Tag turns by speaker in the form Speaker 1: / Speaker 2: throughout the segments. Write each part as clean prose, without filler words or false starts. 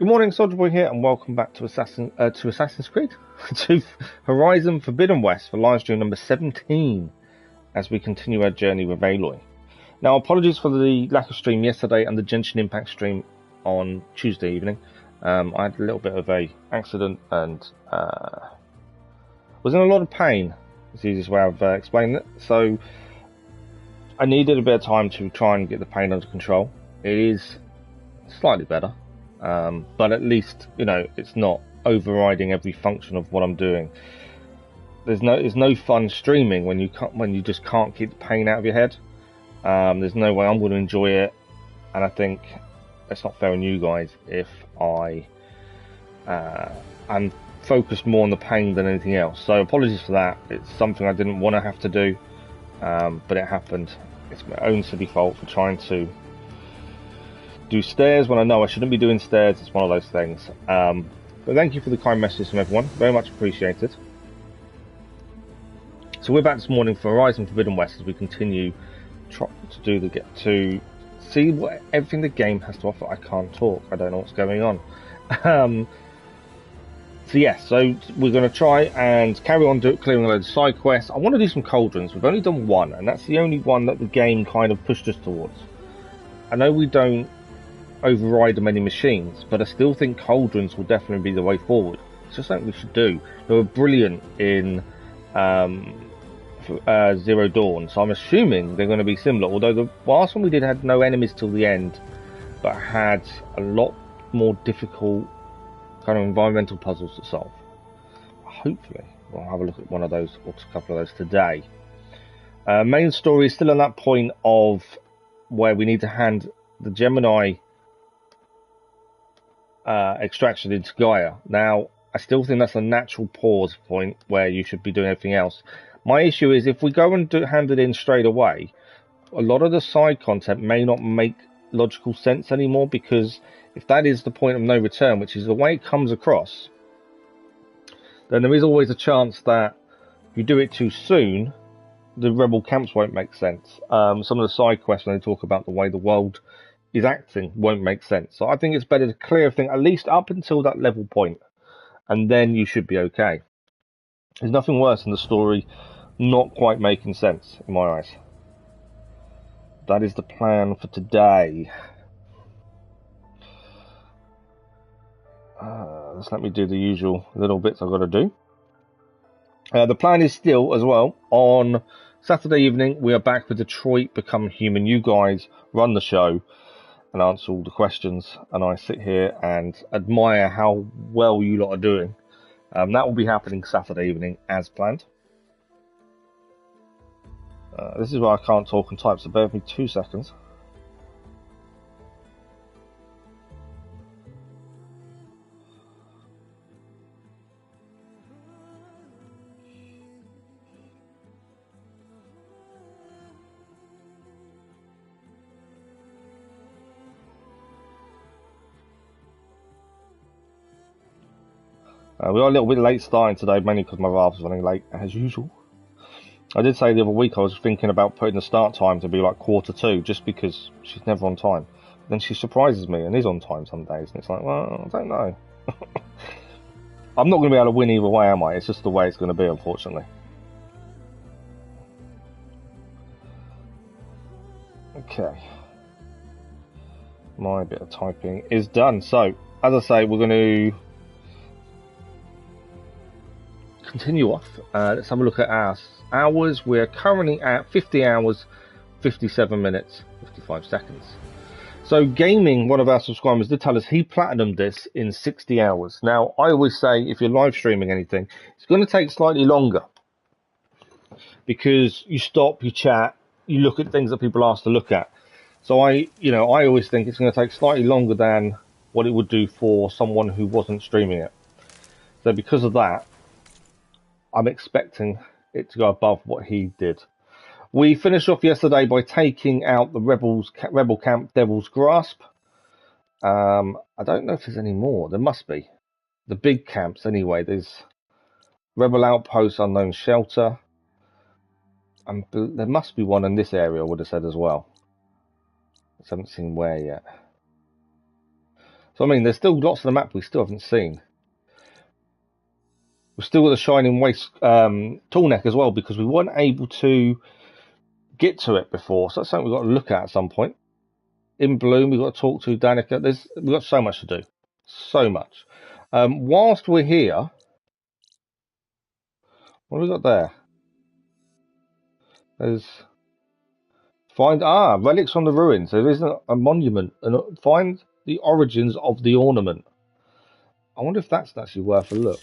Speaker 1: Good morning, Soldier Boy here, and welcome back to Assassin's Creed, to Horizon Forbidden West for live stream number 17, as we continue our journey with Aloy. Now, apologies for the lack of stream yesterday and the Genshin Impact stream on Tuesday evening. I had a little bit of a accident and was in a lot of pain. It's the easiest way of explaining it. So I needed a bit of time to try and get the pain under control. It is slightly better. But at least, you know, it's not overriding every function of what I'm doing. There's no fun streaming when you just can't keep the pain out of your head. There's no way I'm going to enjoy it, and I think it's not fair on you guys if I'm focused more on the pain than anything else. So apologies for that. It's something I didn't want to have to do, but it happened. It's my own silly fault for trying to do stairs when I know I shouldn't be doing stairs. It's one of those things. But thank you for the kind messages from everyone. Very much appreciated. So we're back this morning for Horizon Forbidden West as we continue to see what everything the game has to offer. I can't talk. I don't know what's going on. So yes, so we're going to try and carry on clearing a load of side quests. I want to do some cauldrons. We've only done one, and that's the only one that the game kind of pushed us towards. I know we don't override many machines, but I still think cauldrons will definitely be the way forward. It's just something we should do. They were brilliant in Zero Dawn, so I'm assuming they're going to be similar, although the last one we did had no enemies till the end, but had a lot more difficult kind of environmental puzzles to solve. Hopefully we'll have a look at one of those or a couple of those today. Main story is still on that point of where we need to hand the Gemini extraction into Gaia. Now, I still think that's a natural pause point where you should be doing everything else. My issue is if we go and hand it in straight away, a lot of the side content may not make logical sense anymore, because if that is the point of no return, which is the way it comes across, then there is always a chance that if you do it too soon, the rebel camps won't make sense. Some of the side quests, when they talk about the way the world is acting, won't make sense. So I think it's better to clear everything at least up until that level point, and then you should be okay. There's nothing worse than the story not quite making sense in my eyes. That is the plan for today. Just let me do the usual little bits I've got to do. The plan is still, as well, on Saturday evening, we are back with Detroit Become Human. You guys run the show and answer all the questions, and I sit here and admire how well you lot are doing. That will be happening Saturday evening as planned. This is why I can't talk and type, so bear with me 2 seconds. We are a little bit late starting today, mainly because my Valve is running late, as usual. I did say the other week I was thinking about putting the start time to be like 1:45, just because she's never on time. Then she surprises me and is on time some days, and it's like, well, I don't know. I'm not going to be able to win either way, am I? It's just the way it's going to be, unfortunately. Okay. My bit of typing is done. So, as I say, we're going to continue off. Let's have a look at our hours. We're currently at 50 hours, 57 minutes, 55 seconds. So gaming, one of our subscribers did tell us he platinumed this in 60 hours. Now, I always say if you're live streaming anything, it's going to take slightly longer, because you stop, you chat, you look at things that people ask to look at. So I always think it's going to take slightly longer than what it would do for someone who wasn't streaming it. So because of that, I'm expecting it to go above what he did. We finished off yesterday by taking out the rebel camp Devil's Grasp. I don't know if there's any more. There must be. The big camps anyway. There's Rebel Outpost, Unknown Shelter. And there must be one in this area, I would have said as well. I haven't seen where yet. So I mean, there's still lots of the map we still haven't seen. We've still got the Shining Waste tall neck as well, because we weren't able to get to it before. So that's something we've got to look at some point. In Bloom, we've got to talk to Danica. We've got so much to do. So much. Whilst we're here, what have we got there? There's find relics from the ruins. There isn't a monument, and find the origins of the ornament. I wonder if that's actually worth a look.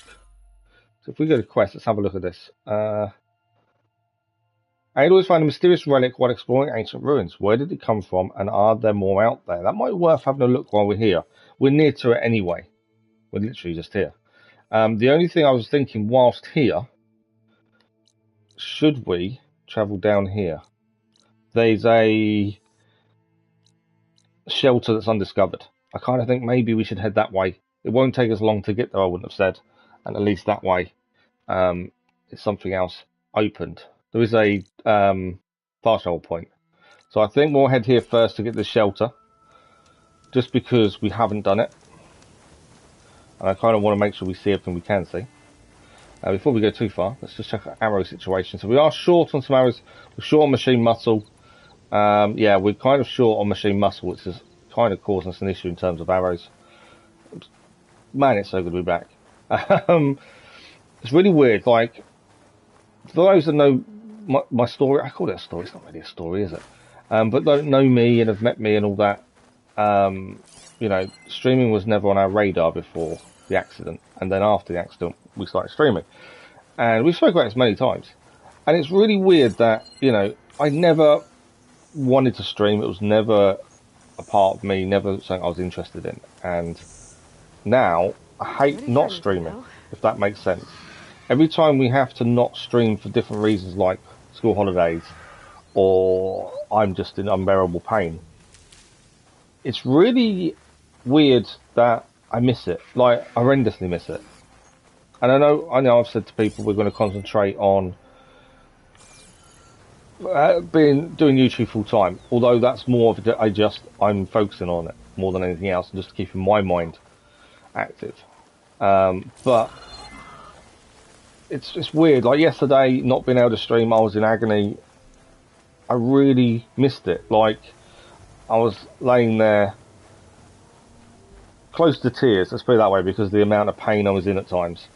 Speaker 1: So if we go to quest, let's have a look at this. I always find a mysterious relic while exploring ancient ruins. Where did it come from, and are there more out there? That might be worth having a look while we're here. We're near to it anyway. We're literally just here. The only thing I was thinking whilst here, should we travel down here? There's a shelter that's undiscovered. I kind of think maybe we should head that way. It won't take us long to get there, I wouldn't have said. And at least that way, it's something else opened. There is a fast travel point. So I think we'll head here first to get the shelter. Just because we haven't done it. And I kind of want to make sure we see everything we can see. Before we go too far, let's just check our arrow situation. So we are short on some arrows. We're short on machine muscle. Yeah, we're kind of short on machine muscle, which is kind of causing us an issue in terms of arrows. Man, it's so good to be back. It's really weird. Like, for those that know my story, I call it a story. It's not really a story, is it? But don't know me and have met me and all that. You know, streaming was never on our radar before the accident, and then after the accident, we started streaming. And we've spoken about this many times. And it's really weird that, you know, I never wanted to stream. It was never a part of me, never something I was interested in. And now I hate not streaming, if that makes sense. Every time we have to not stream for different reasons, like school holidays, or I'm just in unbearable pain, it's really weird that I miss it. Like, I horrendously miss it. And I know I've said to people we're going to concentrate on doing YouTube full time, although that's more of I'm focusing on it more than anything else, and just keeping my mind active. But it's weird. Like yesterday, not being able to stream, I was in agony. I really missed it. Like, I was laying there close to tears, let's put it that way, because of the amount of pain I was in at times.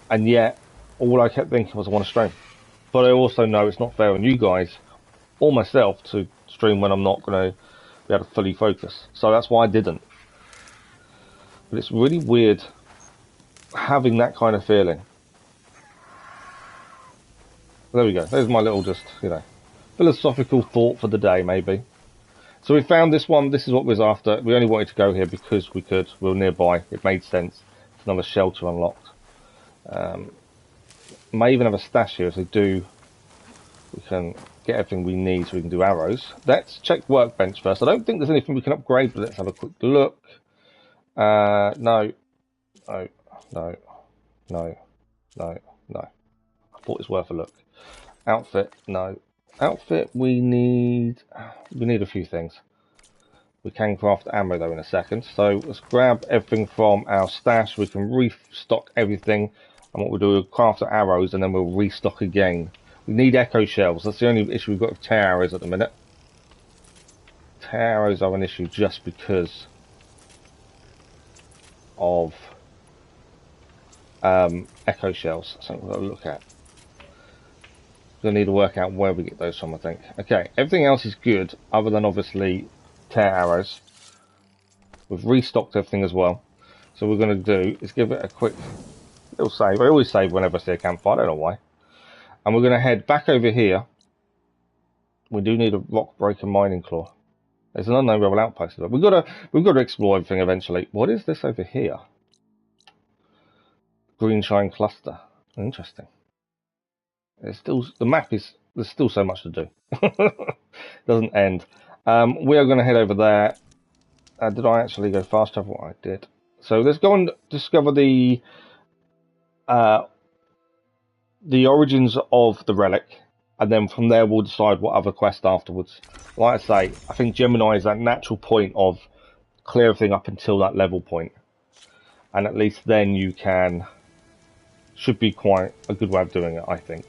Speaker 1: And yet, all I kept thinking was I want to stream. But I also know it's not fair on you guys or myself to stream when I'm not going to be able to fully focus. So that's why I didn't. But it's really weird having that kind of feeling. There we go. There's my little just, you know, philosophical thought for the day, maybe. So we found this one. This is what we was after. We only wanted to go here because we could. We were nearby. It made sense. It's another shelter unlocked. May even have a stash here. If they do, we can get everything we need so we can do arrows. Let's check workbench first. I don't think there's anything we can upgrade, but let's have a quick look. No. No. No. No. No. No. I thought it's worth a look. Outfit. No. Outfit, we need a few things. We can craft ammo though in a second. So let's grab everything from our stash. We can restock everything. And what we'll do is craft our arrows and then we'll restock again. We need echo shells. That's the only issue we've got with tear arrows at the minute. Tear arrows are an issue just because of echo shells. So we'll look at. We'll need to work out where we get those from, I think. Okay, everything else is good, other than obviously tear arrows. We've restocked everything as well. So what we're going to do is give it a quick little save. I always save whenever I see a campfire, I don't know why. And we're going to head back over here. We do need a rock breaker mining claw. There's an unknown rebel outpost. We've got to explore everything eventually. What is this over here? Green shine cluster. Interesting. There's still there's still so much to do. Doesn't end. We are going to head over there. Did I actually go fast travel? I did. So let's go and discover the origins of the relic, and then from there we'll decide what other quest afterwards. Like I say, I think Gemini is that natural point of clear everything up until that level point. And at least then you can... Should be quite a good way of doing it, I think.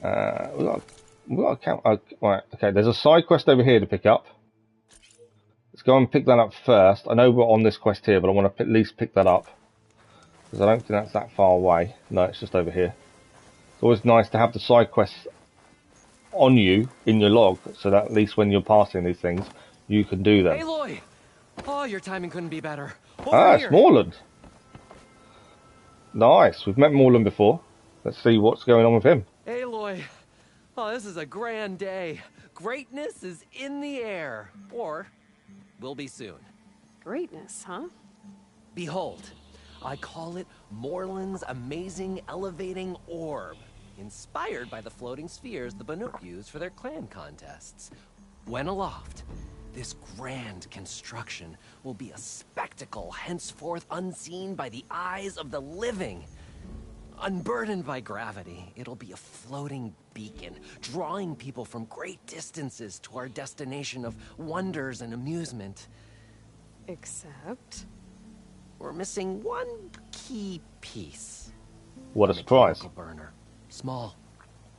Speaker 1: We've got a count... right, okay, there's a side quest over here to pick up. Let's go and pick that up first. I know we're on this quest here, but I want to at least pick that up. Because I don't think that's that far away. No, it's just over here. It's always nice to have the side quests on you, in your log, so that at least when you're passing these things, you can do them.
Speaker 2: Aloy! Oh, your timing couldn't be better.
Speaker 1: It's Morland. Nice. We've met Morland before. Let's see what's going on with him.
Speaker 2: Aloy. Oh, this is a grand day. Greatness is in the air. Or will be soon.
Speaker 3: Greatness, huh?
Speaker 2: Behold, I call it Morland's amazing elevating orb, inspired by the floating spheres the Banuk used for their clan contests. When aloft, this grand construction will be a spectacle henceforth unseen by the eyes of the living. Unburdened by gravity, it'll be a floating beacon, drawing people from great distances to our destination of wonders and amusement.
Speaker 3: Except?
Speaker 2: We're missing one key piece.
Speaker 1: What a surprise.
Speaker 2: Mechanical burner. Small,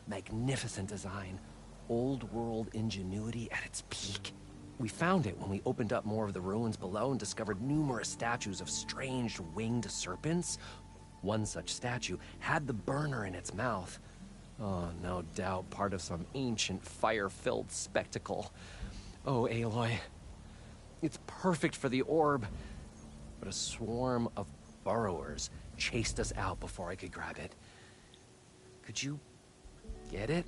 Speaker 2: magnificent design, old world ingenuity at its peak. We found it when we opened up more of the ruins below and discovered numerous statues of strange winged serpents. One such statue had the burner in its mouth. Oh, no doubt part of some ancient fire-filled spectacle. Oh, Aloy. It's perfect for the orb. But a swarm of burrowers chased us out before I could grab it. Could you get it?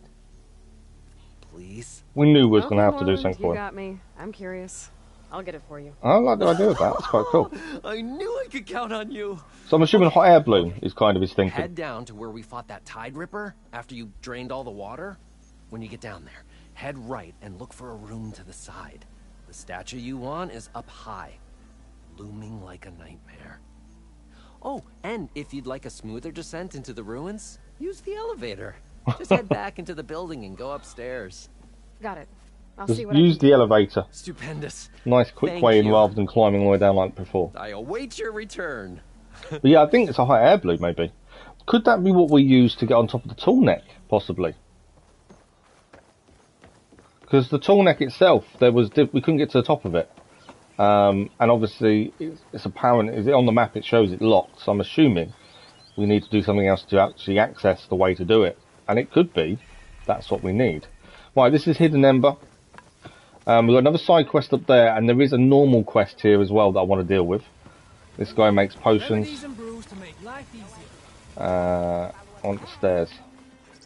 Speaker 2: Please?
Speaker 1: We knew we was going to have to do something for
Speaker 3: You
Speaker 1: him.
Speaker 3: got me. I'm curious. I'll get it for you.
Speaker 1: I like the idea of that. It's quite cool.
Speaker 2: I knew I could count on you.
Speaker 1: So I'm assuming hot air balloon is kind of his thinking.
Speaker 2: Head down to where we fought that Tide Ripper after you drained all the water. When you get down there, head right and look for a room to the side. The statue you want is up high, looming like a nightmare. Oh, and if you'd like a smoother descent into the ruins, use the elevator. Just head back into the building and go upstairs.
Speaker 3: Got it. I'll
Speaker 1: Just
Speaker 3: see what
Speaker 1: use the elevator.
Speaker 2: Stupendous.
Speaker 1: Nice quick
Speaker 2: Thank
Speaker 1: way in
Speaker 2: you.
Speaker 1: rather than climbing all the way down like before.
Speaker 2: I await your return.
Speaker 1: But yeah, I think it's a hot air balloon maybe. Could that be what we use to get on top of the tall neck, possibly? Because the tall neck itself, we couldn't get to the top of it. And obviously, it's apparent, is it on the map, it shows it locked. So I'm assuming we need to do something else to actually access the way to do it. And it could be, that's what we need. Right, this is Hidden Ember. We've got another side quest up there, and there is a normal quest here as well that I want to deal with. This guy makes potions. On the stairs.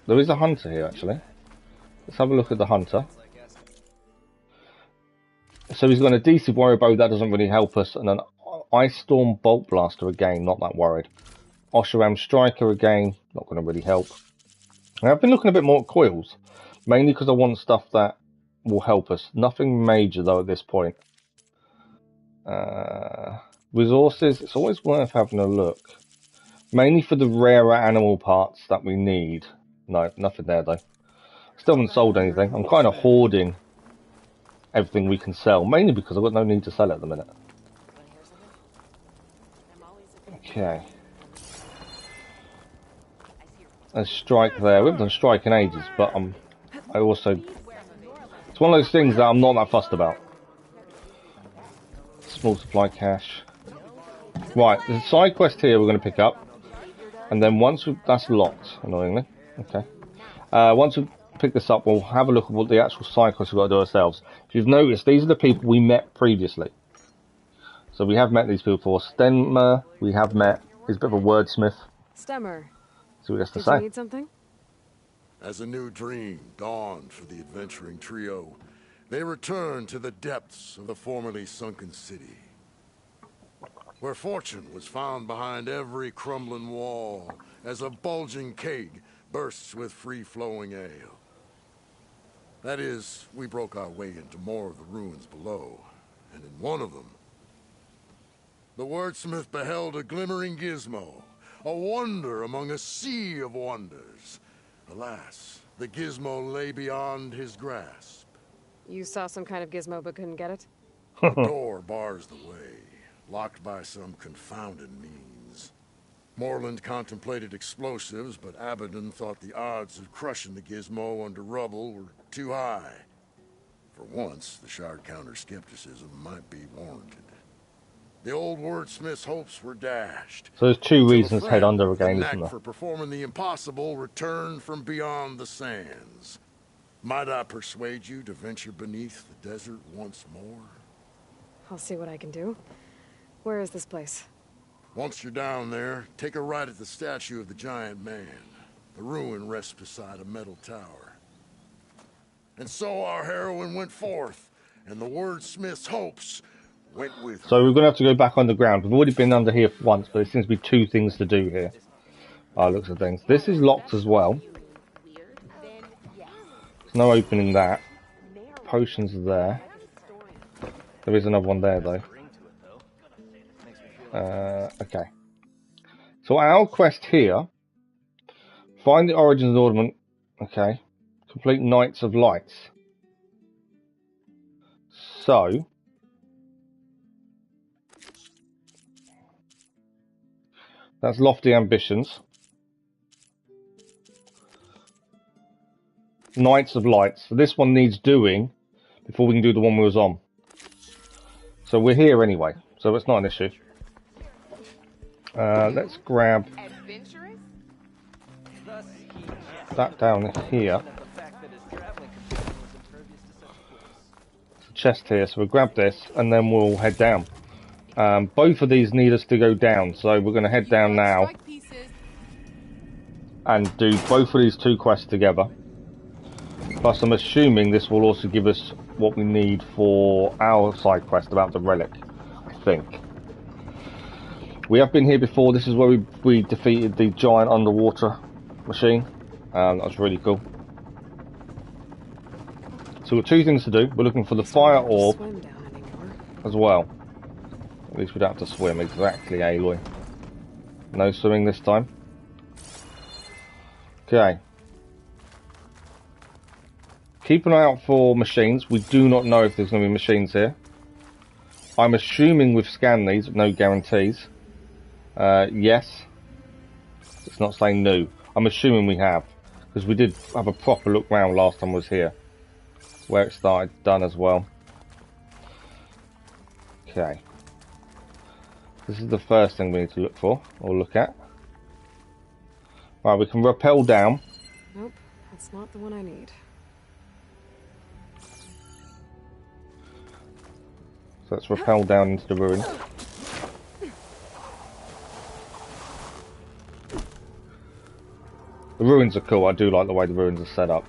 Speaker 1: There is a hunter here, actually. Let's have a look at the hunter. So he's got an adhesive warrior bow, that doesn't really help us, and an Ice Storm Bolt Blaster again, not that worried. Oshiram Striker again, not going to really help. Now, I've been looking a bit more at coils, mainly because I want stuff that will help us. Nothing major though at this point. Resources, it's always worth having a look. Mainly for the rarer animal parts that we need. No, nothing there though. Still haven't sold anything. I'm kind of hoarding everything we can sell, mainly because I've got no need to sell it at the minute. Okay. A strike there. We haven't done strike in ages, but I also... It's one of those things that I'm not that fussed about. Small supply cache. Right, there's a side quest here we're going to pick up. And then once that's locked, annoyingly. Okay. Once we pick this up, we'll have a look at what the actual side quest we've got to do ourselves. If you've noticed, these are the people we met previously. So we have met these people before. Stenmer, we have met. He's a bit of a wordsmith.
Speaker 3: Stemmer.
Speaker 1: See what he has to
Speaker 3: Did
Speaker 1: say.
Speaker 3: you need something?
Speaker 4: As a new dream dawned for the adventuring trio, they returned to the depths of the formerly sunken city, where fortune was found behind every crumbling wall as a bulging keg bursts with free-flowing ale. That is, we broke our way into more of the ruins below, and in one of them, the wordsmith beheld a glimmering gizmo, a wonder among a sea of wonders. Alas, the gizmo lay beyond his grasp.
Speaker 3: You saw some kind of gizmo but couldn't get it?
Speaker 4: The door bars the way, locked by some confounded means. Moreland contemplated explosives, but Abaddon thought the odds of crushing the gizmo under rubble were too high. For once, the Shard counter-skepticism might be warranted. The old wordsmith's hopes were dashed.
Speaker 1: So there's two
Speaker 4: Till a
Speaker 1: reasons head
Speaker 4: friend
Speaker 1: under
Speaker 4: with a
Speaker 1: again,
Speaker 4: knack
Speaker 1: isn't there?
Speaker 4: for performing the impossible returned from beyond the sands. Might I persuade you to venture beneath the desert once more?
Speaker 3: I'll see what I can do. Where is this place?
Speaker 4: Once you're down there, take a right at the statue of the giant man. The ruin rests beside a metal tower. And so our heroine went forth, and the wordsmith's hopes went with her.
Speaker 1: So we're going to have to go back underground. We've already been under here once, but there seems to be two things to do here. Looks at things. This is locked as well. There's no opening that. Potions are there. There is another one there though. Okay. So our quest here, find the origins ornament. Okay. Complete Knights of Lights. So that's lofty ambitions. Knights of Lights. So this one needs doing before we can do the one we was on. So we're here anyway, so it's not an issue. Let's grab that down here. There's a chest here, so we'll grab this and then we'll head down. Both of these need us to go down, so we're going to head down now and do both of these two quests together. Plus I'm assuming this will also give us what we need for our side quest about the relic, I think. We have been here before. This is where we defeated the giant underwater machine. That was really cool. So we've got two things to do. We're looking for the fire orb as well. At least we don't have to swim. Exactly, Aloy. No swimming this time. Okay. Keep an eye out for machines. We do not know if there's going to be machines here. I'm assuming we've scanned these, no guarantees. Yes. It's not saying no. I'm assuming we have. Because we did have a proper look round last time I was here. Where it started, done as well. Okay. This is the first thing we need to look for, or look at. Right, we can rappel down.
Speaker 3: Nope, that's not the one I need.
Speaker 1: So let's rappel down into the ruins. The ruins are cool. I do like the way the ruins are set up.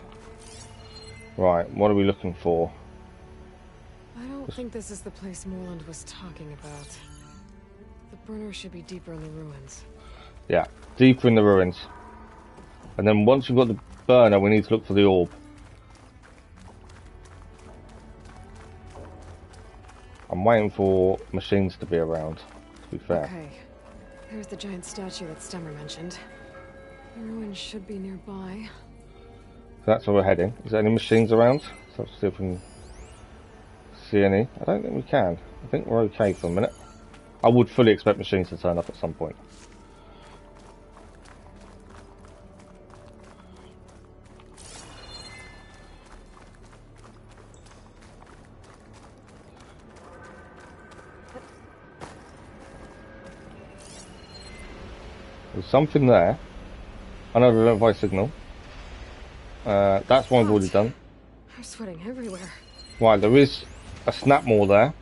Speaker 1: Right, what are we looking for?
Speaker 3: I don't think this is the place Moreland was talking about. The burner should be deeper in the ruins.
Speaker 1: Yeah, deeper in the ruins. And then once we've got the burner, we need to look for the orb. I'm waiting for machines to be around, to be fair.
Speaker 3: Okay, here's the giant statue that Stemmer mentioned. The ruins should be nearby.
Speaker 1: So that's where we're heading. Is there any machines around? So let's see if we can see any. I don't think we can. I think we're okay for a minute. I would fully expect machines to turn up at some point. There's something there. Another identify signal. That's one we've already done.
Speaker 3: I'm sweating everywhere.
Speaker 1: Right, there is a snap maw there.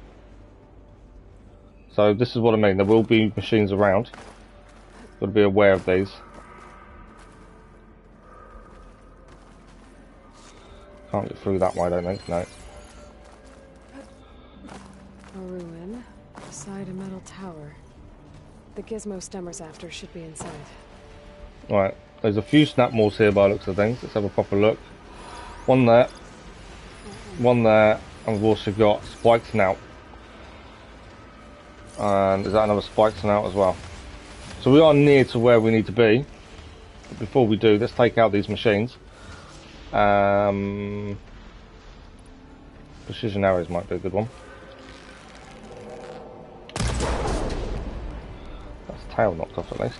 Speaker 1: So this is what I mean. There will be machines around. Got to be aware of these. Can't get through that way, I don't think. No.
Speaker 3: A ruin beside a metal tower. The gizmo Stemmer's after should be inside.
Speaker 1: Right, there's a few snap maws here by the looks of things. Let's have a proper look. One there, and we've also got spiked snout. And is that another spiked snout as well? So we are near to where we need to be. But before we do, let's take out these machines. Precision arrows might be a good one. tail knocked off at least.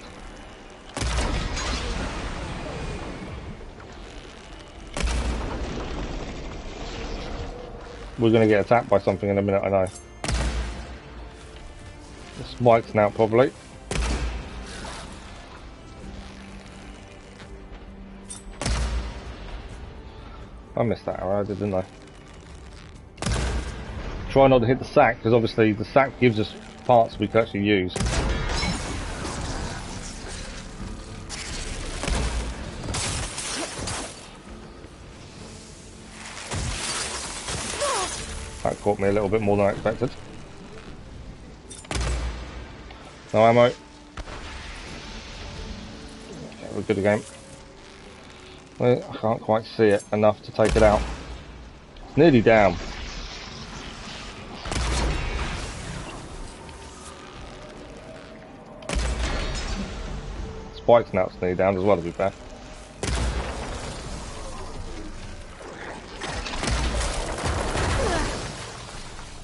Speaker 1: We're going to get attacked by something in a minute, I know. The spikes now, probably. I missed that arrow, didn't I? Try not to hit the sack, because obviously the sack gives us parts we can actually use. That caught me a little bit more than I expected. No ammo. Okay, we're good again. Well, I can't quite see it enough to take it out. It's nearly down. Spike's now it's nearly down as well, to be fair.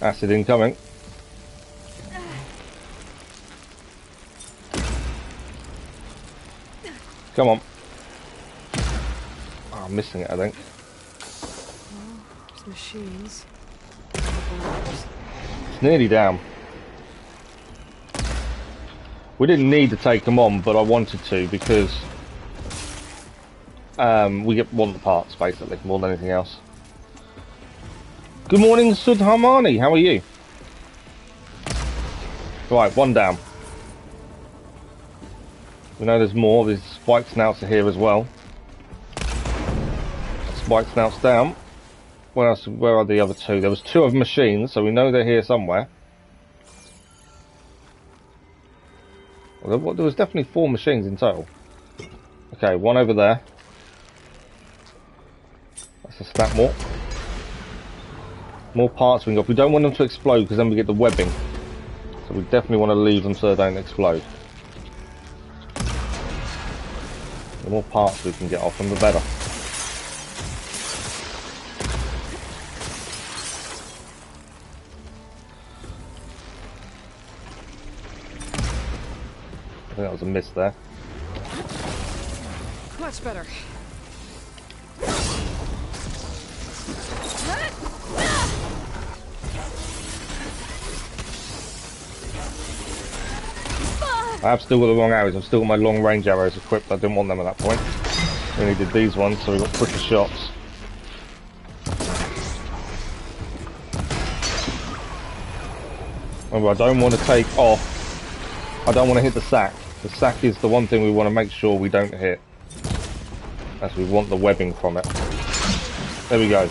Speaker 1: Acid incoming. Come on. Oh, I'm missing it, I think.
Speaker 3: Oh, there's machines.
Speaker 1: It's nearly down. We didn't need to take them on, but I wanted to because we want the parts, basically, more than anything else. Good morning, Sud Harmani. How are you? Right, one down. We know there's more. There's spike snouts are here as well. Spike snouts down. Where else? Where are the other two? There was two of machines, so we know they're here somewhere. Well, there was definitely 4 machines in total. Okay, one over there. That's a stat more. More parts we got. We don't want them to explode because then we get the webbing. So we definitely want to leave them so they don't explode. The more parts we can get off them, the better. I think that was a miss there.
Speaker 3: Much better.
Speaker 1: I have still got the wrong arrows. I've still got my long range arrows equipped. I didn't want them at that point. We needed these ones, so we got quicker shots. Remember, I don't want to take off. I don't want to hit the sack. The sack is the one thing we want to make sure we don't hit, as we want the webbing from it. There we go.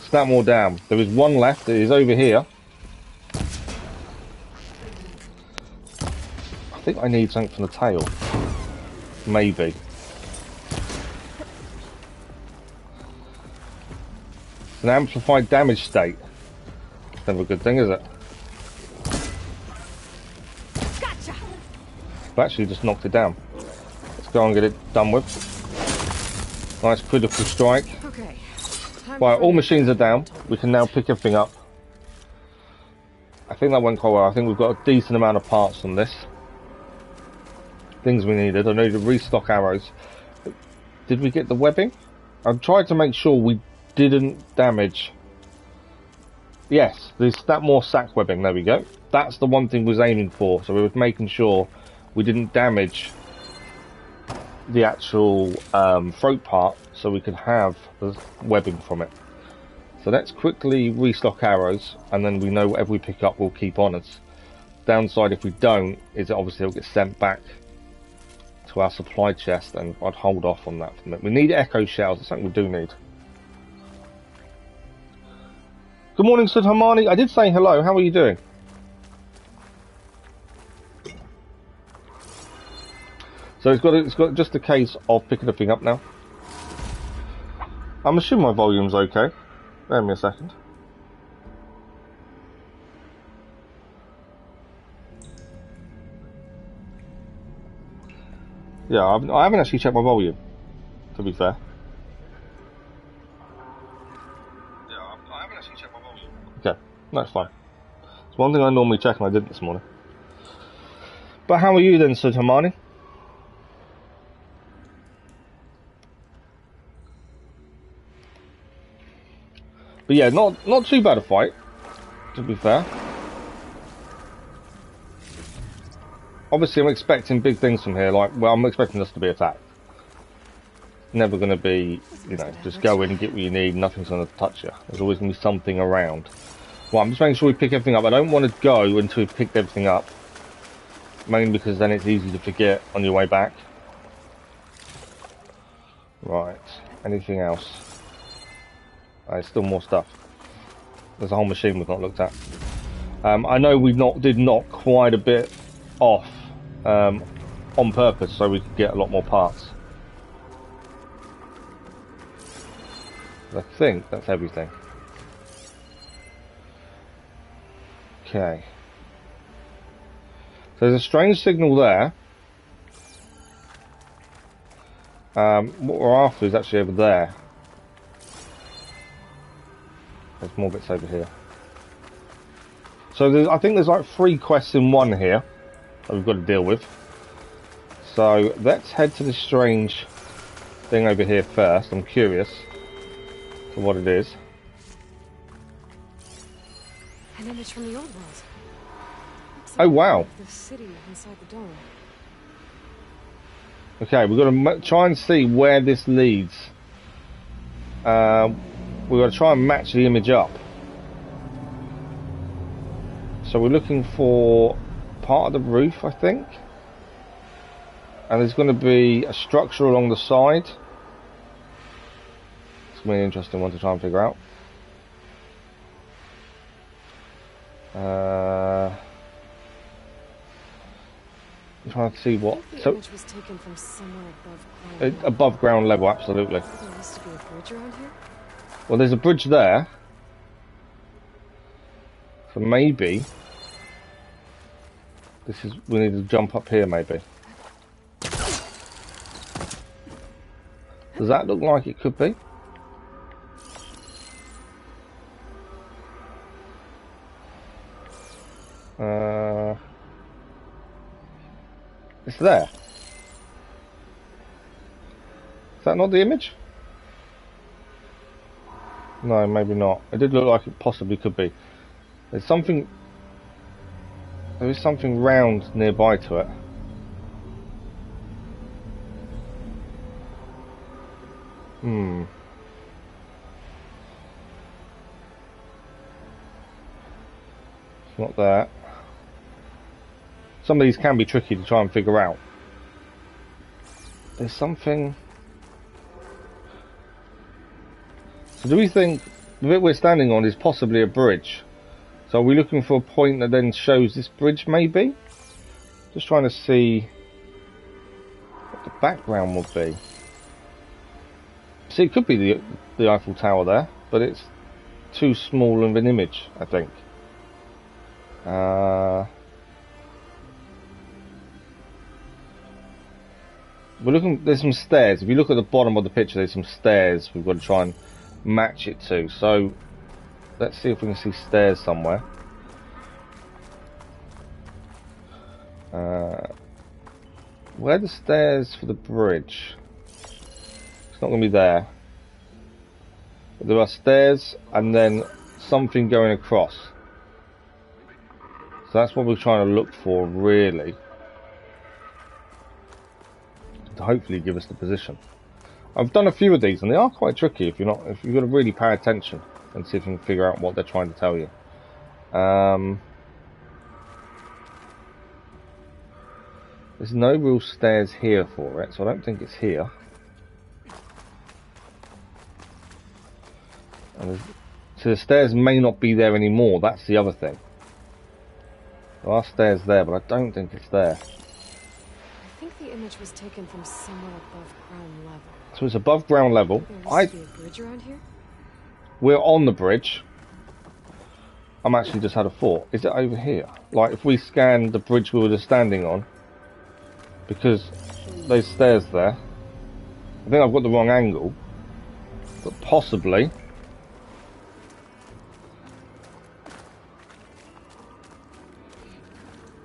Speaker 1: Snap more down. There is one left. It is over here. I think I need something from the tail. Maybe. It's an amplified damage state. It's never a good thing, is it?
Speaker 3: Gotcha.
Speaker 1: I've actually just knocked it down. Let's go and get it done with. Nice critical strike.
Speaker 3: Okay.
Speaker 1: Right, all machines are down. We can now pick everything up. I think that went quite well. I think we've got a decent amount of parts on this. Things we needed. I need to restock arrows. Did we get the webbing? I've tried to make sure we didn't damage. Yes, there's that more sack webbing. There we go. That's the one thing we was aiming for. So we were making sure we didn't damage the actual throat part, so we could have the webbing from it. So let's quickly restock arrows, and then we know whatever we pick up we'll keep on us. Downside if we don't is that obviously it'll get sent back to our supply chest, and I'd hold off on that for a minute. We need echo shells. That's something we do need. Good morning, Sud Harmani. I did say hello. How are you doing? So it's got just a case of picking everything up now. I'm assuming my volume's okay. Bear me a second. Yeah, I haven't actually checked my volume, to be fair. Yeah, I haven't actually checked my volume. Okay, that's fine. It's one thing I normally check and I didn't this morning. But how are you then, Sutamani? But yeah, not too bad a fight, to be fair. Obviously, I'm expecting big things from here. Like, well, I'm expecting us to be attacked. Never going to be, you know, just go in and get what you need. Nothing's going to touch you. There's always going to be something around. Well, I'm just making sure we pick everything up. I don't want to go until we've picked everything up. Mainly because then it's easy to forget on your way back. Right. Anything else? There's still more stuff. There's a whole machine we've not looked at. I know we did knock quite a bit off on purpose so we could get a lot more parts. I think that's everything. Okay. So there's a strange signal there. What we're after is actually over there. There's more bits over here. So I think there's like 3 quests in one here that we've got to deal with. So let's head to this strange thing over here first. I'm curious to what it is.
Speaker 3: An image from the old world.
Speaker 1: Oh wow.
Speaker 3: The city inside the dome.
Speaker 1: Okay, we've got to try and see where this leads. We've got to try and match the image up. So we're looking for part of the roof, I think. And there's going to be a structure along the side. It's going to be an interesting one to try and figure out. I'm trying to see what.
Speaker 3: The
Speaker 1: So
Speaker 3: image was taken from somewhere above ground.
Speaker 1: above ground level, absolutely.
Speaker 3: There used to be a bridge around here.
Speaker 1: Well, there's a bridge there. So maybe this is. We need to jump up here, maybe. Does that look like it could be? It's there. Is that not the image? No, maybe not. It did look like it possibly could be. There's something. There is something round nearby to it. It's not that. Some of these can be tricky to try and figure out. There's something. So do we think the bit we're standing on is possibly a bridge? So are we looking for a point that then shows this bridge, maybe? Just trying to see what the background would be. See, it could be the Eiffel Tower there, but it's too small of an image, I think. We're looking. There's some stairs. If you look at the bottom of the picture, there's some stairs we've got to try and match it to. So let's see if we can see stairs somewhere. Where are the stairs for the bridge? It's not going to be there. But there are stairs and then something going across. So that's what we're trying to look for, really. To hopefully give us the position. I've done a few of these and they are quite tricky if you've got to really pay attention and see if you can figure out what they're trying to tell you. There's no real stairs here for it, so I don't think it's here. And so the stairs may not be there anymore, that's the other thing. There are stairs there, but I don't think it's there.
Speaker 3: I think the image was taken from somewhere above ground level.
Speaker 1: So it's above ground level.
Speaker 3: There used to be a bridge around here?
Speaker 1: We're on the bridge. I'm actually just had a thought. Is it over here? Like if we scan the bridge we were just standing on, because there's stairs there. I think I've got the wrong angle, but possibly.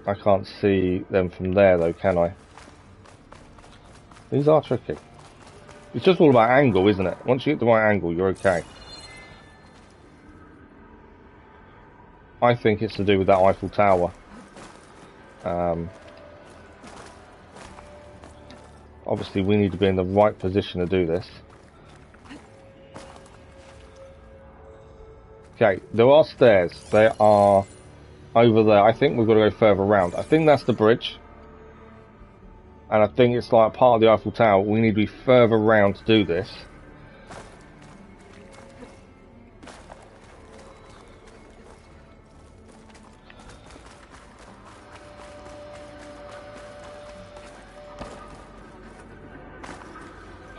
Speaker 1: I can't see them from there though, can I? These are tricky. It's just all about angle, isn't it? Once you get the right angle, you're okay. I think it's to do with that Eiffel Tower. Obviously, we need to be in the right position to do this. Okay, there are stairs. They are over there. I think we've got to go further around. I think that's the bridge. And I think it's like part of the Eiffel Tower. We need to be further around to do this.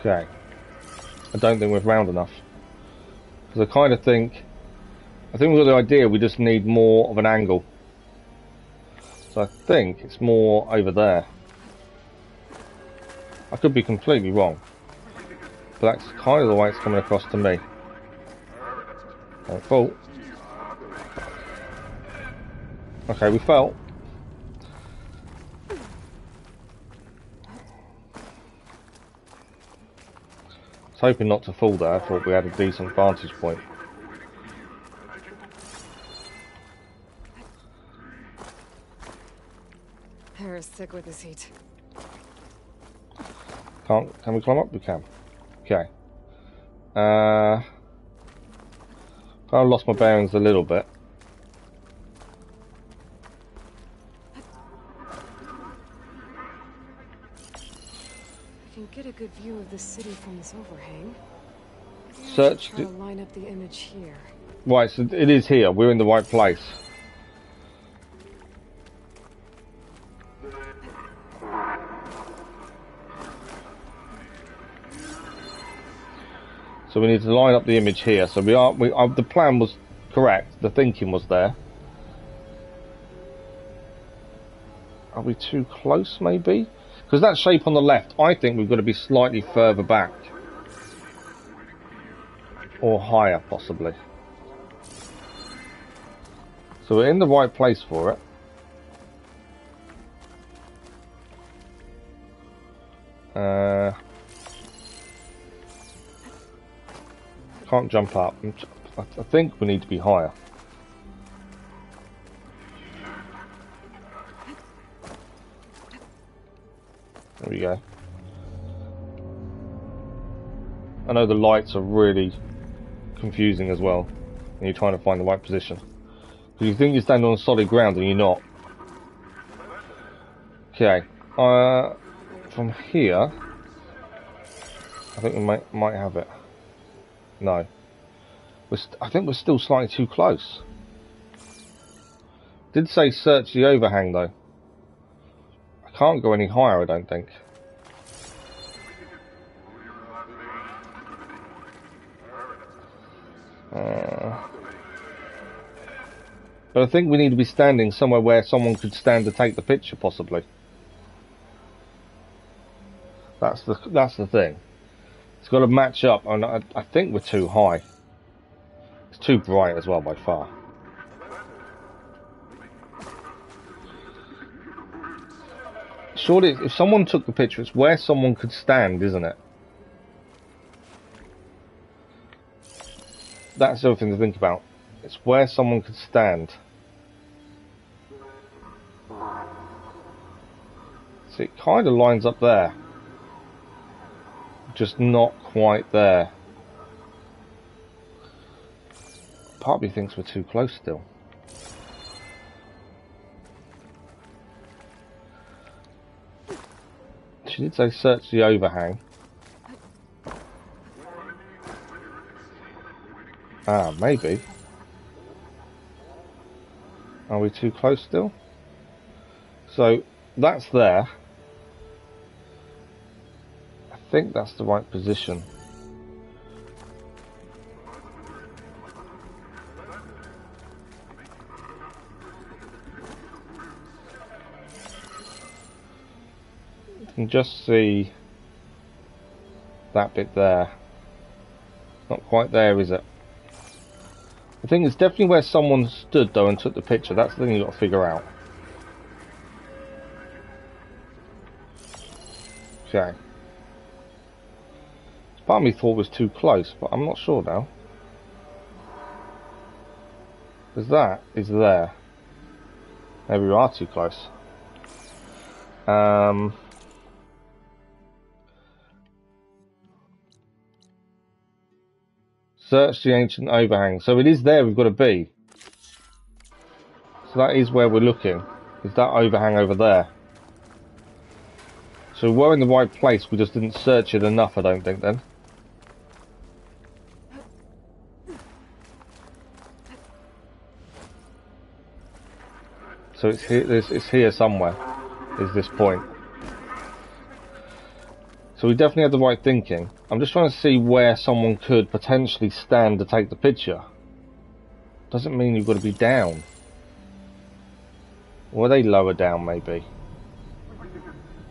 Speaker 1: Okay. I don't think we're round enough. Because I kind of think... I think we've got the idea, we just need more of an angle. So I think it's more over there. I could be completely wrong. But that's kind of the way it's coming across to me. Don't fall. Okay, we fell. I was hoping not to fall there. I thought we had a decent vantage point.
Speaker 3: Harris, sick with this heat.
Speaker 1: Can we climb up? We can. Okay. Kind of lost my bearings a little bit.
Speaker 3: I can get a good view of the city from this overhang.
Speaker 1: Search.
Speaker 3: Try to line up the image here.
Speaker 1: Right, so it is here. We're in the right place. So we need to line up the image here. So the plan was correct. The thinking was there. Are we too close, maybe? Because that shape on the left, I think we've got to be slightly further back. Or higher, possibly. So we're in the right place for it. Can't jump up. I think we need to be higher. There we go. I know the lights are really confusing as well when you're trying to find the right position. Because you think you're standing on solid ground and you're not. Okay. From here, I think we might have it. No. I think we're still slightly too close. Did say search the overhang though. I can't go any higher, I don't think. But I think we need to be standing somewhere where someone could stand to take the picture, possibly. That's the thing. It's got to match up, and I think we're too high. It's too bright as well, by far. Surely, if someone took the picture, it's where someone could stand, isn't it? That's everything to think about. It's where someone could stand. See, it kind of lines up there. Just not quite there. Part of me thinks we're too close still. She did say search the overhang. Ah, maybe. Are we too close still? So, that's there. I think that's the right position. You can just see that bit there. Not quite there, is it? I think it's definitely where someone stood though and took the picture. That's the thing you've got to figure out. Okay. Part of me thought it was too close, but I'm not sure now. Because that is there. Maybe we are too close. Search the ancient overhang. So it is there we've got to be. So that is where we're looking. Is that overhang over there? So we're in the right place, we just didn't search it enough, I don't think, then. So it's here, it's here somewhere, is this point. So we definitely had the right thinking. I'm just trying to see where someone could potentially stand to take the picture. Doesn't mean you've got to be down. Or are they lower down, maybe?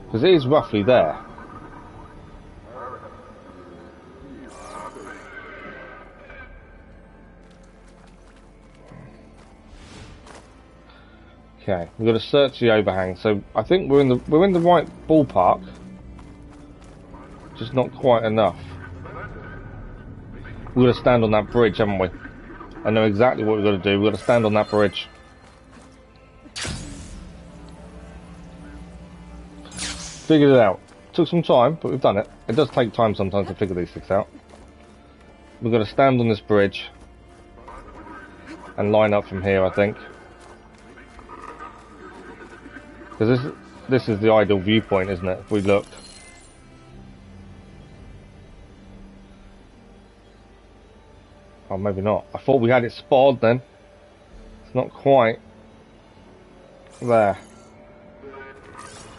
Speaker 1: Because it is roughly there. Okay, we've got to search the overhang. So I think we're in the right ballpark. Just not quite enough. We've got to stand on that bridge, haven't we? I know exactly what we've got to do. We've got to stand on that bridge. Figured it out. Took some time, but we've done it. It does take time sometimes to figure these things out. We've got to stand on this bridge and line up from here, I think. Because this is the ideal viewpoint, isn't it? If we looked. Oh, maybe not. I thought we had it spotted then. It's not quite there.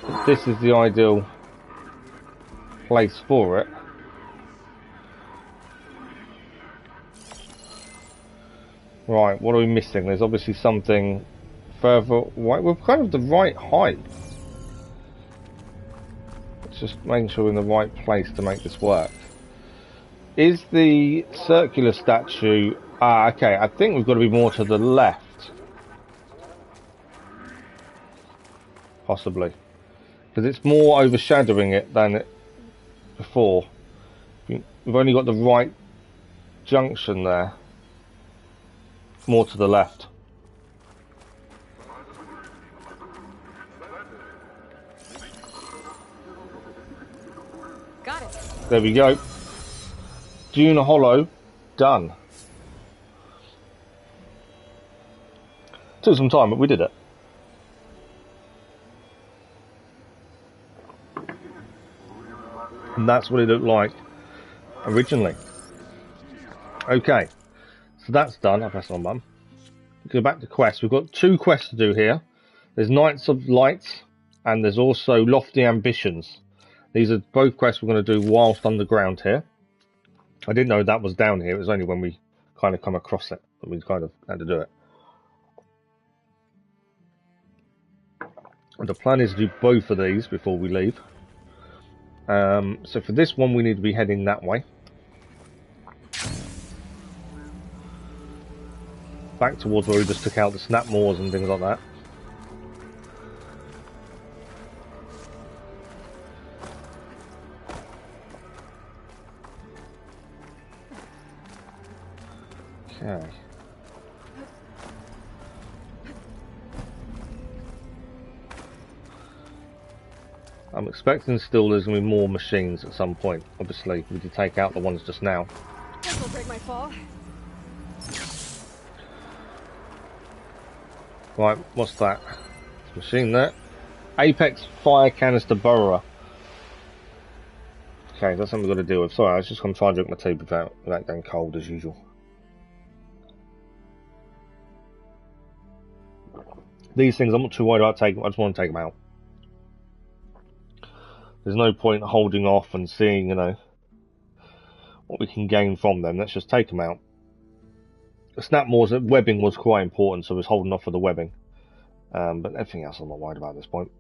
Speaker 1: But this is the ideal place for it. Right, what are we missing? There's obviously something further right. We're kind of the right height. Let's just make sure we're in the right place to make this work. Is the circular statue... Ah, okay, I think we've got to be more to the left. Possibly. Because it's more overshadowing it than it before. We've only got the right junction there. More to the left.
Speaker 3: Got it.
Speaker 1: There we go. Dune Hollow, done. Took some time, but we did it. And that's what it looked like originally. Okay, so that's done. I'll press on button. Go back to quests. We've got 2 quests to do here. There's Knights of Light, and there's also Lofty Ambitions. These are both quests we're going to do whilst underground here. I didn't know that was down here. It was only when we kind of come across it that we kind of had to do it. And the plan is to do both of these before we leave. So for this one, we need to be heading that way. Back towards where we just took out the snap moors and things like that. Okay. I'm expecting still there's going to be more machines at some point. Obviously, we did take out the ones just now.
Speaker 3: This will break my fall.
Speaker 1: Right, what's that? Machine there. Apex Fire Canister Burrower. Okay, that's something we've got to deal with. Sorry, I was just going to try and drink my tea without going cold as usual. These things, I'm not too worried about taking. I just want to take them out. There's no point holding off and seeing, you know, what we can gain from them. Let's just take them out. The Snapmore's webbing was quite important, so I was holding off for the webbing. But everything else I'm not worried about at this point.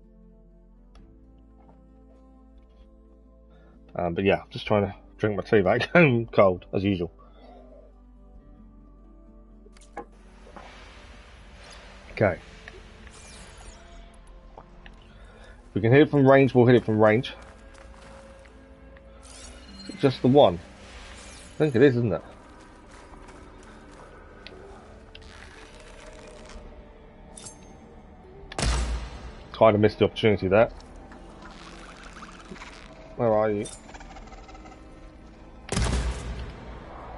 Speaker 1: But yeah, just trying to drink my tea back home cold, as usual. Okay. If we can hit it from range, we'll hit it from range. just the one? I think it is, isn't it? Kind of missed the opportunity there. Where are you?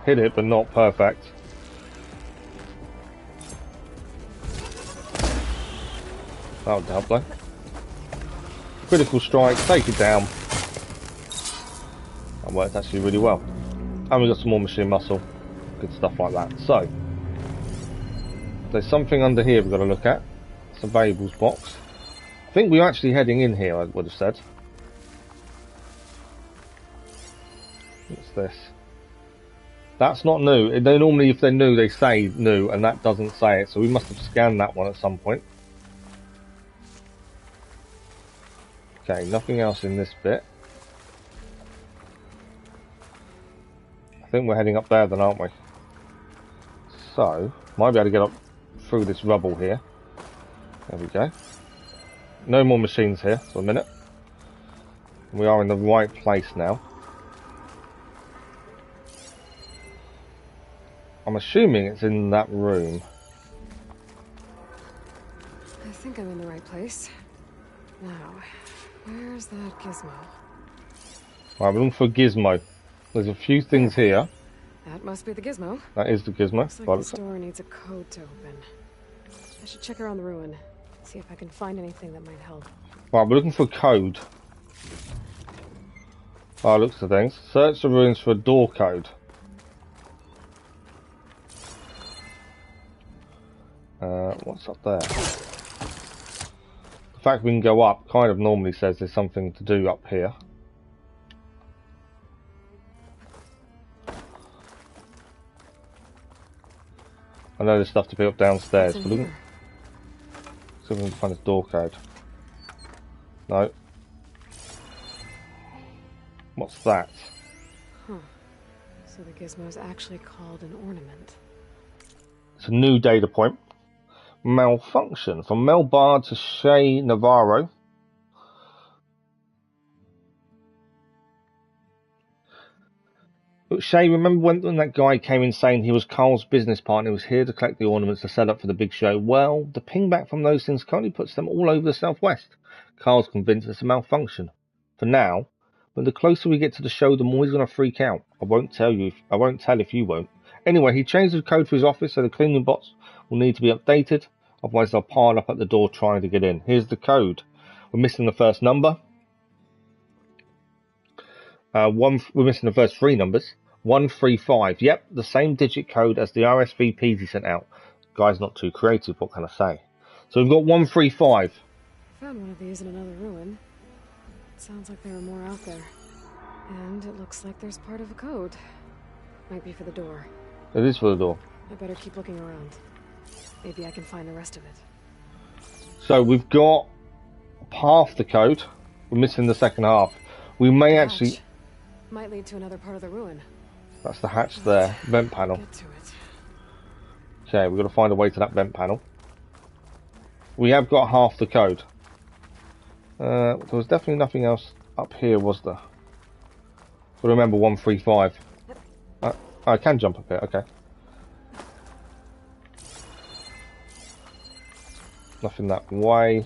Speaker 1: Hit it, but not perfect. That would help though. Critical strike, take it down. That worked actually really well. And we got some more machine muscle. Good stuff like that. So, there's something under here we've got to look at. It's a variables box. I think we're actually heading in here, I would have said. What's this? That's not new. They normally, if they're new, they say new, and that doesn't say it. So we must have scanned that one at some point. Okay, nothing else in this bit. I think we're heading up there then, aren't we? So, might be able to get up through this rubble here. There we go. No more machines here for a minute. We are in the right place now. I'm assuming it's in that room.
Speaker 3: I think I'm in the right place. Now, where's that gizmo?
Speaker 1: Right, we're looking for a gizmo. There's a few things here.
Speaker 3: That must be the gizmo.
Speaker 1: That is the gizmo.
Speaker 3: Looks like this door needs a code to open. I should check around the ruin. See if I can find anything that might help.
Speaker 1: Right, we're looking for a code. Oh, looks at things. Search the ruins for a door code. What's up there? The fact we can go up kind of normally says there's something to do up here. I know there's stuff to pick up downstairs, but look. See if we can find a door code. No. What's that?
Speaker 3: Huh. So the gizmo is actually called an ornament.
Speaker 1: It's a new data point. Malfunction from Mel Bard to Shay Navarro. But Shay, remember when that guy came in saying he was Carl's business partner, he was here to collect the ornaments to set up for the big show? Well, the ping back from those things currently puts them all over the southwest. Carl's convinced it's a malfunction. For now, but the closer we get to the show, the more he's going to freak out. I won't tell if you won't. Anyway, he changed the code for his office, so the cleaning bots will need to be updated. Otherwise, they'll pile up at the door trying to get in. Here's the code. We're missing the first number. We're missing the first three numbers. 135. Yep, the same digit code as the RSVPs he sent out. Guy's not too creative, what can I say? So we've got 135.
Speaker 3: Found one of these in another ruin. Sounds like there are more out there. And it looks like there's part of a code. Might be for the door.
Speaker 1: It is for the door.
Speaker 3: I better keep looking around. Maybe I can find the rest of it.
Speaker 1: So we've got half the code. We're missing the second half. We may actually...
Speaker 3: Might lead to another part of the ruin.
Speaker 1: That's the hatch there. Vent panel.
Speaker 3: Get to it.
Speaker 1: Okay, we've got to find a way to that vent panel. We have got half the code. There was definitely nothing else up here, was there? But remember 135. I can jump up here, okay. Nothing that way.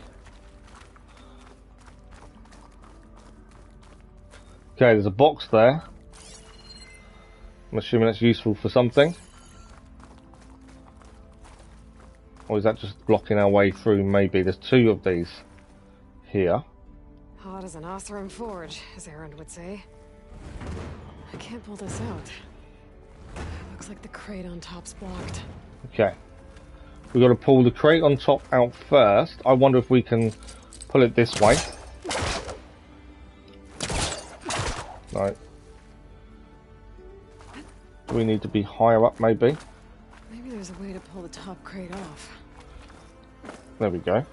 Speaker 1: Okay, there's a box there. I'm assuming that's useful for something. Or is that just blocking our way through? Maybe. There's two of these here.
Speaker 3: Hot as an Oseram forge, as Erend would say. I can't pull this out. Looks like the crate on top's blocked.
Speaker 1: Okay. We've got to pull the crate on top out first. I wonder if we can pull it this way. Right. Do we need to be higher up, maybe?
Speaker 3: Maybe there's a way to pull the top crate off.
Speaker 1: There we go.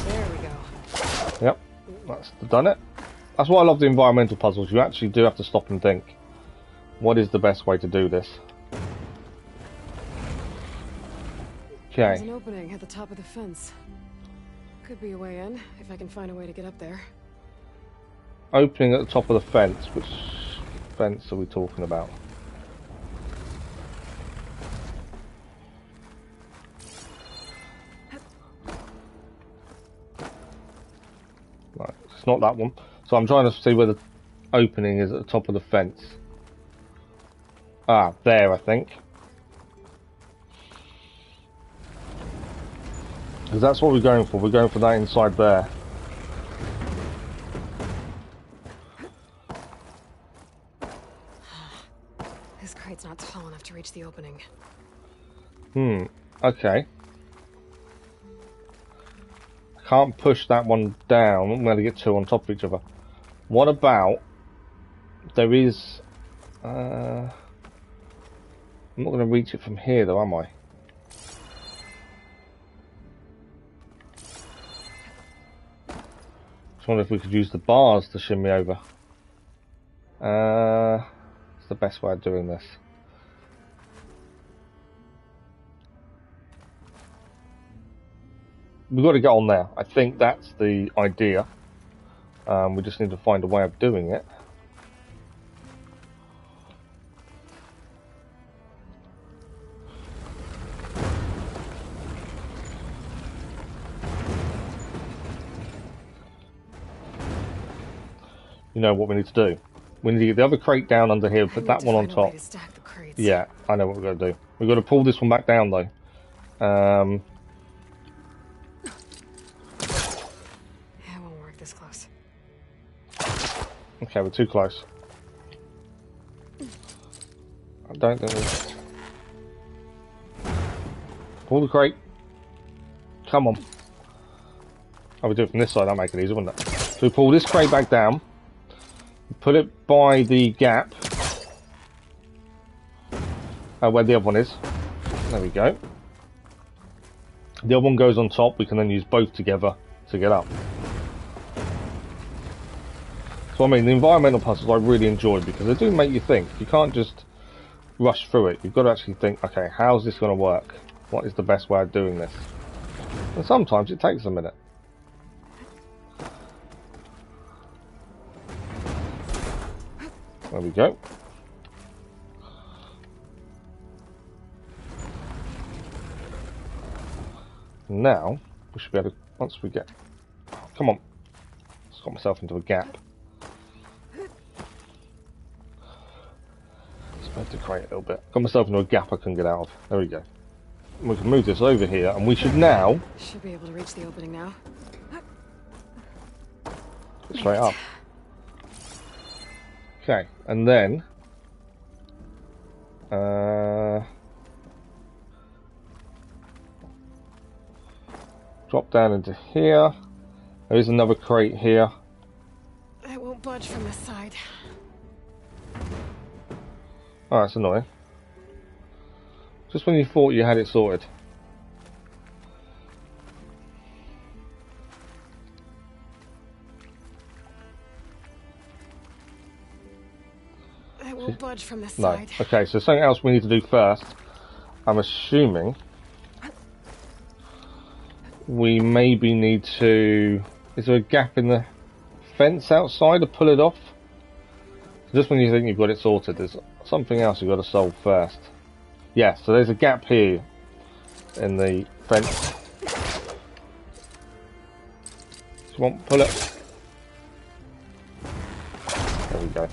Speaker 3: There we go.
Speaker 1: Yep, that's done it. That's why I love the environmental puzzles. You actually do have to stop and think, what is the best way to do this?
Speaker 3: There's an
Speaker 1: Okay.
Speaker 3: opening at the top of the fence. Could be a way in, if I can find a way to get up there.
Speaker 1: Opening at the top of the fence. Which fence are we talking about? Right, it's not that one. So I'm trying to see where the opening is at the top of the fence. Ah, there, I think. Because that's what we're going for. We're going for that inside there.
Speaker 3: This crate's not tall enough to reach the opening.
Speaker 1: Okay. I can't push that one down. I'm going to get two on top of each other. What about... There is... I'm not going to reach it from here though, am I? Just wonder if we could use the bars to shimmy over. It's the best way of doing this. We've got to get on there. I think that's the idea. We just need to find a way of doing it. You know what we need to do? We need to get the other crate down under here, put that one on top. Yeah, I know what we're going to do. We've got to pull this one back down though.
Speaker 3: Yeah, it won't work this close.
Speaker 1: Okay, we're too close. I don't think we... Pull the crate. Come on. I would do it from this side, that'd make it easy, wouldn't it? So we pull this crate back down. Put it by the gap. Where the other one is. There we go. The other one goes on top. We can then use both together to get up. So I mean, the environmental puzzles I really enjoy because they do make you think. You can't just rush through it. You've got to actually think, okay, how's this going to work? What is the best way of doing this? And sometimes it takes a minute. There we go. Now, we should be able to, once we get... Come on. Just got myself into a gap. Spread the crate a little bit. Got myself into a gap I couldn't get out of. There we go. We can move this over here, and we should now...
Speaker 3: Should be able to reach the opening now.
Speaker 1: Straight up. Okay, and then... drop down into here. There is another crate here.
Speaker 3: It won't budge from this side.
Speaker 1: Oh, that's annoying. Just when you thought you had it sorted.
Speaker 3: It won't budge from this
Speaker 1: No.
Speaker 3: side.
Speaker 1: Okay, so something else we need to do first. I'm assuming we maybe need to... Is there a gap in the fence outside to pull it off? Just when you think you've got it sorted, there's something else you've got to solve first. Yeah, so there's a gap here in the fence. Come on, pull it. There we go.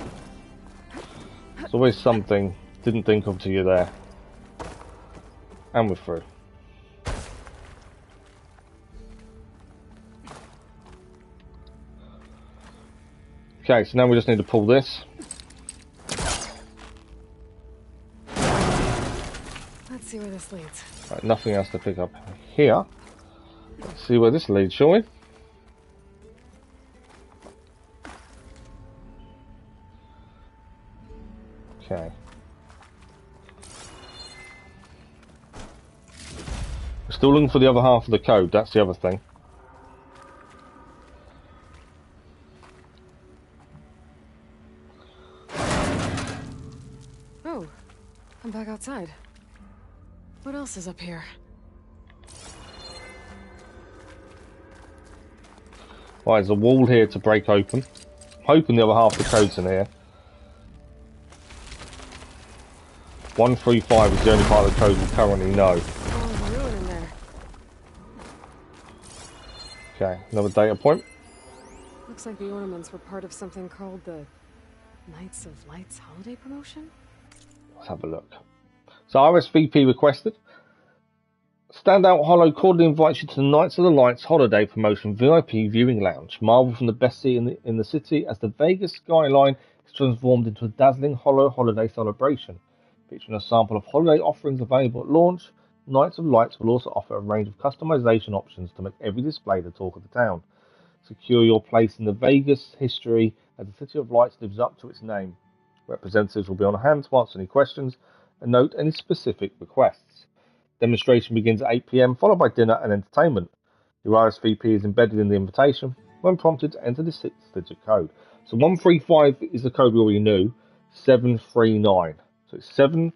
Speaker 1: There's always something didn't think of till you're there. And we're through. Okay, so now we just need to pull this.
Speaker 3: Let's see where this leads.
Speaker 1: Right, nothing else to pick up here. Let's see where this leads, shall we? Okay. We're still looking for the other half of the code, that's the other thing.
Speaker 3: Oh, I'm back outside. What else is up here?
Speaker 1: Right, there's a wall here to break open. I'm hoping the other half of the code's in here. 135 is the only part of the code we currently know.
Speaker 3: Oh, ruin in there.
Speaker 1: Okay, another data point.
Speaker 3: Looks like the ornaments were part of something called the Knights of Lights holiday promotion.
Speaker 1: Let's have a look. So RSVP requested. Standout Hollow cordially invites you to the Knights of the Lights holiday promotion VIP viewing lounge. Marvel from the best seat in the city as the Vegas skyline is transformed into a dazzling Hollow holiday celebration. Featuring a sample of holiday offerings available at launch, Knights of Lights will also offer a range of customization options to make every display the talk of the town. Secure your place in the Vegas history as the City of Lights lives up to its name. Representatives will be on hand to answer any questions and note any specific requests. Demonstration begins at 8 PM, followed by dinner and entertainment. Your RSVP is embedded in the invitation. When prompted, enter the 6-digit code. So 135 is the code we already knew. 739. So it's 7.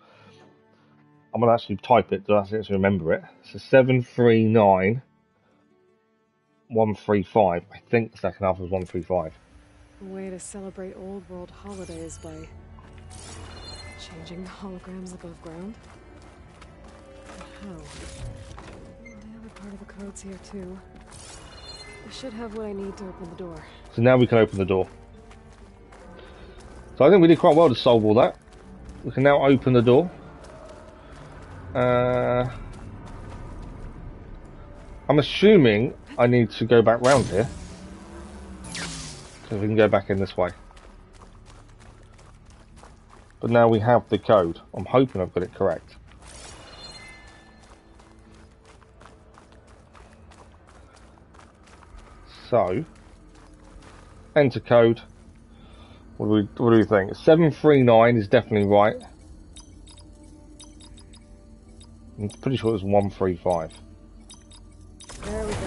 Speaker 1: I'm going to actually type it to actually remember it. So 739 135. I think the second half was 135.
Speaker 3: A way to celebrate old world holidays by changing the holograms above ground. But how? The other part of the code's here too. I should have what I need to open the door.
Speaker 1: So now we can open the door. So I think we did quite well to solve all that. We can now open the door. I'm assuming I need to go back round here. So we can go back in this way. But now we have the code. I'm hoping I've got it correct. So, enter code. What do we think? 739 is definitely right. I'm pretty sure it was 135.
Speaker 3: There we go.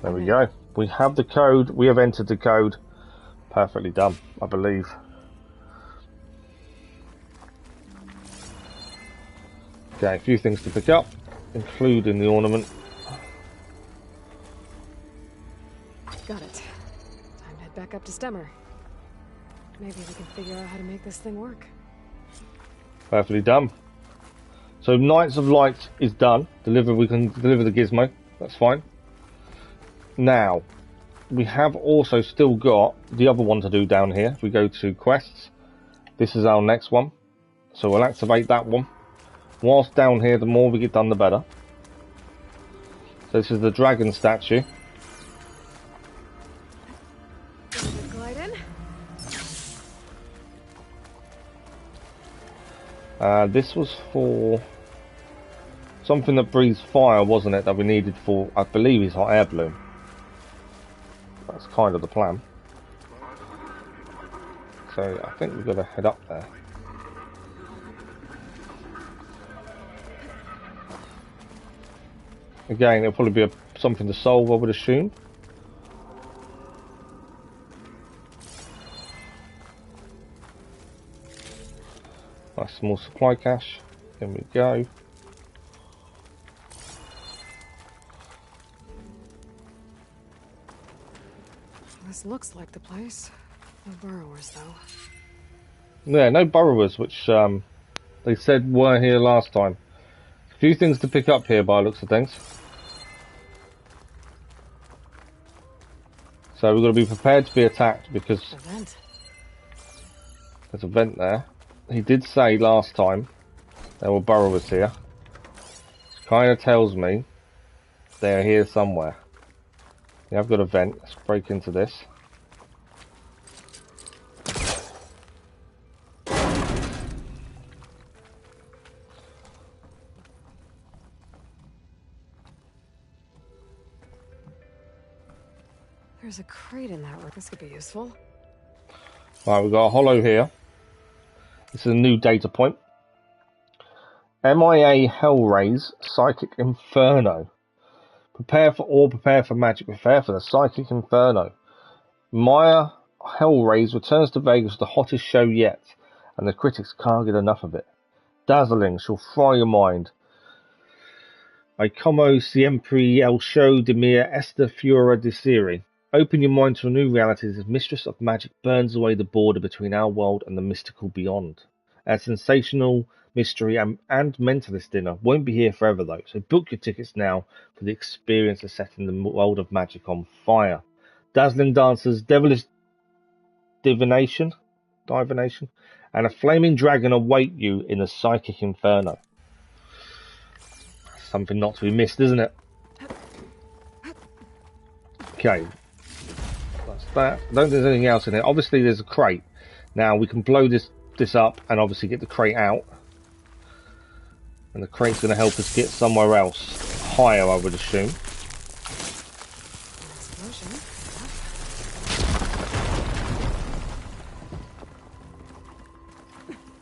Speaker 1: There we go. We have the code. We have entered the code. Perfectly done, I believe. Okay, a few things to pick up, including the ornament.
Speaker 3: Got it. Time to head back up to Stemmer. Maybe we can figure out how to make this thing work.
Speaker 1: Perfectly done. So Knights of Light is done. We can deliver the gizmo. That's fine. Now, we have also still got the other one to do down here. If we go to quests, this is our next one. So we'll activate that one. Whilst down here, the more we get done, the better. So this is the dragon statue.
Speaker 3: Glide in.
Speaker 1: This was for something that breathes fire, wasn't it? That we needed for, I believe, his hot air balloon. That's kind of the plan. So I think we've got to head up there. Again, it'll probably be something to solve, I would assume. Nice small supply cache. There we go.
Speaker 3: This looks like the place. No burrowers, though.
Speaker 1: Yeah, no burrowers, which they said were here last time. A few things to pick up here by the looks of things. So we've got to be prepared to be attacked because there's a vent there. He did say last time there were burrowers here. Which kind of tells me they're here somewhere. Yeah, I've got a vent. Let's break into this.
Speaker 3: There's a crate in that room. This could be useful.
Speaker 1: Right, we've got a hollow here. This is a new data point. MIA Hellraise Psychic Inferno. Prepare for magic. Prepare for the Psychic Inferno. Maya Hellraise returns to Vegas with the hottest show yet, and the critics can't get enough of it. Dazzling, she'll fry your mind. I como siempre el show de mi esta fiora de serie. Open your mind to a new reality as Mistress of Magic burns away the border between our world and the mystical beyond. A sensational mystery and mentalist dinner won't be here forever though, so book your tickets now for the experience of setting the world of magic on fire. Dazzling dancers, devilish divination, and a flaming dragon await you in the psychic inferno. Something not to be missed, isn't it? Okay. That's that. I don't think there's anything else in it. Obviously there's a crate. Now we can blow this up and obviously get the crate out. And the crate's going to help us get somewhere else. Higher, I would assume.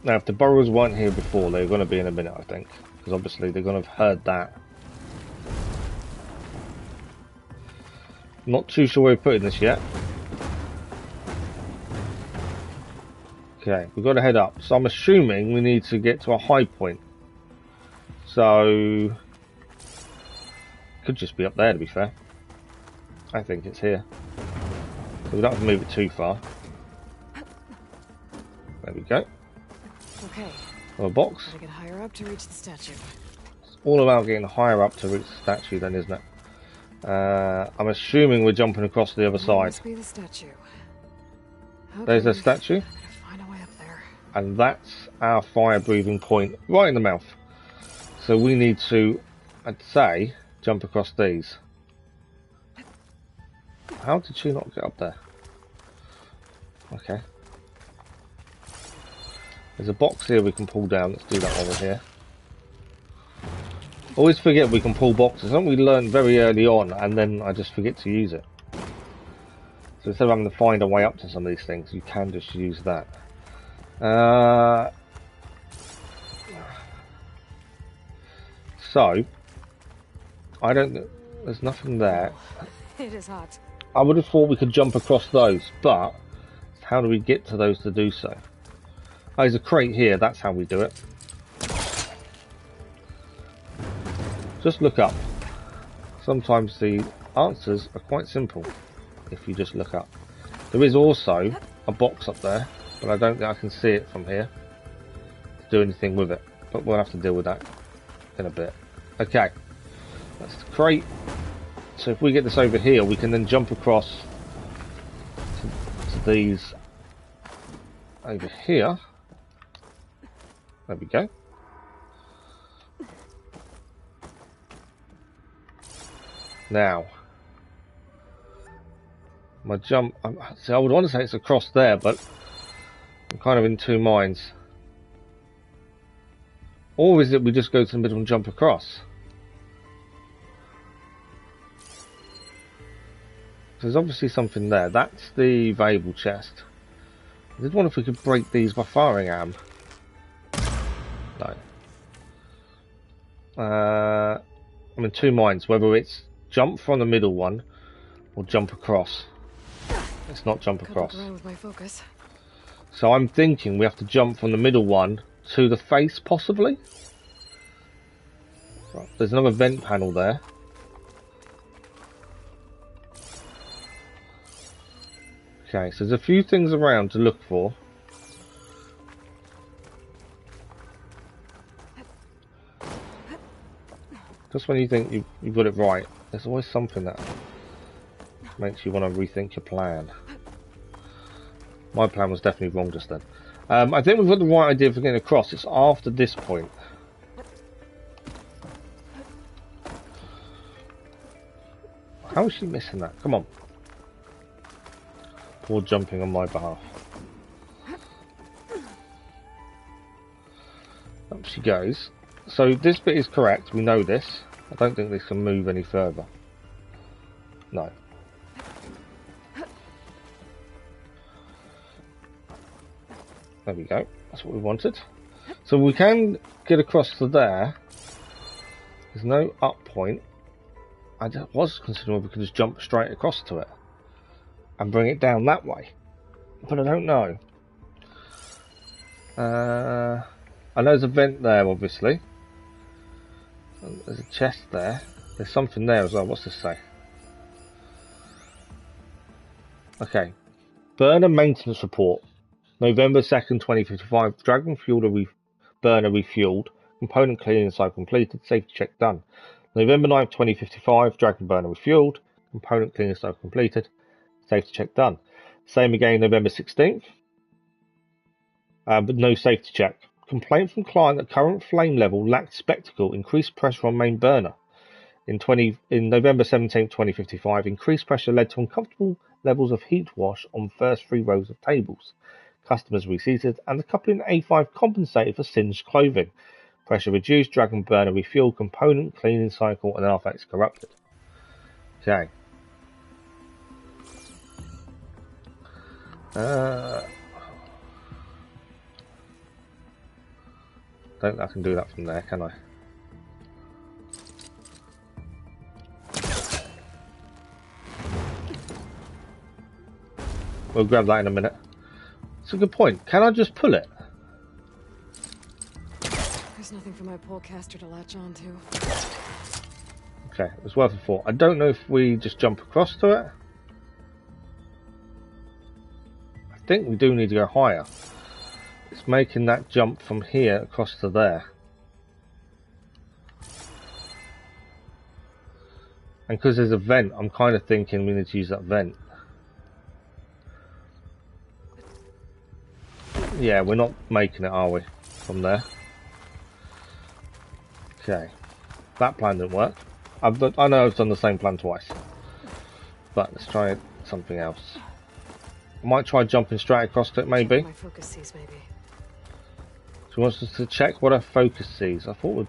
Speaker 1: Now, if the burrows weren't here before, they're going to be in a minute, I think. Because obviously they're going to have heard that. Not too sure where we're putting this yet. Okay, we've got to head up. So I'm assuming we need to get to a high point. So... could just be up there, to be fair. I think it's here. So we don't have to move it too far. There we go.
Speaker 3: Okay.
Speaker 1: A box.
Speaker 3: Gotta get higher up to reach the statue.
Speaker 1: It's all about getting higher up to reach the statue then, isn't it? I'm assuming we're jumping across the other side.
Speaker 3: Must be the statue. Okay.
Speaker 1: There's the statue.
Speaker 3: Gotta find a way up there.
Speaker 1: And that's our fire breathing point right in the mouth. So we need to, I'd say, jump across these. How did she not get up there? Okay. There's a box here we can pull down. Let's do that over here. Always forget we can pull boxes. Something we learned very early on, and then I just forget to use it. So instead of having to find a way up to some of these things, you can just use that. So, I don't... there's nothing there.
Speaker 3: It is hot.
Speaker 1: I would have thought we could jump across those, but how do we get to those to do so? Oh, there's a crate here, that's how we do it. Just look up. Sometimes the answers are quite simple if you just look up. There is also a box up there, but I don't think I can see it from here to do anything with it. But we'll have to deal with that in a bit. Okay, that's the crate. So if we get this over here, we can then jump across to these over here. There we go. Now, my jump, see, I would want to say it's across there, but I'm kind of in two minds. Or is it we just go to the middle and jump across? There's obviously something there. That's the valuable chest. I did wonder if we could break these by firing at them. No. I'm in two minds whether it's jump from the middle one or jump across. Let's not jump across.
Speaker 3: With my focus.
Speaker 1: So I'm thinking we have to jump from the middle one to the face, possibly. Right, there's another vent panel there. Okay, so there's a few things around to look for. Just when you think you've got it right, there's always something that makes you want to rethink your plan. My plan was definitely wrong just then. I think we've got the right idea for getting across. It's after this point. How is she missing that? Come on. Poor jumping on my behalf. Up she goes. So this bit is correct. We know this. I don't think this can move any further. No. There we go. That's what we wanted. So we can get across to there. There's no up point. I was considering we could just jump straight across to it and bring it down that way, but I don't know. I know there's a vent there, obviously. There's a chest there. There's something there as well. What's this say? Okay. Burner maintenance report. November 2nd, 2055. Dragon burner refueled. Component cleaning cycle completed. Safety check done. November 9th, 2055. Dragon burner refueled. Component cleaning cycle completed. Safety check done. Same again November 16th. But no safety check. Complaint from client that current flame level lacked spectacle. Increased pressure on main burner. In November 17th, 2055, increased pressure led to uncomfortable levels of heat wash on first 3 rows of tables. Customers reseated, and the coupling A5 compensated for singed clothing. Pressure reduced, Dragon burner refueled, component cleaning cycle, and artifacts corrupted. Okay. Don't think I can do that from there, can I? We'll grab that in a minute. It's a good point. Can I just pull it?
Speaker 3: There's nothing for my polecaster to latch onto.
Speaker 1: Okay, it was worth a thought. I don't know if we just jump across to it. I think we do need to go higher. It's making that jump from here across to there. And because there's a vent, I'm kind of thinking we need to use that vent. Yeah, we're not making it, are we? From there. Okay. That plan didn't work. I know I've done the same plan twice. But let's try something else. I might try jumping straight across to it, maybe.
Speaker 3: My focus sees, maybe.
Speaker 1: She wants us to check what her focus sees. I thought we'd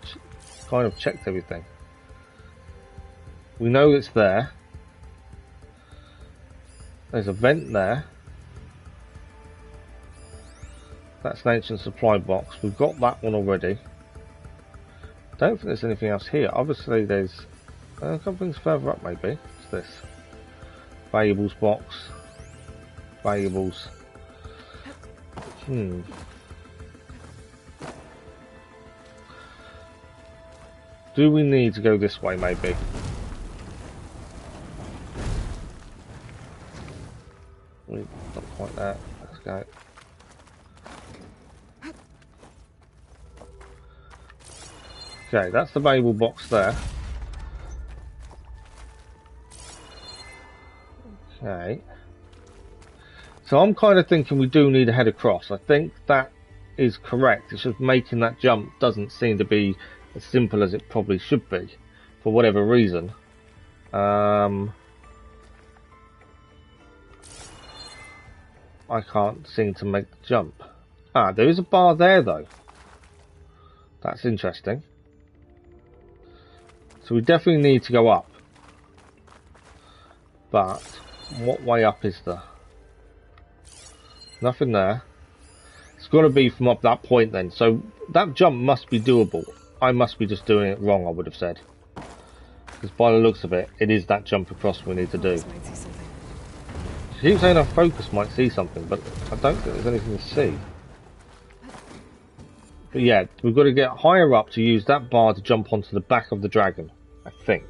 Speaker 1: kind of checked everything. We know it's there. There's a vent there. That's an ancient supply box. We've got that one already. Don't think there's anything else here. Obviously there's a couple things further up maybe. What's this? Valuables box. Valuables. Do we need to go this way maybe? Not quite that. Let's go. Okay, that's the valuable box there. Okay. So I'm kind of thinking we do need to head across. I think that is correct. It's just making that jump doesn't seem to be as simple as it probably should be, for whatever reason. I can't seem to make the jump. Ah, there is a bar there though. That's interesting. So we definitely need to go up. But what way up is there? Nothing there. It's got to be from up that point then. So that jump must be doable. I must be just doing it wrong, I would have said. Because by the looks of it, it is that jump across we need to do. She keeps saying our focus might see something, but I don't think there's anything to see. But yeah, we've got to get higher up to use that bar to jump onto the back of the dragon, I think.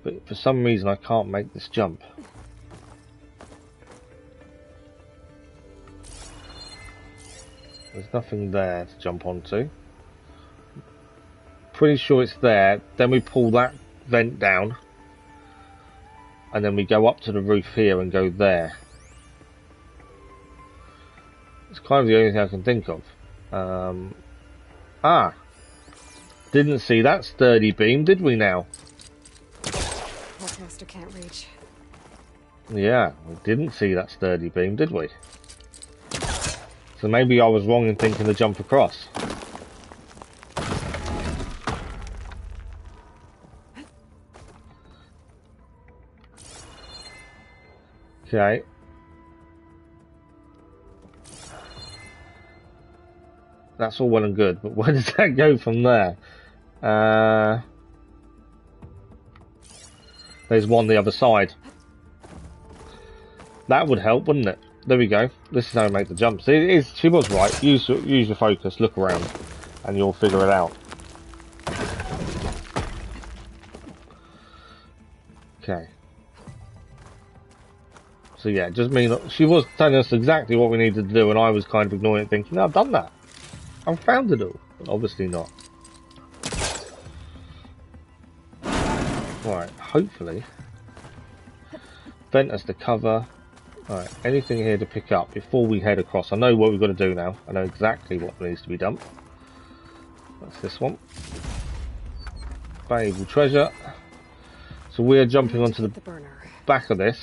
Speaker 1: But for some reason I can't make this jump. There's nothing there to jump onto. Pretty sure it's there. Then we pull that vent down. And then we go up to the roof here and go there. It's kind of the only thing I can think of. Didn't see that sturdy beam, did we now?
Speaker 3: Polecaster can't reach.
Speaker 1: Yeah, we didn't see that sturdy beam, did we? So maybe I was wrong in thinking to jump across. Okay. That's all well and good, but where does that go from there? There's one the other side. That would help, wouldn't it? There we go. This is how we make the jump. See, it is, she was right. Use your focus, look around, and you'll figure it out. Okay. So yeah, just mean she was telling us exactly what we needed to do, and I was kind of ignoring it, thinking, no, I've done that. I've found it all. But obviously not. Right, hopefully. Vent as the cover. Alright, anything here to pick up before we head across? I know what we've got to do now. I know exactly what needs to be done. That's this one. Valuable treasure. So we're jumping onto the back of this.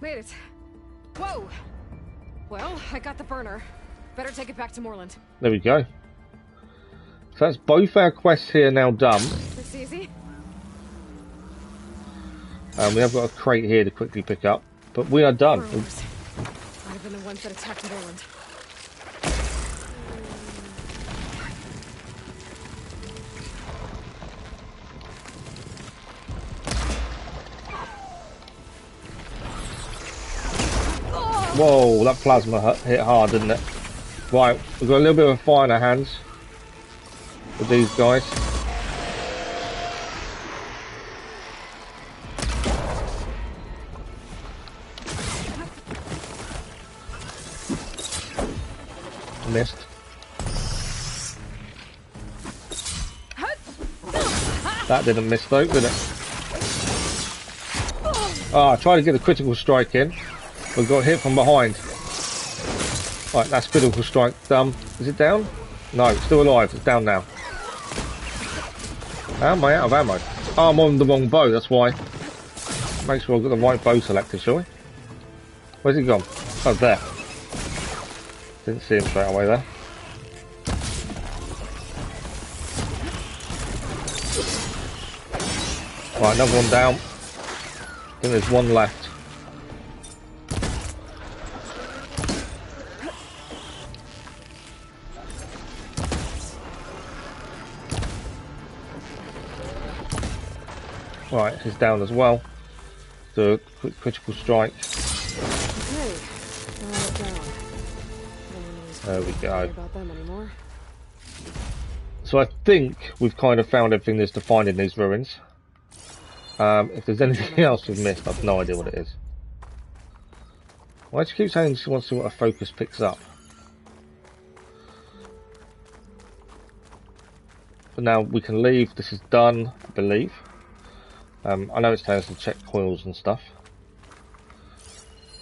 Speaker 3: Made it. Whoa! Well, I got the burner. Better take it back to Moreland.
Speaker 1: There we go. So that's both our quests here now done.
Speaker 3: This easy?
Speaker 1: We have got a crate here to quickly pick up, but we are done.
Speaker 3: Might have been the ones that attacked Moreland.
Speaker 1: Whoa, that plasma hit hard, didn't it? Right, we've got a little bit of a fire in our hands with these guys. Missed. That didn't miss though, did it? Oh, I tried to get a critical strike in, but got hit from behind. Right, that's critical strike. Is it down? No, it's still alive. It's down now. How am I out of ammo? Oh, I'm on the wrong bow, that's why. Make sure I've got the right bow selected, shall we? Where's he gone? Oh, there. Didn't see him straight away there. Right, another one down. I think there's one left. Right, he's down as well. Do a quick critical strike.
Speaker 3: Okay, down.
Speaker 1: There we go.
Speaker 3: About them anymore.
Speaker 1: So I think we've kind of found everything there's to find in these ruins. If there's anything else we've missed, I've no idea what it is. Why do you keep saying she wants to see what a focus picks up? But now we can leave. This is done, I believe. I know it's telling us to check coils and stuff.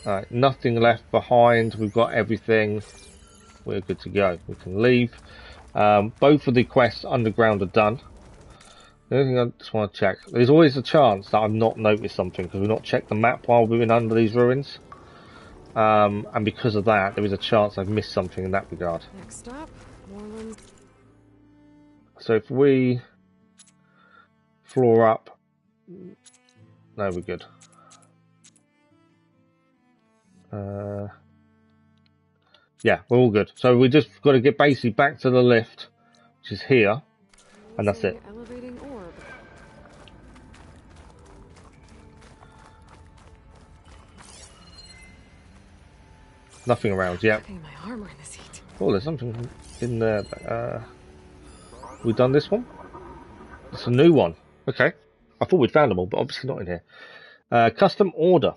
Speaker 1: Alright, nothing left behind. We've got everything. We're good to go. We can leave. Both of the quests underground are done. The only thing I just want to check, there's always a chance that I've not noticed something because we've not checked the map while we've been under these ruins. And because of that, there is a chance I've missed something in that regard.
Speaker 3: Next stop, Moreland.
Speaker 1: So if we floor up, no, we're good. Yeah, we're all good. So we just got to get basically back to the lift, which is here, and that's it.
Speaker 3: Elevating orb.
Speaker 1: Nothing around yet.
Speaker 3: Putting my armor in this heat.
Speaker 1: Oh, there's something in there. We done this one? It's a new one. Okay. I thought we'd found them all, but obviously not in here. Custom order.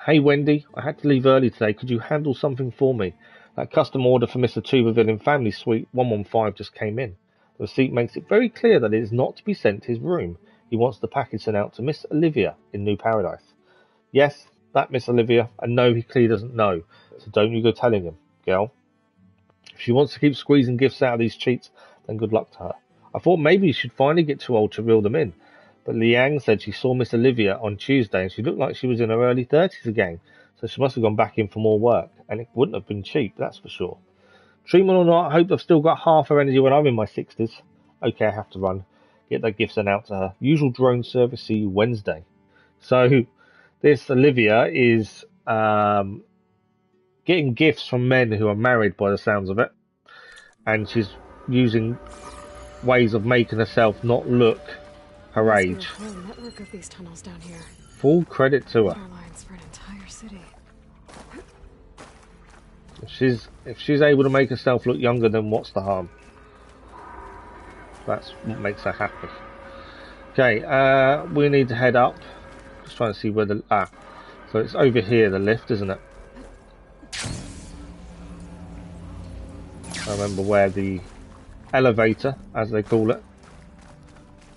Speaker 1: Hey Wendy, I had to leave early today. Could you handle something for me? That custom order for Mr. Tuberville in Family Suite 115 just came in. The receipt makes it very clear that it is not to be sent to his room. He wants the package sent out to Miss Olivia in New Paradise. Yes, that Miss Olivia, and no, he clearly doesn't know. So don't you go telling him, girl. If she wants to keep squeezing gifts out of these cheats, then good luck to her. I thought maybe she'd finally get too old to reel them in. But Liang said she saw Miss Olivia on Tuesday and she looked like she was in her early 30s again. So she must have gone back in for more work. And it wouldn't have been cheap, that's for sure. Treatment or not, I hope I've still got half her energy when I'm in my 60s. Okay, I have to run. Get that gift sent out to her. Usual drone service, see you Wednesday. So this Olivia is getting gifts from men who are married by the sounds of it. And she's using ways of making herself not look her age.
Speaker 3: There's a whole network of these tunnels down here.
Speaker 1: Full credit to her.
Speaker 3: Power lines for an entire city.
Speaker 1: If she's able to make herself look younger, then what's the harm? That's what makes her happy. Okay, we need to head up. Just trying to see where the... Ah, so it's over here, the lift, isn't it? I remember where the elevator, as they call it,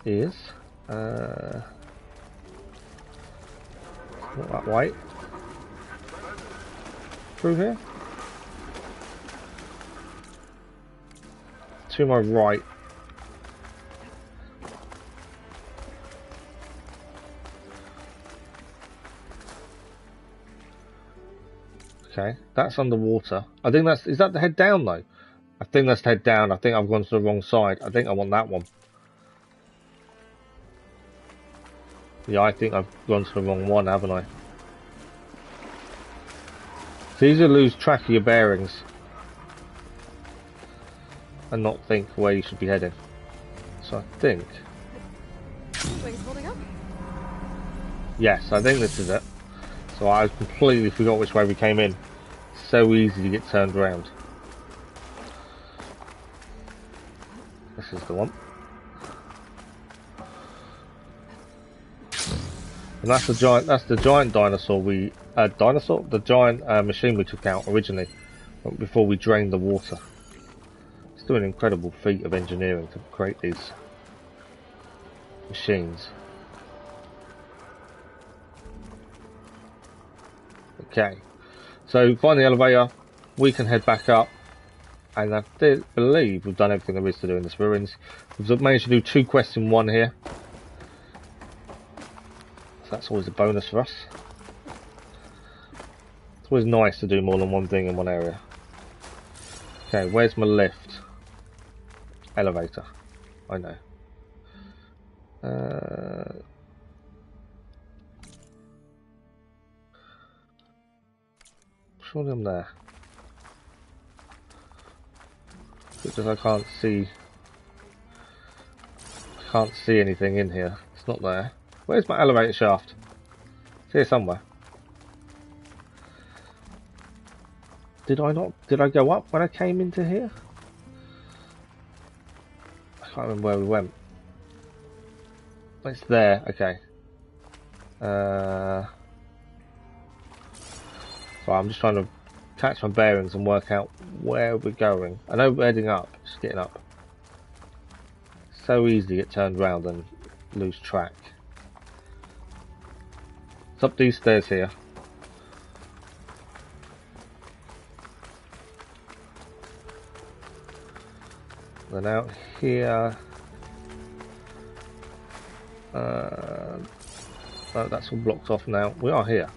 Speaker 1: is. Not that way. Through here? To my right. Okay, that's underwater. I think that's... Is that the head down though? I think that's the head down. I think I've gone to the wrong side. I think I want that one. Yeah, I think I've gone to the wrong one, haven't I? It's easy to lose track of your bearings and not think where you should be heading. So I think...
Speaker 3: Wings holding up?
Speaker 1: Yes, I think this is it. So I completely forgot which way we came in. So easy to get turned around. This is the one. And that's the giant dinosaur the giant machine we took out originally, before we drained the water. It's doing an incredible feat of engineering to create these machines. Okay, so find the elevator, we can head back up, and I believe we've done everything there is to do in this ruins. We've managed to do 2 quests in 1 here. That's always a bonus for us. It's always nice to do more than one thing in one area. Okay, where's my lift? Elevator. I know. Surely I'm there. Because I can't see anything in here. It's not there. Where's my elevator shaft? It's here somewhere. Did I go up when I came into here? I can't remember where we went. It's there, okay. So I'm just trying to catch my bearings and work out where we're going. I know we're heading up, just getting up. So easy to get turned around and lose track. It's up these stairs here. Then out here. Oh, that's all blocked off now. We are here.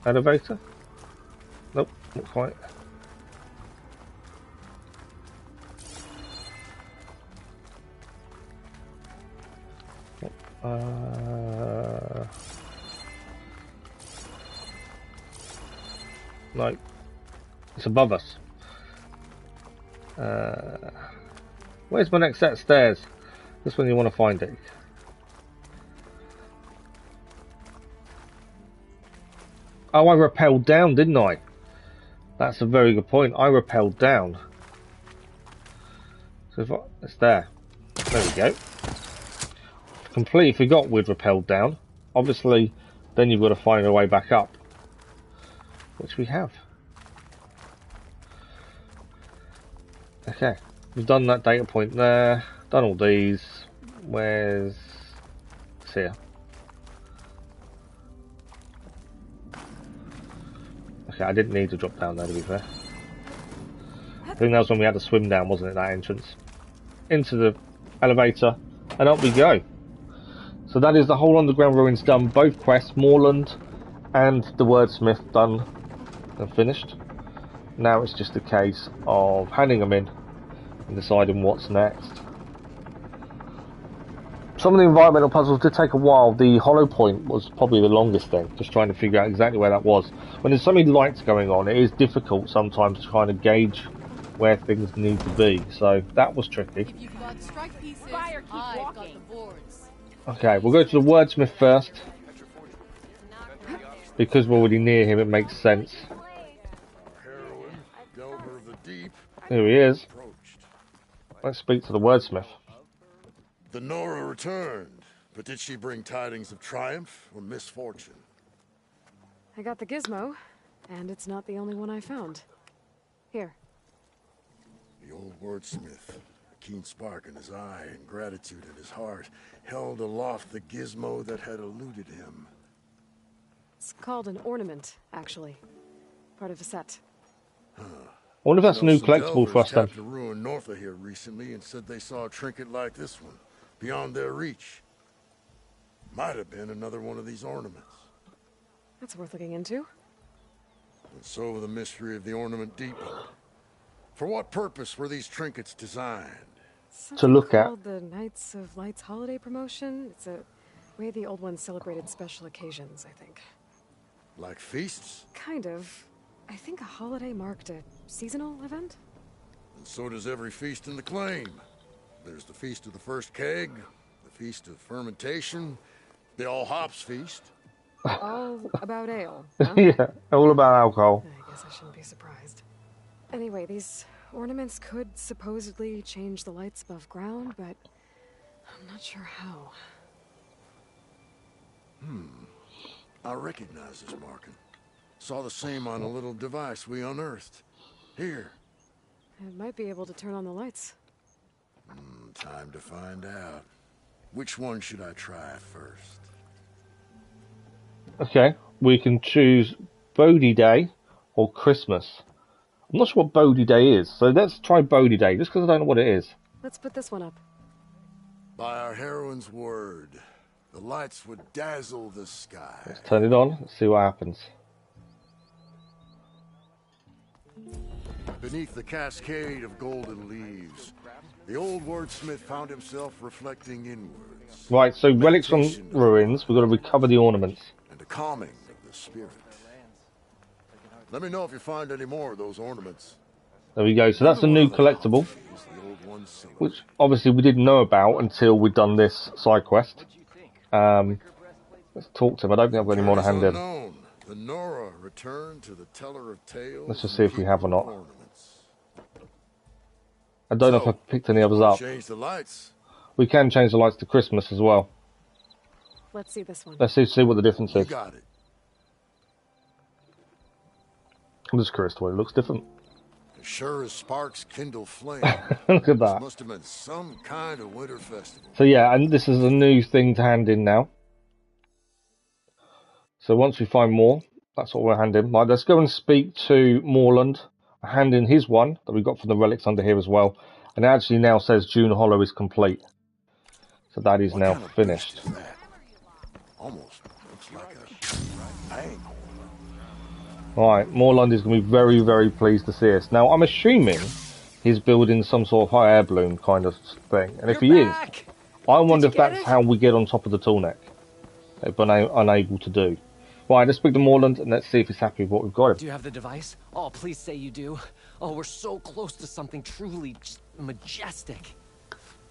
Speaker 1: Elevator? Nope, not quite. No, it's above us. Where's my next set of stairs? This one you want to find it. Oh, I rappelled down, didn't I? That's a very good point. I rappelled down. So if it's there. There we go. Completely forgot we'd rappelled down. Obviously, then you've got to find a way back up. Which we have. Okay. We've done that data point there. Done all these. Where's... It's here. Okay, I didn't need to drop down there, to be fair. I think that was when we had to swim down, wasn't it, that entrance? Into the elevator, and up we go. So that is the whole underground ruins done. Both quests, Moorland and the Wordsmith, done and finished. Now it's just a case of handing them in and deciding what's next. Some of the environmental puzzles did take a while. The hollow point was probably the longest thing, just trying to figure out exactly where that was. When there's so many lights going on, it is difficult sometimes to kind of gauge where things need to be. So that was tricky.
Speaker 5: If you've got strike pieces, I've got the boards.
Speaker 1: Okay, we'll go to the Wordsmith first. Because we're already near him, it makes sense. Here he is. Let's speak to the Wordsmith.
Speaker 4: The Nora returned, but did she bring tidings of triumph or misfortune?
Speaker 3: I got the gizmo, and it's not the only one I found. Here.
Speaker 4: The old wordsmith, a keen spark in his eye and gratitude in his heart, held aloft the gizmo that had eluded him.
Speaker 3: It's called an ornament, actually. Part of a set.
Speaker 1: I wonder if that's a new collectible for us then.
Speaker 4: Tapped a ruin north of here recently and said they saw a trinket like this one, beyond their reach. Might have been another one of these ornaments.
Speaker 3: That's worth looking into.
Speaker 4: And so the mystery of the ornament deepened. For what purpose were these trinkets designed?
Speaker 3: Something
Speaker 1: To look at.
Speaker 3: called the Knights of Light's holiday promotion. It's a way the old ones celebrated special occasions, I think.
Speaker 4: Like feasts?
Speaker 3: Kind of. I think a holiday marked a seasonal event?
Speaker 4: And so does every feast in the claim. There's the Feast of the First Keg, the Feast of Fermentation, the All Hops Feast.
Speaker 3: All about ale, huh?
Speaker 1: Yeah, all about alcohol.
Speaker 3: I guess I shouldn't be surprised. Anyway, these ornaments could supposedly change the lights above ground, but I'm not sure how.
Speaker 4: I recognize this marking. Saw the same on a little device we unearthed. Here.
Speaker 3: It might be able to turn on the lights.
Speaker 4: Time to find out. Which one should I try first?
Speaker 1: Okay, we can choose Bodhi Day or Christmas. I'm not sure what Bodhi Day is, so let's try Bodhi Day, just because I don't know what it is.
Speaker 3: Let's put this one up.
Speaker 4: By our heroine's word, the lights would dazzle the sky.
Speaker 1: Let's turn it on, let's see what happens.
Speaker 4: Beneath the cascade of golden leaves, the old wordsmith found himself reflecting inwards.
Speaker 1: Right, so relics from ruins, we've got to recover the ornaments.
Speaker 4: And a calming of the spirit. Let me know if you find any more of those ornaments.
Speaker 1: There we go, so that's a new collectible, which obviously we didn't know about until we'd done this side quest. Let's talk to him, I don't think I've got any more to hand in.
Speaker 4: The Nora returned to the teller of tales.
Speaker 1: Let's just see if we have or not. I don't know if I picked any others up.
Speaker 4: Change the lights.
Speaker 1: We can change the lights to Christmas as well.
Speaker 3: Let's see this one.
Speaker 1: Let's see what the difference
Speaker 4: You
Speaker 1: is.
Speaker 4: got it.
Speaker 1: I'm just curious the way it looks different.
Speaker 4: As sure as sparks kindle flame.
Speaker 1: Look at
Speaker 4: This
Speaker 1: that.
Speaker 4: must have been some kind of winter festival.
Speaker 1: So yeah, and this is a new thing to hand in now. So once we find more, that's what we'll hand in. Right, let's go and speak to Moreland. I hand in his one that we got from the relics under here as well. And it actually now says June Hollow is complete. So that is
Speaker 4: What
Speaker 1: now
Speaker 4: kind of
Speaker 1: finished.
Speaker 4: beast is that? Almost looks like a bang.
Speaker 1: Right, Moreland is going to be very, very pleased to see us. Now, I'm assuming he's building some sort of hot air balloon kind of thing. And if he is, I wonder if that's how we get on top of the tall neck. They've been unable to do. Right, let's speak to Moreland and let's see if he's happy with what we've got.
Speaker 2: Do you have the device? Oh, please say you do. Oh, we're so close to something truly just majestic.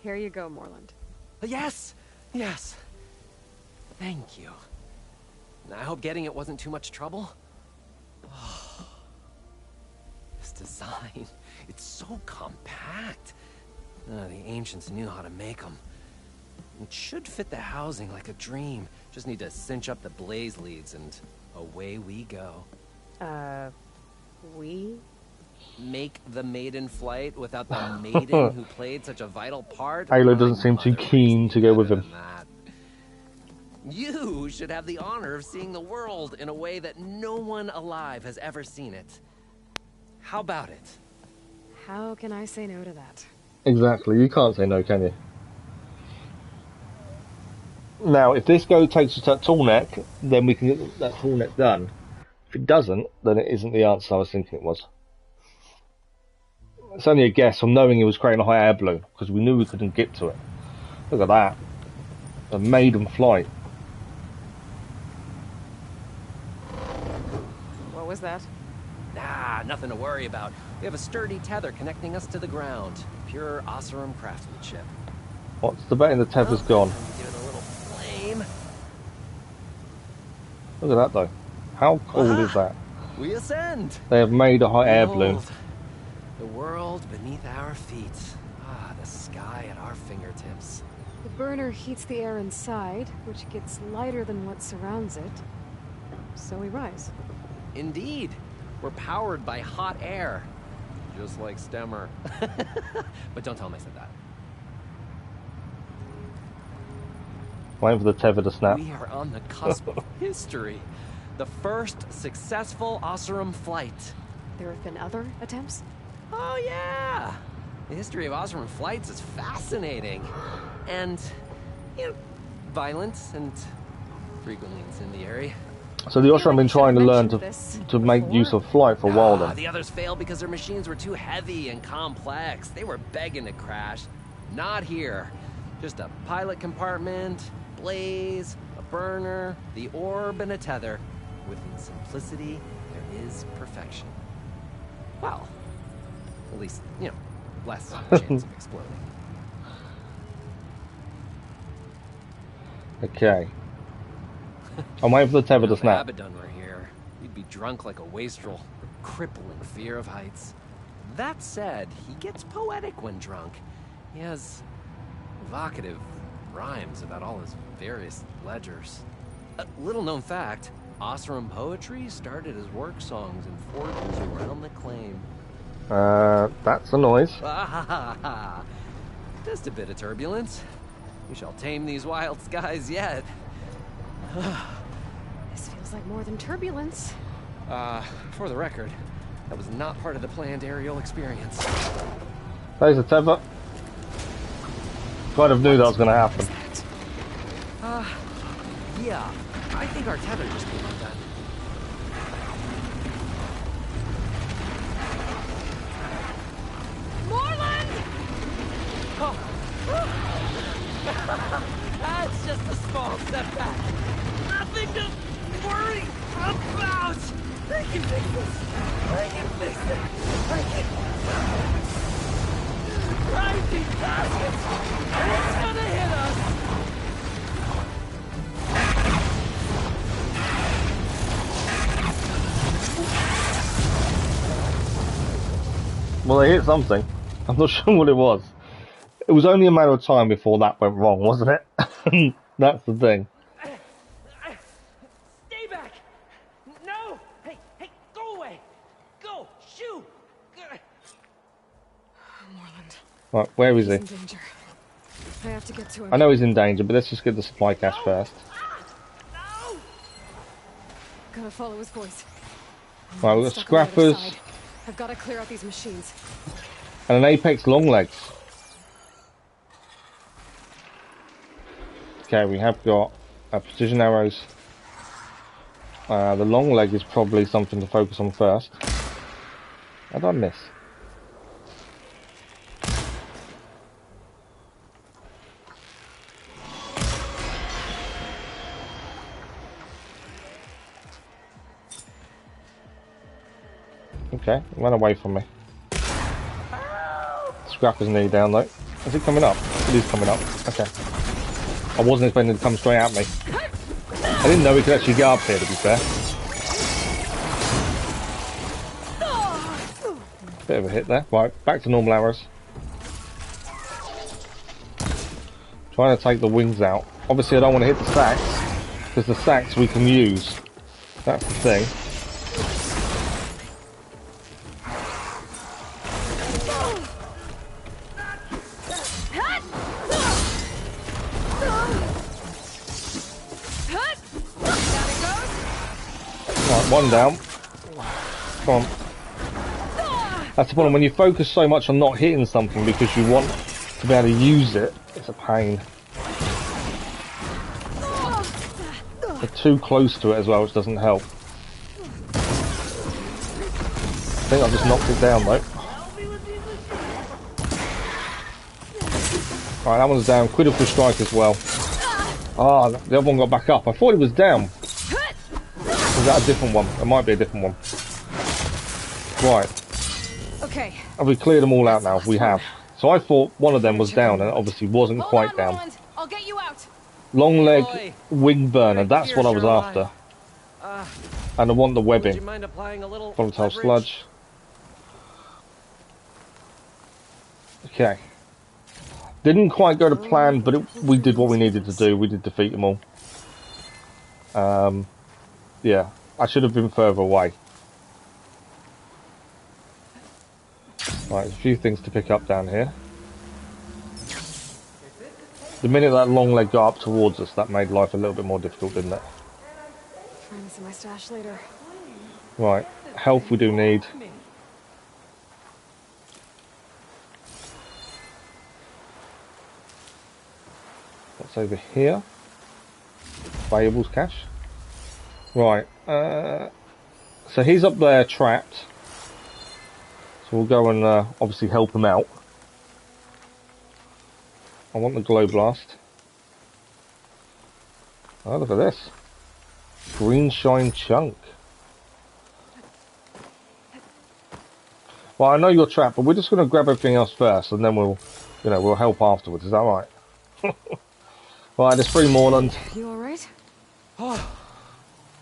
Speaker 3: Here you go, Moreland.
Speaker 2: Yes, yes. Thank you. I hope getting it wasn't too much trouble. Oh, this design, it's so compact. The ancients knew how to make them. It should fit the housing like a dream. Just need to cinch up the blaze leads and away we go.
Speaker 3: We?
Speaker 2: Make the maiden flight without the maiden who played such a vital part?
Speaker 1: Halo doesn't seem too keen to go with him.
Speaker 2: You should have the honor of seeing the world in a way that no one alive has ever seen it. How about it?
Speaker 3: How can I say no to that?
Speaker 1: Exactly, you can't say no, can you? Now, if this takes us to that tall neck, then we can get that tall neck done. If it doesn't, then it isn't the answer I was thinking it was. It's only a guess from knowing he was creating a hot air balloon, because we knew we couldn't get to it. Look at that. A maiden flight.
Speaker 3: What was that?
Speaker 2: Ah, nothing to worry about. We have a sturdy tether connecting us to the ground. Pure Oseram craftsmanship.
Speaker 1: What's the betting the tether's gone?
Speaker 2: Give it a little flame.
Speaker 1: Look at that though. How cool is that?
Speaker 2: We ascend.
Speaker 1: They have made a hot air balloon.
Speaker 2: Behold, the world beneath our feet. Ah, the sky at our fingertips.
Speaker 3: The burner heats the air inside, which gets lighter than what surrounds it. So we rise.
Speaker 2: Indeed. We're powered by hot air. Just like Stemmer. But don't tell him I said that.
Speaker 1: Waiting for the tether to snap.
Speaker 2: We are on the cusp of history. The first successful Oseram flight.
Speaker 3: There have been other attempts?
Speaker 2: Oh yeah! The history of Oseram flights is fascinating. And, you know, violent and frequently incendiary.
Speaker 1: So the Osram have been trying to learn to make use of flight for a while then.
Speaker 2: The others failed because their machines were too heavy and complex. They were begging to crash. Not here. Just a pilot compartment, blaze, a burner, the orb, and a tether. Within simplicity, there is perfection. Well, at least, you know, less chance of exploding.
Speaker 1: Okay. I'm waiting for the tether to
Speaker 2: If
Speaker 1: snap.
Speaker 2: Abaddon were here, he'd be drunk like a wastrel, with crippling fear of heights. That said, he gets poetic when drunk. He has evocative rhymes about all his various ledgers. A little known fact, Oseram poetry started as work songs in forges around the claim.
Speaker 1: That's a noise.
Speaker 2: Just a bit of turbulence. We shall tame these wild skies yet.
Speaker 3: This feels like more than turbulence.
Speaker 2: For the record, that was not part of the planned aerial experience.
Speaker 1: There's a tether. Kind of knew that was going to happen.
Speaker 2: Yeah, I think our tether just came undone.
Speaker 5: Moreland!
Speaker 2: Oh. That's just a small setback. Nothing to worry about. I can fix this. I can fix it. I can. Rising baskets. It's gonna hit us.
Speaker 1: Well, they hit something. I'm not sure what it was. It was only a matter of time before that went wrong, wasn't it? That's the thing.
Speaker 2: Stay back. No. Hey, go away. Go. Shoo.
Speaker 3: Moreland.
Speaker 1: Right, where is he?
Speaker 3: He's in danger. I have to get to him.
Speaker 1: I know he's in danger, but let's just get the supply cache first.
Speaker 2: No.
Speaker 3: Gotta follow his voice.
Speaker 1: Right, we've got
Speaker 3: Stuck on the other
Speaker 1: scrappers
Speaker 3: side. I've got to clear out these machines.
Speaker 1: and an apex long legs. Okay, we have got precision arrows. The long leg is probably something to focus on first. How did I miss? Okay, run away from me. Scrapper's nearly down though. Is it coming up? It is coming up. Okay. I wasn't expecting it to come straight at me. I didn't know we could actually get up here, to be fair. Bit of a hit there. Right, back to normal arrows. Trying to take the wings out. Obviously I don't want to hit the sacks, because the sacks we can use. That's the thing. Right, one down. Come on. That's the problem, when you focus so much on not hitting something because you want to be able to use it, it's a pain. They're too close to it as well, which doesn't help. I think I've just knocked it down though. Alright, that one's down. Critical strike as well. Ah, the other one got back up. I thought it was down. Is that a different one? It might be a different one. Right.
Speaker 3: Okay.
Speaker 1: Have we cleared them all out now? We have. So I thought one of them was down, and it obviously wasn't quite down.
Speaker 5: Roland. I'll get you out.
Speaker 1: Long leg wing burner, that's what I was after. And I want the webbing.
Speaker 2: Would you mind applying a little
Speaker 1: Volatile
Speaker 2: leverage?
Speaker 1: sludge. Okay. Didn't quite go to plan, but we did what we needed to do. We did defeat them all. Yeah, I should have been further away. Right, there's a few things to pick up down here. The minute that long leg got up towards us, that made life a little bit more difficult, didn't it?
Speaker 3: Find this in my stash later.
Speaker 1: Right, health we do need. That's over here. Valuables cache. Right, so he's up there trapped. So we'll go and obviously help him out. I want the glow blast. Oh, look at this. Green shine chunk. Well, I know you're trapped, but we're just going to grab everything else first, and then we'll, we'll help afterwards. Is that right? Right, there's 3 Moreland.
Speaker 3: You alright?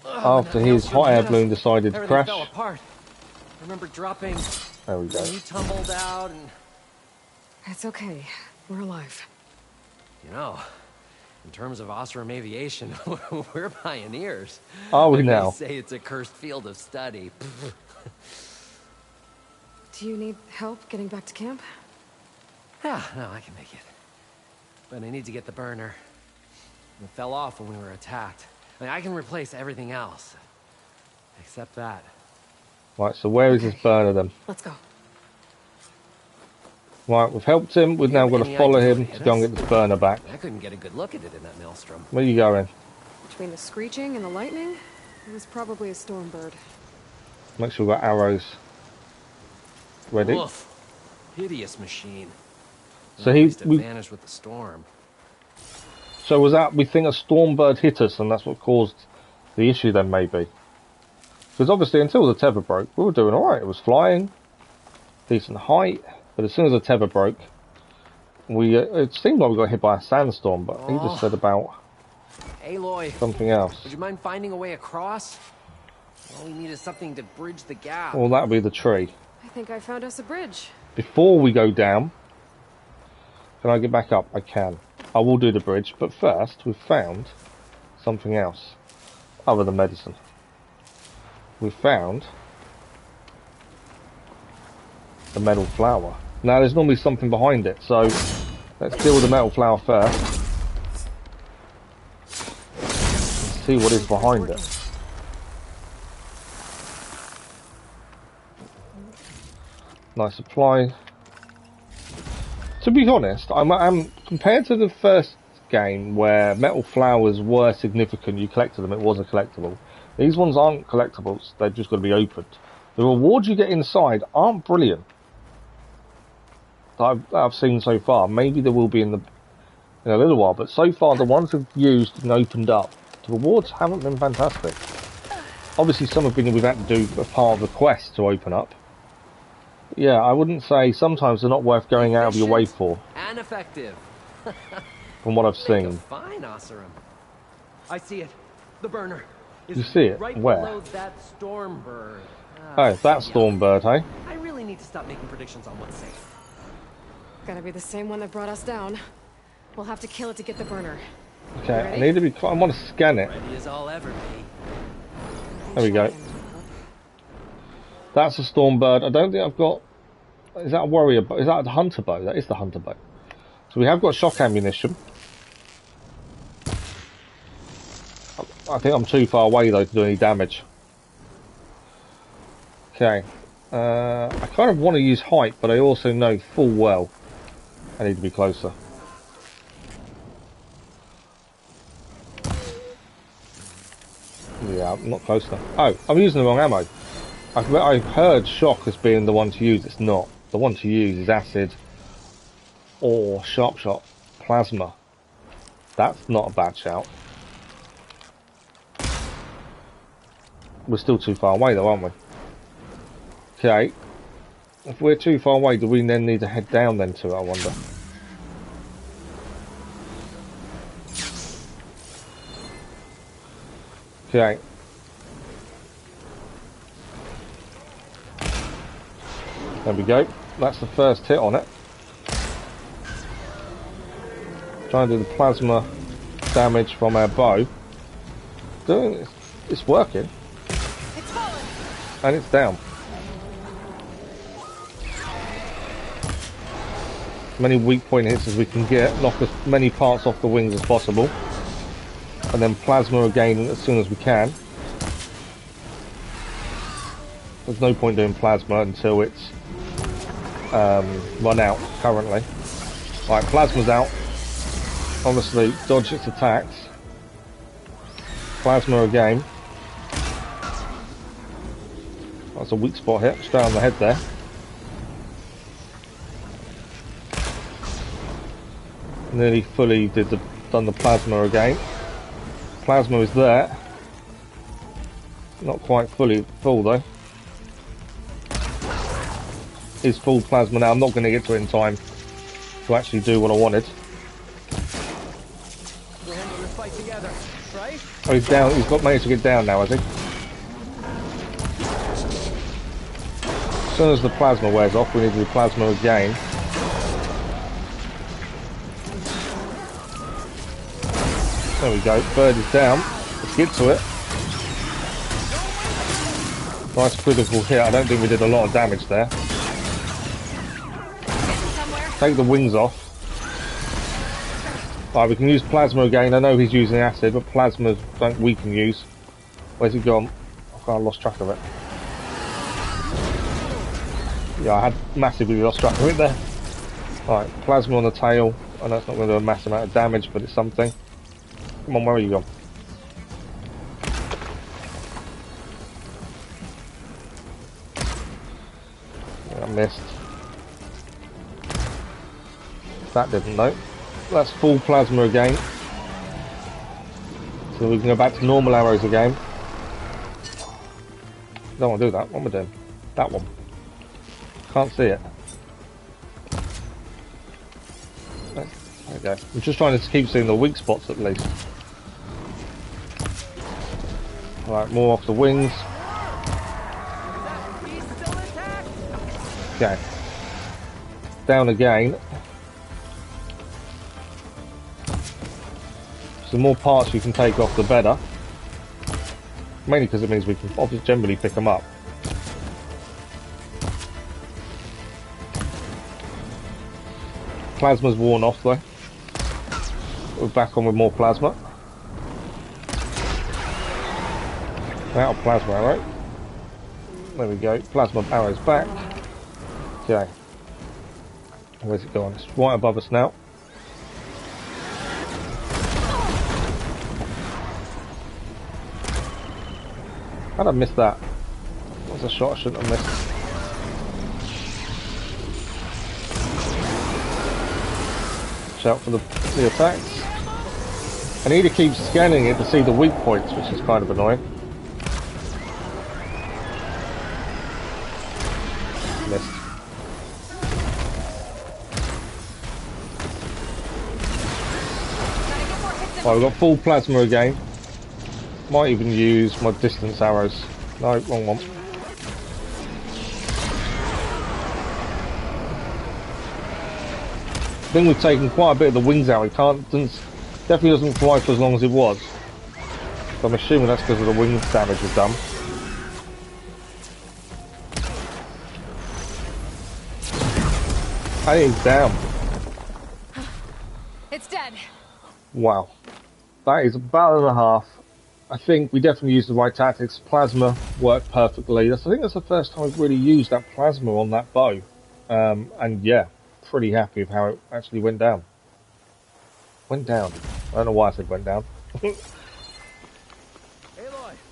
Speaker 1: After his hot air balloon decided to crash.
Speaker 2: Fell apart. I remember dropping.
Speaker 1: There we go.
Speaker 2: You tumbled out and...
Speaker 3: It's okay. We're alive.
Speaker 2: You know, in terms of Osram aviation, we're pioneers.
Speaker 1: Are we now?
Speaker 2: They say it's a cursed field of study.
Speaker 3: Do you need help getting back to camp?
Speaker 2: Yeah, no, I can make it. But I need to get the burner. It fell off when we were attacked. I mean, I can replace everything else. Except that.
Speaker 1: Right, so where is this burner then?
Speaker 3: Let's go.
Speaker 1: Right, we've helped him. We've now got to follow him to go and get this burner back.
Speaker 2: I couldn't get a good look at it in that maelstrom.
Speaker 1: Where are you going?
Speaker 3: Between the screeching and the lightning, it was probably a storm bird.
Speaker 1: Make sure we've got arrows ready.
Speaker 2: Woof. Hideous machine.
Speaker 1: So
Speaker 2: we vanished with the storm.
Speaker 1: So was that, we think a storm bird hit us and that's what caused the issue then, maybe? Because obviously until the tether broke, we were doing alright. It was flying, decent height, but as soon as the tether broke, it seemed like we got hit by a sandstorm, but he just said about
Speaker 2: Aloy,
Speaker 1: something else.
Speaker 2: would you mind finding a way across? All we need is something to bridge the gap.
Speaker 1: Well, that would be the tree.
Speaker 3: I think I found us a bridge.
Speaker 1: Before we go down, can I get back up? I can. I will do the bridge, but first we've found something else other than medicine. We've found the metal flower. Now there's normally something behind it, so let's deal with the metal flower first. Let's see what is behind it. Nice supply. To be honest, I'm compared to the first game where metal flowers were significant, you collected them, it was a collectible. These ones aren't collectibles, they've just got to be opened. The rewards you get inside aren't brilliant. That I've seen so far. Maybe there will be in a little while, but so far the ones we've used and opened up, the rewards haven't been fantastic. Obviously some have been we've had to do a part of the quest to open up. Yeah, I wouldn't say sometimes they're not worth going out of your way for.
Speaker 2: And effective.
Speaker 1: From what I've seen.
Speaker 2: Fine, Osram. I see it. The burner.
Speaker 1: You see it?
Speaker 2: Right
Speaker 1: Where?
Speaker 2: below that storm bird.
Speaker 1: Oh, that storm bird, hey?
Speaker 2: I really need to stop making predictions on what's safe.
Speaker 3: Gotta be the same one that brought us down. We'll have to kill it to get the burner.
Speaker 1: Okay, I need to be. I want to scan it.
Speaker 2: Ready as I'll ever be.
Speaker 1: There we go. That's a storm bird. I don't think I've got. Is that a warrior bow? Is that a hunter bow? That is the hunter bow. So we have got shock ammunition. I think I'm too far away though to do any damage. Okay. I kind of want to use height, but I also know full well I need to be closer. Yeah, I'm not close enough. Oh, I'm using the wrong ammo. I've heard shock as being the one to use. It's not. The one to use is acid or sharp shot plasma. That's not a bad shout. We're still too far away though, aren't we? Okay. If we're too far away, do we then need to head down then to it, I wonder? Okay. There we go. That's the first hit on it. Trying to do the plasma damage from our bow. It's working.
Speaker 5: It's falling.
Speaker 1: And it's down. As many weak point hits as we can get, knock as many parts off the wings as possible. And then plasma again as soon as we can. There's no point doing plasma until it's run out currently. Right, plasma's out. Obviously, dodge its attacks. Plasma again. That's a weak spot hit, straight on the head there. Nearly fully done the plasma again. Plasma is there. Not quite fully full though. Is full plasma now. I'm not going to get to it in time to actually do what I wanted.
Speaker 2: We'll handle this fight together, right?
Speaker 1: Oh, he's down. He's managed to get down now, has he? As soon as the plasma wears off, we need to do plasma again. There we go. Bird is down. Let's get to it. Nice critical hit. I don't think we did a lot of damage there. Take the wings off. Right, we can use plasma again. I know he's using acid, but plasma we can use. Where's he gone? I lost track of it. Yeah, I had massively lost track of it there. Right, plasma on the tail. I know it's not going to do a massive amount of damage, but it's something. Come on, where are you gone? Yeah, I missed. That didn't though. That's full plasma again. So we can go back to normal arrows again. Don't want to do that. What am I doing? That one. Can't see it. There we go. I'm just trying to keep seeing the weak spots at least. Right, more off the wings. Okay. Down again. So the more parts you can take off, the better. Mainly because it means we can obviously generally pick them up. Plasma's worn off though. We're back on with more plasma. Out of plasma arrow. There we go. Plasma arrow's back. Okay. Where's it gone? It's right above us now. How did I miss that? That was a shot I shouldn't have missed. Out for the attacks. I need to keep scanning it to see the weak points, which is kind of annoying. Missed. Right, we've got full plasma again. Might even use my distance arrows. No, wrong one. I think we've taken quite a bit of the wings out. It definitely doesn't fly for as long as it was. So I'm assuming that's because of the wings damage we've done. Hey, it's down.
Speaker 5: It's dead.
Speaker 1: Wow. That is a battle and a half. I think we definitely used the right tactics. Plasma worked perfectly. I think that's the first time I've really used that plasma on that bow. And yeah. Pretty happy with how it actually went down. Went down. I don't know why I said went down.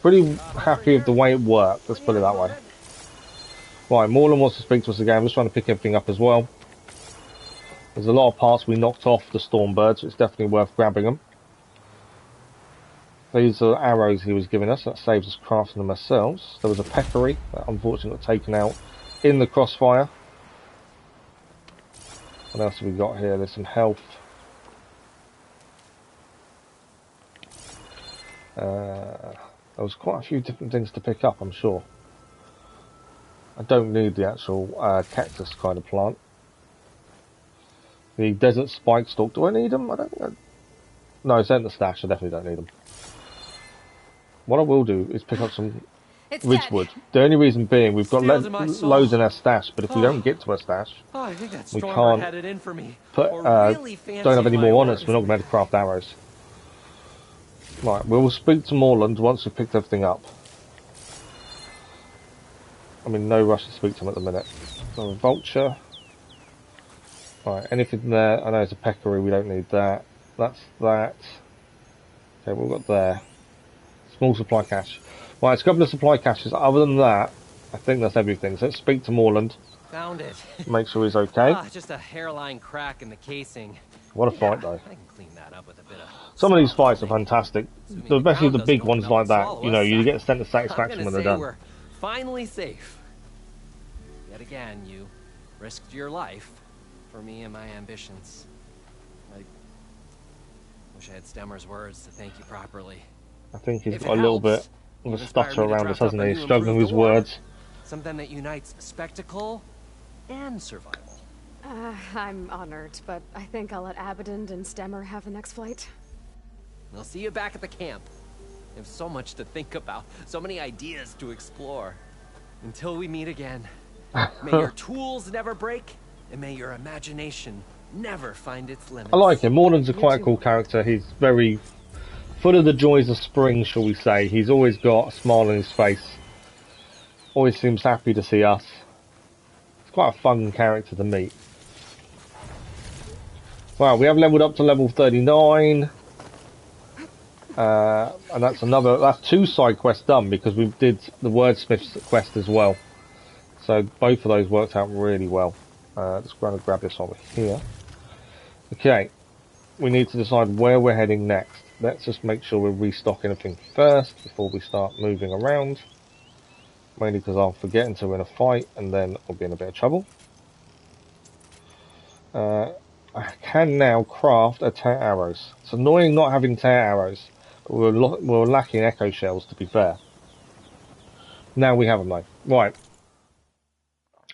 Speaker 1: Pretty happy with the way it worked, let's put it that way. Right, Morland wants to speak to us again. I'm just trying to pick everything up as well. There's a lot of parts we knocked off the Stormbird, so it's definitely worth grabbing them. These are arrows he was giving us. That saves us crafting them ourselves. There was a peccary that unfortunately got taken out in the crossfire. What else have we got here? There's some health. There was quite a few different things to pick up, I'm sure. I don't need the actual cactus kind of plant. The desert spike stalk. Do I need them? I don't think No, it's in the stash. I definitely don't need them. What I will do is pick up some ridgewood. The only reason being we've got loads in our stash, but if we don't get to our stash,
Speaker 2: I think that
Speaker 1: we
Speaker 2: Stormer
Speaker 1: can't
Speaker 2: had it in for me.
Speaker 1: put,
Speaker 2: Really
Speaker 1: don't have any more on us.
Speaker 2: words.
Speaker 1: We're not going to be able to craft arrows. Right, we'll speak to Moreland once we've picked everything up. I mean, no rush to speak to him at the minute. So a vulture. Right, anything there? I know it's a peccary, we don't need that. That's that. Okay, we've got there. Small supply cache. Right, it's a couple of supply caches. Other than that, I think that's everything. So let's speak to Moreland.
Speaker 2: Found it.
Speaker 1: Make sure he's okay.
Speaker 2: Just a hairline crack in the casing.
Speaker 1: What a fight, though.
Speaker 2: I can clean that up with a bit of
Speaker 1: Some of these fights are fantastic, especially the big ones like that.
Speaker 2: swallow
Speaker 1: You know,
Speaker 2: us.
Speaker 1: you get a sense of
Speaker 2: I'm
Speaker 1: satisfaction
Speaker 2: gonna
Speaker 1: when they're
Speaker 2: say
Speaker 1: done.
Speaker 2: we're finally safe. Yet again, you risked your life for me and my ambitions. I wish I had Stemmer's words to thank you properly.
Speaker 1: I think he's
Speaker 2: If
Speaker 1: got
Speaker 2: it
Speaker 1: a little
Speaker 2: helps,
Speaker 1: bit of a
Speaker 2: you've inspired
Speaker 1: stutter
Speaker 2: me to
Speaker 1: around
Speaker 2: draft
Speaker 1: us, hasn't
Speaker 2: up a
Speaker 1: he?
Speaker 2: new
Speaker 1: Struggling with his
Speaker 2: improved
Speaker 1: words.
Speaker 2: Something that unites spectacle and survival.
Speaker 3: I'm honored, but I think I'll let Abaddon and Stemmer have the next flight.
Speaker 2: I'll see you back at the camp. I have so much to think about, so many ideas to explore. Until we meet again, may your tools never break, and may your imagination never find its limits.
Speaker 1: I like him. Moreland's quite a cool character. He's very full of the joys of spring, shall we say. He's always got a smile on his face. Always seems happy to see us. It's quite a fun character to meet. Well, we have leveled up to level 39. And that's 2 side quests done because we did the wordsmith's quest as well. So both of those worked out really well. Just going to grab this over here. Okay, we need to decide where we're heading next. Let's just make sure we're restocking everything first before we start moving around. Mainly because I'll forget until we're in a fight and then I'll be in a bit of trouble. I can now craft a 10 arrows. It's annoying not having 10 arrows, but we're lacking echo shells, to be fair. Now we have them though. Right.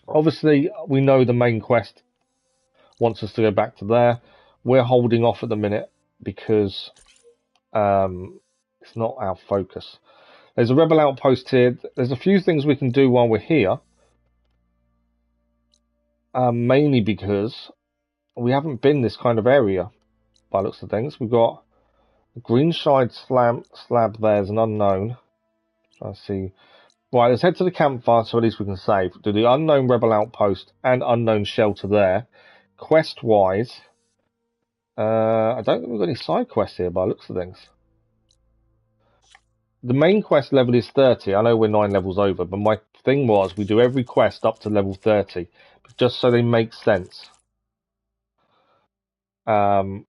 Speaker 1: Obviously, we know the main quest wants us to go back to there. We're holding off at the minute because it's not our focus. There's a rebel outpost here. There's a few things we can do while we're here. Mainly because we haven't been this kind of area by looks of things. We've got a green shide slab there's an unknown. Trying to see. Right, let's head to the campfire so at least we can save. Do the unknown rebel outpost and unknown shelter there. Quest wise, I don't think we've got any side quests here by looks of things. The main quest level is 30. I know we're 9 levels over, but my thing was we do every quest up to level 30, just so they make sense. Because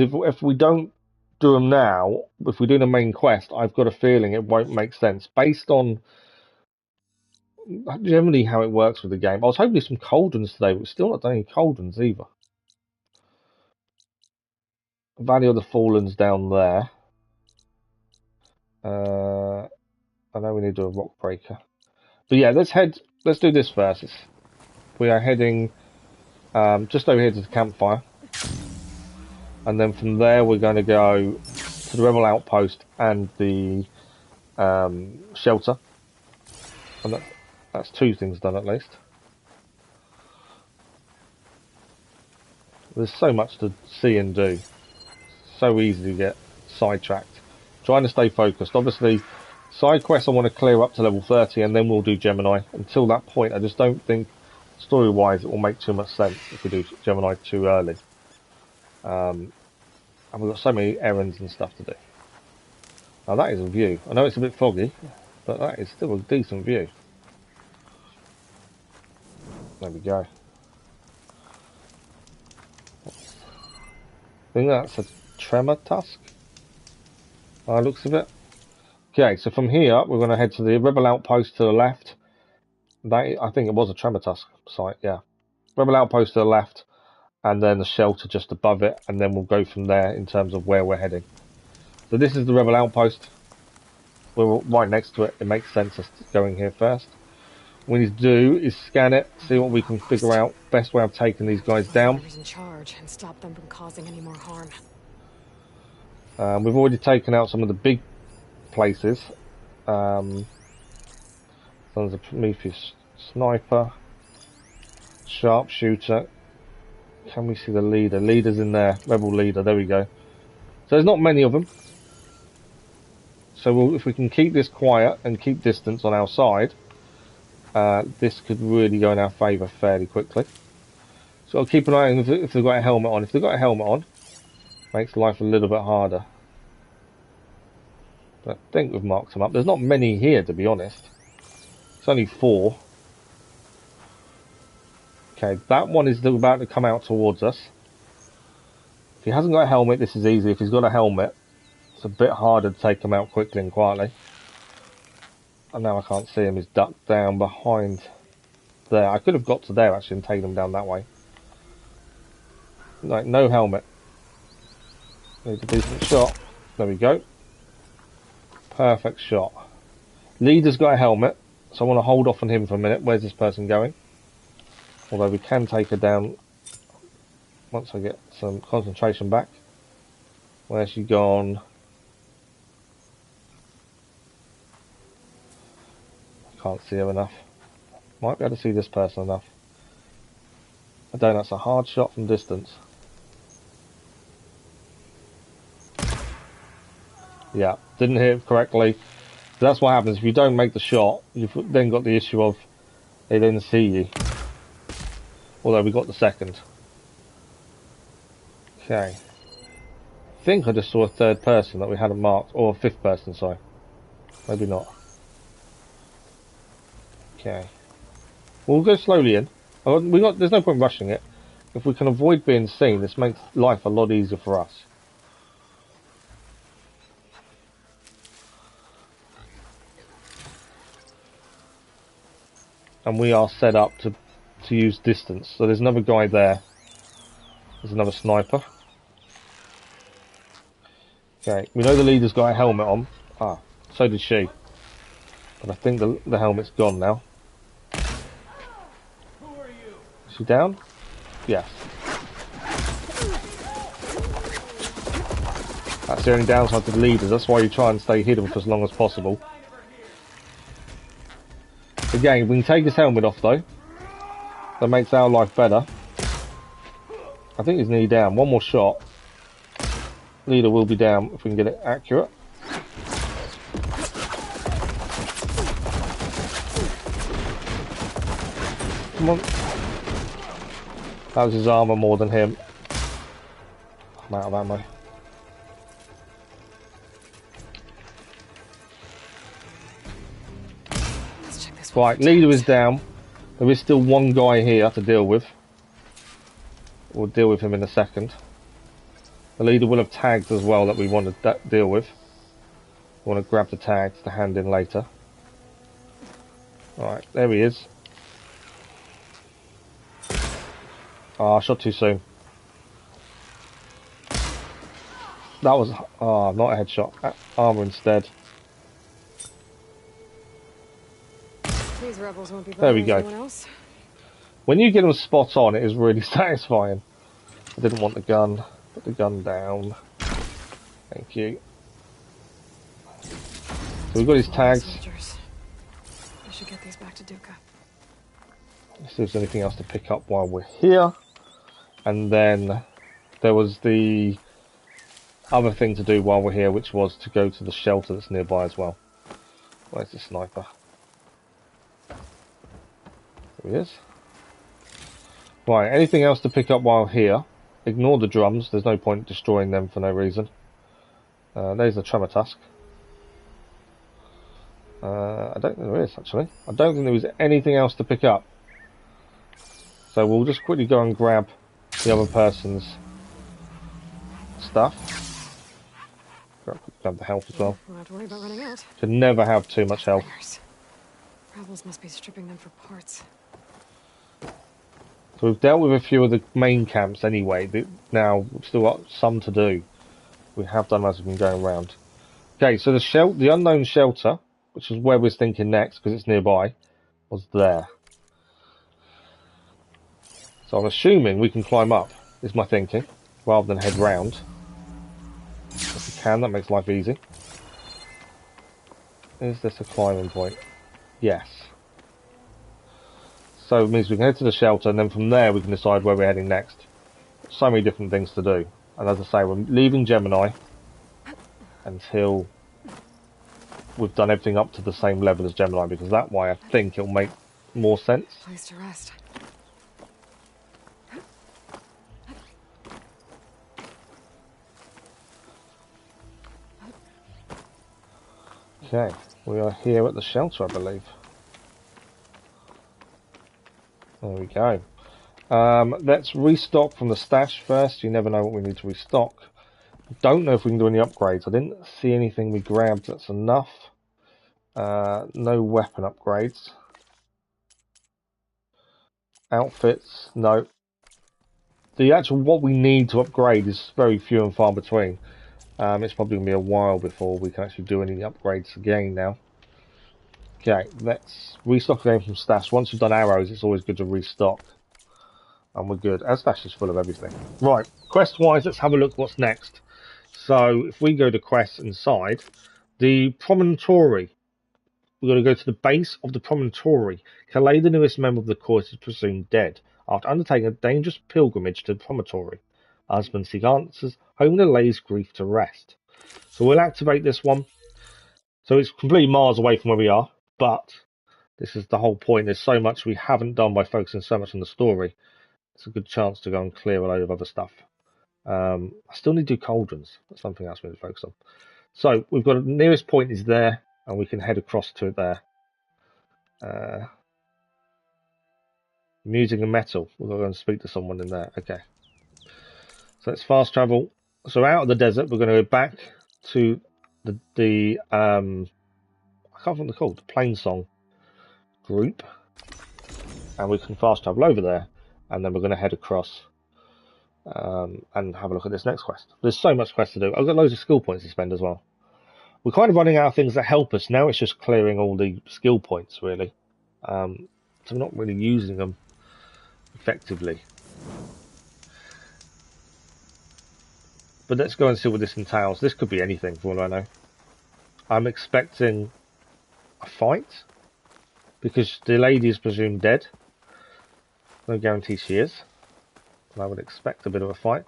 Speaker 1: if we don't do them now, if we do the main quest, I've got a feeling it won't make sense based on generally how it works with the game. I was hoping for some cauldrons today, but we're still not doing any cauldrons either. Valley of the Fallen's down there. I know we need to do a rock breaker, but yeah, let's do this first. We are heading just over here to the campfire, and then from there we're going to go to the rebel outpost and the shelter, and that's 2 things done at least. There's so much to see and do. So easy to get sidetracked. Trying to stay focused. Obviously, side quests I want to clear up to level 30 and then we'll do Gemini. Until that point, I just don't think, story-wise, it will make too much sense if we do Gemini too early. And we've got so many errands and stuff to do. Now that is a view. I know it's a bit foggy, but that is still a decent view. There we go. I think that's a tremor tusk. By the looks of it. Okay, so from here we're going to head to the rebel outpost to the left. I think it was a tremor tusk site, yeah. Rebel outpost to the left, and then the shelter just above it, and then we'll go from there in terms of where we're heading. So this is the rebel outpost. We're right next to it. It makes sense us going here first. we need to do is scan it, see what we can figure out. Best way of taking these guys down.
Speaker 3: Whoever's in charge and stop them from causing any more harm.
Speaker 1: We've already taken out some of the big places. There's a Prometheus sniper, sharpshooter. Can we see the leader? Leader's in there. Rebel leader. There we go. So there's not many of them. So if we can keep this quiet and keep distance on our side, this could really go in our favour fairly quickly. So I'll keep an eye on if they've got a helmet on. If they've got a helmet on, makes life a little bit harder. But I think we've marked them up. There's not many here, to be honest. It's only 4. Okay, that one is about to come out towards us. If he hasn't got a helmet, this is easy. If he's got a helmet, it's a bit harder to take him out quickly and quietly. And now I can't see him. He's ducked down behind there. I could have got to there actually and taken him down that way. Like, no helmet. Need a decent shot. There we go. Perfect shot. Leader's got a helmet, so I want to hold off on him for a minute. Where's this person going? Although we can take her down once I get some concentration back. Where's she gone? I can't see her enough. Might be able to see this person enough. I don't know, that's a hard shot from distance. Yeah, didn't hit it correctly. So that's what happens if you don't make the shot. You've then got the issue of they didn't see you. Although we got the second. Okay. I think I just saw a third person that we hadn't marked, or a fifth person, sorry. Maybe not. Okay. We'll go slowly in. There's no point rushing it. If we can avoid being seen, this makes life a lot easier for us. And we are set up to use distance. So there's another guy there. There's another sniper. Okay, we know the leader's got a helmet on. Ah, so did she. But I think the helmet's gone now. Is she down? Yes. That's the only downside to the leaders. That's why you try and stay hidden for as long as possible. Again, we can take his helmet off though. That makes our life better. I think he's nearly down. One more shot. Leader will be down if we can get it accurate. Come on. That was his armour more than him. I'm out of ammo. Right, leader is down. There is still one guy here to deal with. We'll deal with him in a second. The leader will have tags as well that we want to deal with. We want to grab the tags to hand in later. Alright, there he is. Ah, I shot too soon. That was not a headshot. Armour instead.
Speaker 3: These rebels won't be
Speaker 1: there we go.
Speaker 3: else.
Speaker 1: When you get them spot on, it is really satisfying. I didn't want the gun. Put the gun down. Thank you. So we've got his tags.
Speaker 3: I should get these back to Duca.
Speaker 1: Let's see if there's anything else to pick up while we're here. And then there was the other thing to do while we're here, which was to go to the shelter that's nearby as well. Where's the sniper? There he is. Right, anything else to pick up while here? Ignore the drums, there's no point destroying them for no reason. There's the tremor tusk. I don't think there is, actually. I don't think there was anything else to pick up. So we'll just quickly go and grab the other person's stuff. Grab the health as well.
Speaker 3: We'll have to worry about running out.
Speaker 1: Should never have too much health.
Speaker 3: Rebels must be stripping them for parts.
Speaker 1: So we've dealt with a few of the main camps anyway. Now we've still got some to do. We have done as we've been going around. Okay, so the unknown shelter, which is where we're thinking next because it's nearby. was there. So I'm assuming we can climb up, is my thinking, rather than head round. If we can, that makes life easy. Is this a climbing point? Yes. So it means we can head to the shelter, and then from there we can decide where we're heading next. So many different things to do. And as I say, we're leaving Gemini until we've done everything up to the same level as Gemini, because that way I think it'll make more sense.
Speaker 3: Place to rest.
Speaker 1: Okay, we are here at the shelter, I believe. There we go. Let's restock from the stash first. You never know what we need to restock. Don't know if we can do any upgrades. I didn't see anything we grabbed that's enough. No weapon upgrades. Outfits, no. The actual what we need to upgrade is very few and far between. It's probably going to be a while before we can actually do any upgrades again now. Okay, let's restock again from stash. Once you've done arrows, it's always good to restock. And we're good. Our stash is full of everything. Right, quest-wise, let's have a look what's next. So, if we go to quests inside, the promontory. We're going to go to the base of the promontory. Calais, the newest member of the court, is presumed dead after undertaking a dangerous pilgrimage to the promontory. Husband seek answers, home lays grief to rest. So we'll activate this one. So it's completely miles away from where we are, but this is the whole point. There's so much we haven't done by focusing so much on the story. It's a good chance to go and clear a load of other stuff. I still need to do cauldrons. That's something else we need to focus on. So we've got the nearest point is there, and we can head across to it there. Music and metal. We'll go and speak to someone in there. Okay. So let's fast travel. So out of the desert, we're going to go back to the I can't remember what they're called, the Plainsong group, and we can fast travel over there, and then we're going to head across and have a look at this next quest. There's so much quest to do. I've got loads of skill points to spend as well. We're kind of running out of things that help us now. It's just clearing all the skill points really, so we're not really using them effectively. But let's go and see what this entails. This could be anything for all I know. I'm expecting a fight, because the lady is presumed dead. No guarantee she is. But I would expect a bit of a fight.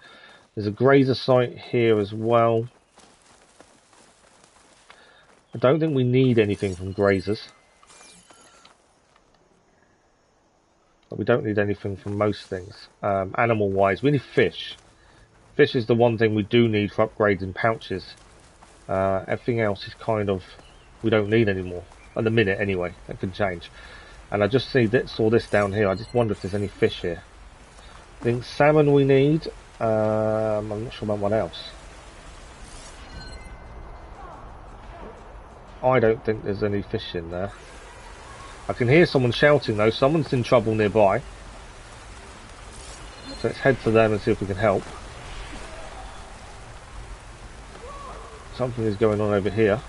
Speaker 1: There's a grazer site here as well. I don't think we need anything from grazers. But we don't need anything from most things. Animal-wise, we need fish. Fish is the one thing we do need for upgrading pouches. Everything else is kind of we don't need anymore at the minute anyway. That could change. And I just saw this down here. I just wonder if there's any fish here. I think salmon we need. I'm not sure about what else. I don't think there's any fish in there. I can hear someone shouting though. Someone's in trouble nearby. So let's head to them and see if we can help. Something is going on over here.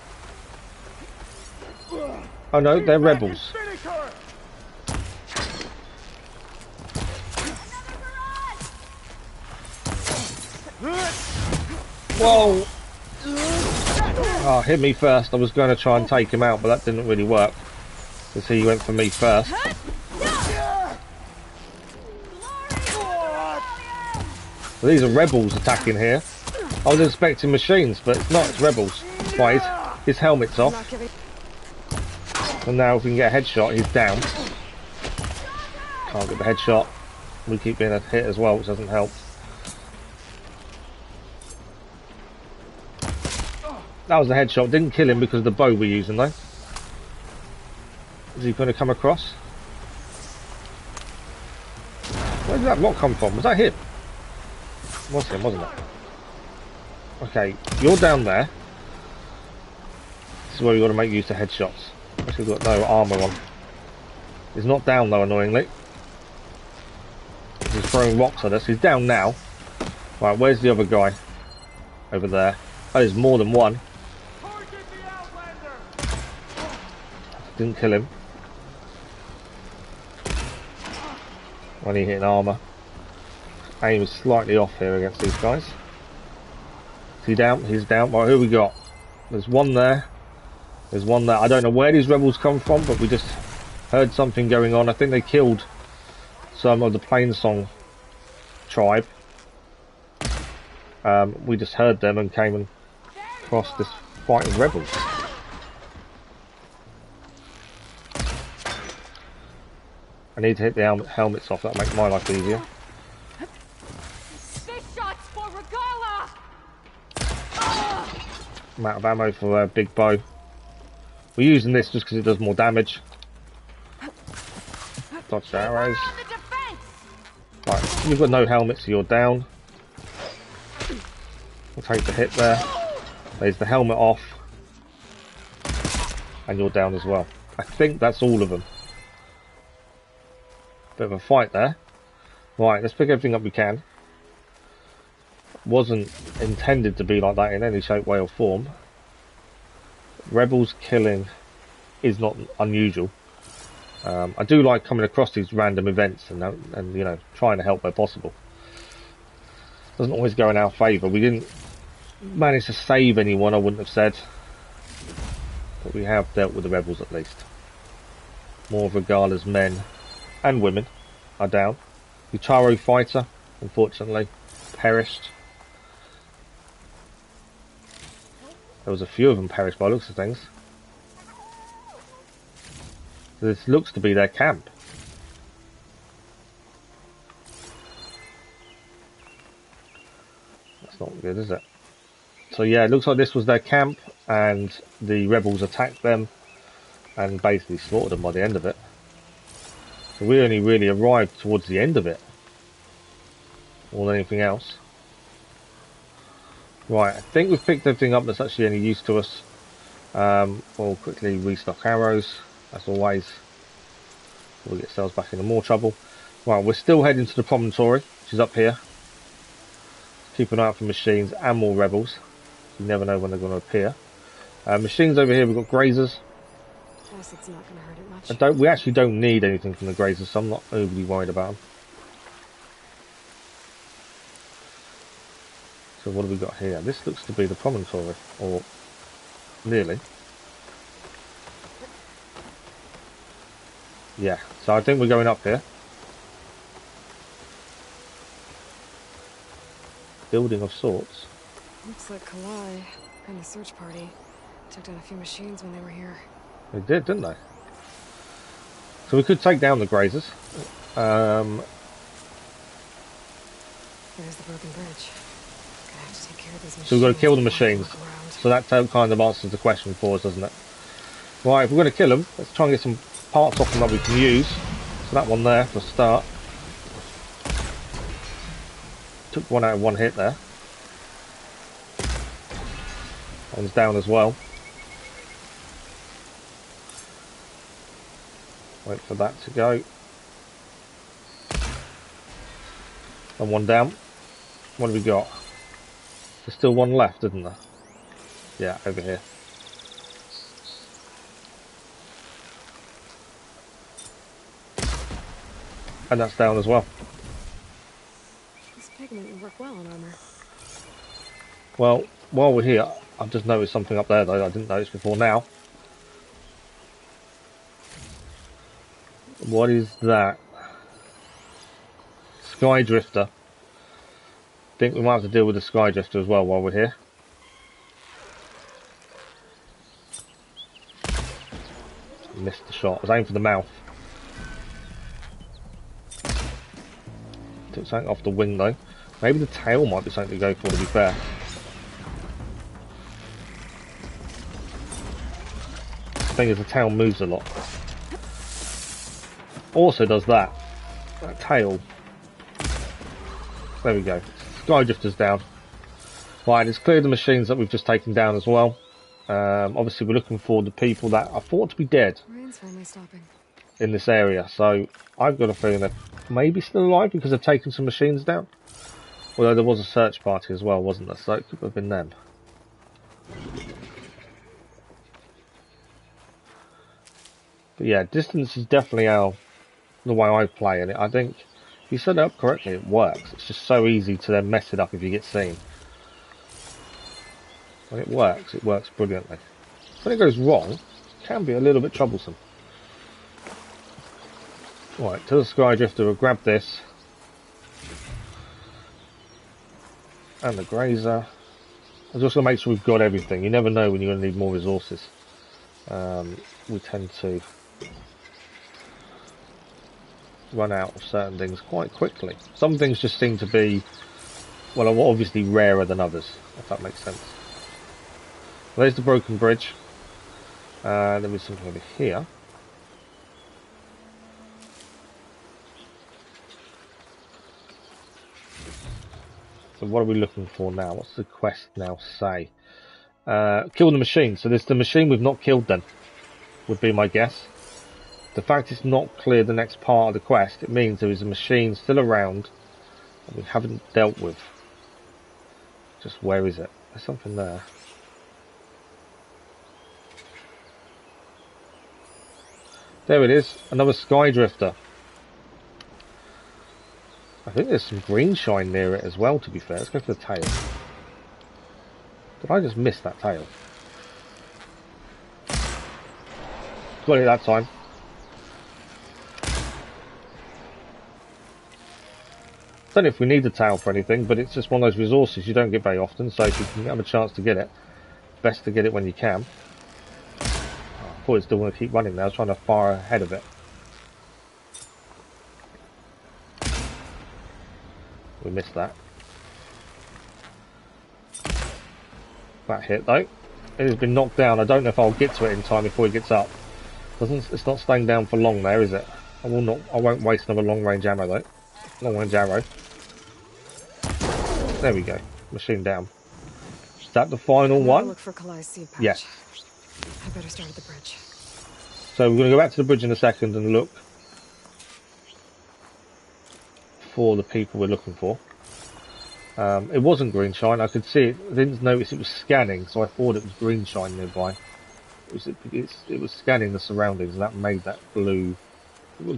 Speaker 1: Oh no, they're rebels. Whoa! Oh, hit me first. I was going to try and take him out, but that didn't really work. Because he went for me first. So these are rebels attacking here. I was expecting machines, but it's not, it's rebels. Right, his helmet's off. And now if we can get a headshot, he's down. Can't get the headshot. We keep being hit as well, which doesn't help. That was the headshot. Didn't kill him because of the bow we're using though. Is he going to come across? Where did that rock come from? Was that him? It was him, wasn't it? Okay, you're down there. This is where we've got to make use of headshots. Actually, we've got no armour on. He's not down though, annoyingly. He's throwing rocks at us. He's down now. Right, where's the other guy? Over there. Oh, there's more than one. Didn't kill him. Only hitting armour. Aim is slightly off here against these guys. Is he down? He's down. Right, who we got? There's one there. There's one there. I don't know where these rebels come from, but we just heard something going on. I think they killed some of the Plainsong tribe. We just heard them and came across this fighting rebels. I need to hit the helmets off. That'll make my life easier. I'm out of ammo for a big bow. We're using this just because it does more damage. Dodge the arrows. Right, you've got no helmet, so you're down. We'll take the hit there. There's the helmet off. And you're down as well. I think that's all of them. Bit of a fight there. Right, let's pick everything up we can. Wasn't intended to be like that in any shape, way or form. Rebels killing is not unusual. I do like coming across these random events and you know, trying to help where possible. Doesn't always go in our favour. We didn't manage to save anyone, I wouldn't have said. But we have dealt with the rebels at least. More of Regala's men and women are down. The Charo fighter, unfortunately, perished. There was a few of them perished by the looks of things. This looks to be their camp. That's not good, is it? So yeah, it looks like this was their camp, and the rebels attacked them and basically slaughtered them by the end of it. So we only really arrived towards the end of it, more than anything else. Right, I think we've picked everything up that's actually any use to us. We'll quickly restock arrows, as always. We'll get ourselves back into more trouble. Right, we're still heading to the promontory, which is up here. Keep an eye out for machines and more rebels. You never know when they're going to appear. Machines over here, we've got grazers.
Speaker 3: Guess it's not going to hurt it much.
Speaker 1: We actually don't need anything from the grazers, so I'm not overly worried about them. So what have we got here? This looks to be the promontory, or nearly. Yeah, so I think we're going up here. Building of sorts.
Speaker 3: Looks like Kalai and the search party took down a few machines when they were here.
Speaker 1: They did, didn't they? So we could take down the grazers.
Speaker 3: There's the broken bridge. Gonna have to take care of these machines.
Speaker 1: So we've got to kill the machines. So that kind of answers the question for us, doesn't it? Right, if we're going to kill them, let's try and get some parts off them that we can use. So that one there for a start. Took one out of one hit there. One's down as well. Wait for that to go. And one down. What have we got? There's still one left, isn't there? Yeah, over here. And that's down as well.
Speaker 3: This pigment would work well on armor.
Speaker 1: Well, while we're here, I've just noticed something up there though I didn't notice before now. What is that? Sky Drifter. Think we might have to deal with the Sky Drifter as well while we're here. Missed the shot. I was aiming for the mouth. Took something off the wing though. Maybe the tail might be something to go for, to be fair. The thing is, the tail moves a lot. Also does that. That tail. There we go. Sky Drifter's down. Right, it's cleared the machines that we've just taken down as well. Obviously we're looking for the people that are thought to be dead
Speaker 3: Ryan's finally stopping
Speaker 1: in this area. So I've got a feeling they're maybe still alive because they've taken some machines down. Although there was a search party as well, wasn't there? So it could have been them. But yeah, distance is definitely the way I play in it. I think If you set it up correctly, it works. It's just so easy to then mess it up if you get seen. When it works brilliantly. When it goes wrong, it can be a little bit troublesome. Right, to the Sky Drifter, we'll grab this. And the Grazer. I'm just going to make sure we've got everything. You never know when you're going to need more resources. We tend to run out of certain things quite quickly. Some things just seem to be, well, obviously rarer than others, if that makes sense. Well, there's the broken bridge. Then there's something over here. So what are we looking for now? What's the quest now say? Kill the machine. So there's the machine we've not killed then, would be my guess. The fact it's not clear the next part of the quest, it means there is a machine still around that we haven't dealt with. Just where is it? There's something there. There it is, another Sky Drifter. I think there's some green shine near it as well, to be fair. Let's go for the tail. Did I just miss that tail? Got it that time. Don't know if we need the tail for anything, but it's just one of those resources you don't get very often, so if you can have a chance to get it, best to get it when you can. Oh, I thought it still want to keep running there. I was trying to fire ahead of it. We missed that. That hit though. It has been knocked down. I don't know if I'll get to it in time before it gets up. It's not staying down for long there, is it? I won't waste another long range ammo though. Long range arrow. There we go. Machine down. Is that the final one?
Speaker 3: Look for Kalai's seed pouch.
Speaker 1: Yes.
Speaker 3: I better start at the bridge.
Speaker 1: So we're going to go back to the bridge in a second and look for the people we're looking for. It wasn't green shine. I could see it. I didn't notice it was scanning, so I thought it was green shine nearby. It was scanning the surroundings, and that made that blue,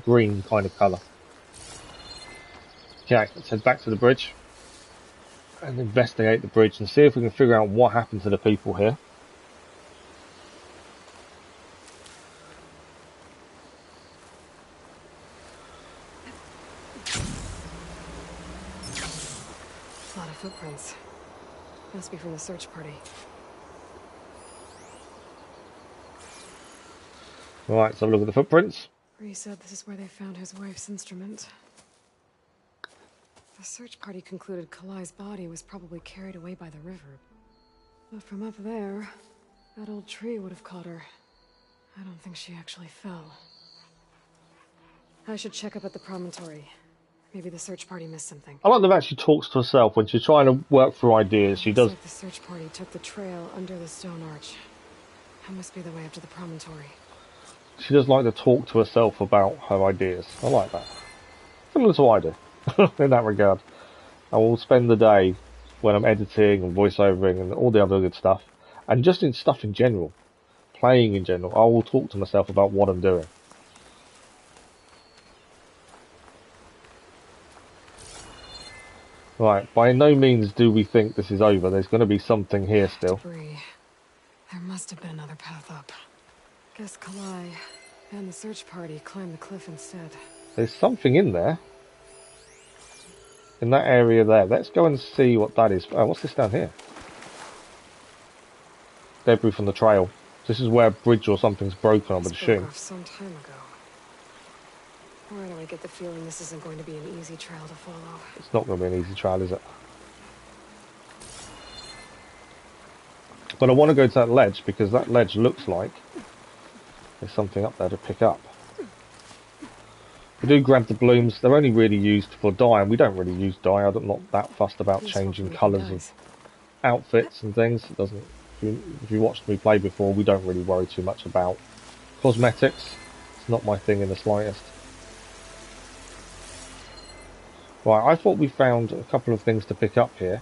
Speaker 1: green kind of colour. Okay, let's head back to the bridge and investigate the bridge and see if we can figure out what happened to the people here.
Speaker 3: A lot of footprints. Must be from the search party.
Speaker 1: Right, let's have a look at the footprints.
Speaker 3: Bree said this is where they found his wife's instrument. The search party concluded Kalai's body was probably carried away by the river. But from up there, that old tree would have caught her. I don't think she actually fell. I should check up at the promontory. Maybe the search party missed something.
Speaker 1: I like that she talks to herself when she's trying to work through ideas. She does.
Speaker 3: Like the search party took the trail under the stone arch. That must be the way up to the promontory.
Speaker 1: She does like to talk to herself about her ideas. I like that. Similar to what I do. In that regard. I will spend the day when I'm editing and voiceovering and all the other good stuff, and just in stuff in general, playing in general, I will talk to myself about what I'm doing. Right, by no means do we think this is over. There's going to be something here still.
Speaker 3: Debris. There must have been another path up. Guess Kalai and the search party climbed the cliff instead.
Speaker 1: There's something in there. In that area there. Let's go and see what that is. Oh, what's this down here? Debris from the trail. This is where a bridge or something's broken, I would assume.
Speaker 3: Some time ago. Why do I get the feeling this isn't going to be an easy trail to follow?
Speaker 1: It's not going to be an easy trail, is it? But I want to go to that ledge because that ledge looks like there's something up there to pick up. We do grab the blooms. They're only really used for dye, and we don't really use dye. I'm not that fussed about changing colours of outfits and things. It doesn't. If you watched me play before, we don't really worry too much about cosmetics. It's not my thing in the slightest. Right, I thought we found a couple of things to pick up here.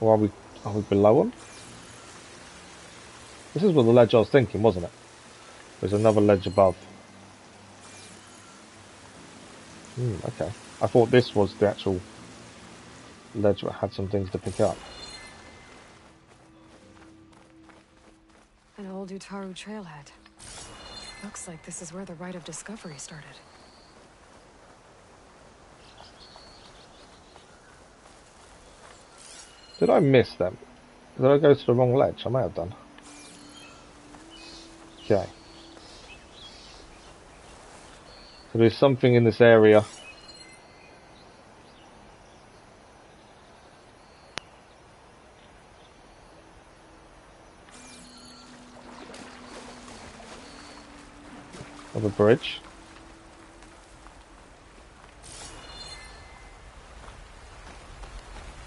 Speaker 1: Or are we below them? This is what the ledge I was thinking, wasn't it? There's another ledge above. Okay. I thought this was the actual ledge that had some things to pick up.
Speaker 3: An old Utaru trailhead. Looks like this is where the Rite of Discovery started.
Speaker 1: Did I miss them? Did I go to the wrong ledge? I may have done. Okay. So there's something in this area. Of a bridge.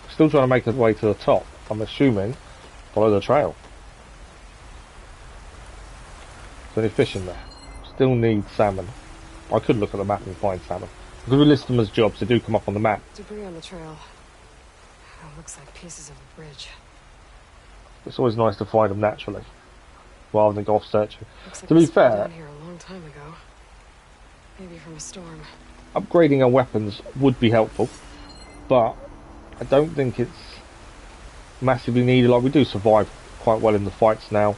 Speaker 1: Still trying to make his way to the top. I'm assuming follow the trail. Is there any fish in there? Still need salmon. I could look at the map and find salmon. Because we list them as jobs, they do come up on the map.
Speaker 3: Debris on the trail. Oh, looks like pieces of a bridge.
Speaker 1: It's always nice to find them naturally, rather than go off searching.
Speaker 3: Looks like
Speaker 1: To be
Speaker 3: this fell
Speaker 1: fair,
Speaker 3: down here a long time ago. Maybe from a storm.
Speaker 1: upgrading our weapons would be helpful, but I don't think it's massively needed. Like, we do survive quite well in the fights now,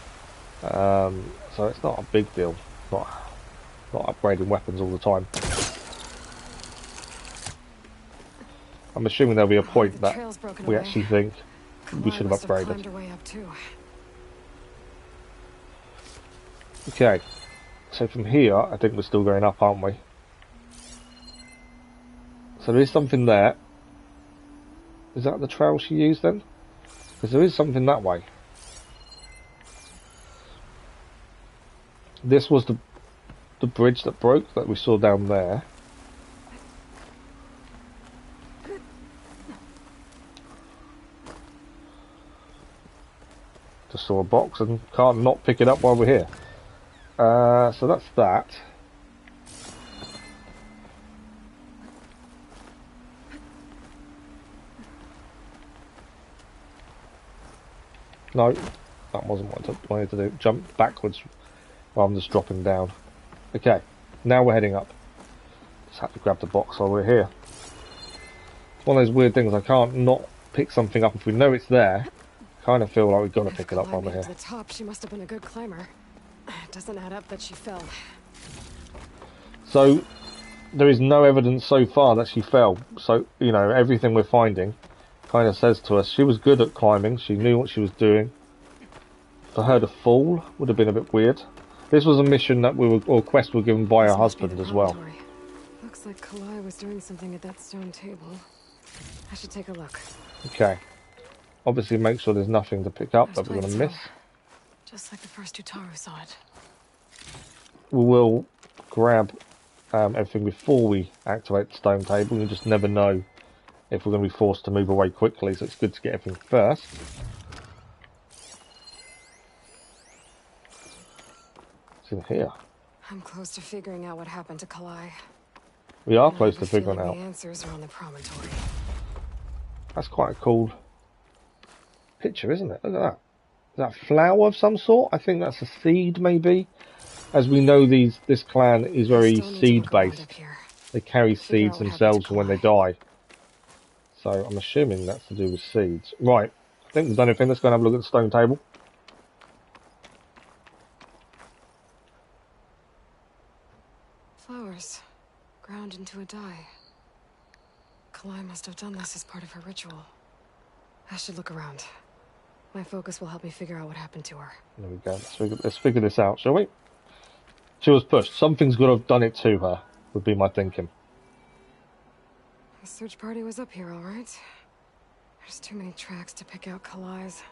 Speaker 1: so it's not a big deal. Not upgrading weapons all the time. I'm assuming there'll be a point that we actually think we should have upgraded. Okay, so from here, I think we're still going up, aren't we? So there is something there. Is that the trail she used then? Because there is something that way. This was the bridge that broke that we saw down there. Just saw a box and can't not pick it up while we're here. So that's that. No, that wasn't what I wanted to do. Jump backwards rather than just dropping down. Okay, now we're heading up. Just have to grab the box while we're here. It's one of those weird things, I can't not pick something up if we know it's there. Kind of feel like we've got to pick it up while we're here.
Speaker 3: To the top, she must have been a good climber. It doesn't add up that she fell.
Speaker 1: So, there is no evidence so far that she fell. So, you know, everything we're finding kind of says to us she was good at climbing, she knew what she was doing. For her to fall would have been a bit weird. This was a mission that or quest we were given by her husband as well.
Speaker 3: Looks like Kalai was doing something at that stone table. I should take a look.
Speaker 1: Okay. Obviously make sure there's nothing to pick up that we're going to miss.
Speaker 3: Just like the first Utaru saw it.
Speaker 1: We will grab everything before we activate the stone table. You just never know if we're going to be forced to move away quickly, so it's good to get everything first. It's in here.
Speaker 3: I'm close to figuring out what happened to Kalai.
Speaker 1: We are close to figuring it out.
Speaker 3: The answers are on the promontory.
Speaker 1: That's quite a cool picture, isn't it? Look at that. Is that a flower of some sort? I think that's a seed, maybe. As we know, this clan is very seed-based. They carry seeds themselves when they die. So I'm assuming that's to do with seeds. Right. I think we've done everything. Let's go and have a look at the stone table.
Speaker 3: Flowers. Ground into a dye. Kalai must have done this as part of her ritual. I should look around. My focus will help me figure out what happened to her.
Speaker 1: There we go. Let's figure this out, shall we? She was pushed. Something's got to have done it to her, would be my thinking.
Speaker 3: The search party was up here, all right. There's too many tracks to pick out Kalai's.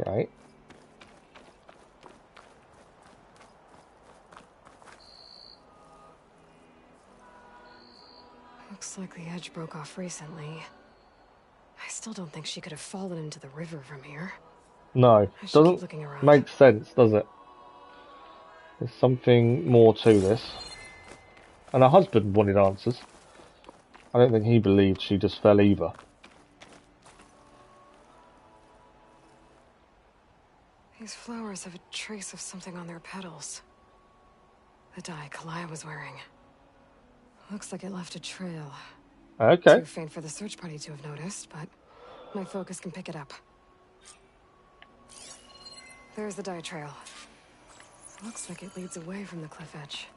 Speaker 1: Okay.
Speaker 3: Looks like the edge broke off recently. I still don't think she could have fallen into the river from here.
Speaker 1: No, doesn't make sense, does it? There's something more to this. And her husband wanted answers. I don't think he believed she just fell either.
Speaker 3: These flowers have a trace of something on their petals. The dye Kalai was wearing. Looks like it left a trail.
Speaker 1: Okay.
Speaker 3: Too faint for the search party to have noticed, but my focus can pick it up. There's the dye trail. Looks like it leads away from the cliff edge.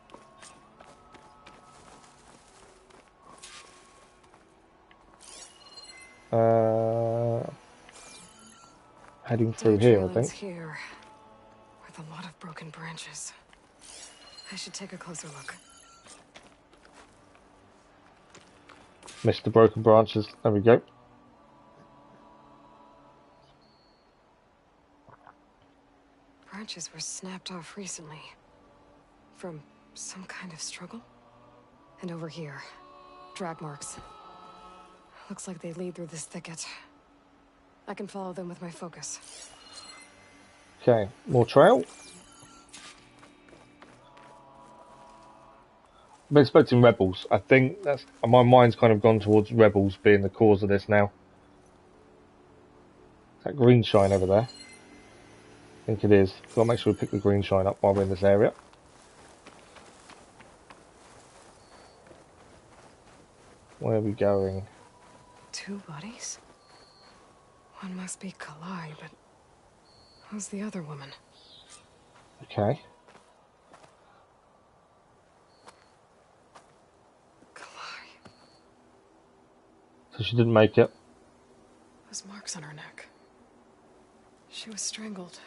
Speaker 1: Heading through here, I think.
Speaker 3: Here, with a lot of broken branches. I should take a closer look.
Speaker 1: Missed the broken branches. There we go.
Speaker 3: Branches were snapped off recently. From some kind of struggle. And over here, drag marks. Looks like they lead through this thicket. I can follow them with my focus.
Speaker 1: Okay, more trail. I'm expecting rebels. I think that's my mind's kind of gone towards rebels being the cause of this now. That green shine over there. I think it is. Gotta make sure we pick the green shine up while we're in this area. Where are we going?
Speaker 3: 2 bodies? One must be Kalai, but who's the other woman?
Speaker 1: Okay.
Speaker 3: Kalai.
Speaker 1: So she didn't make it.
Speaker 3: Those marks on her neck. She was strangled.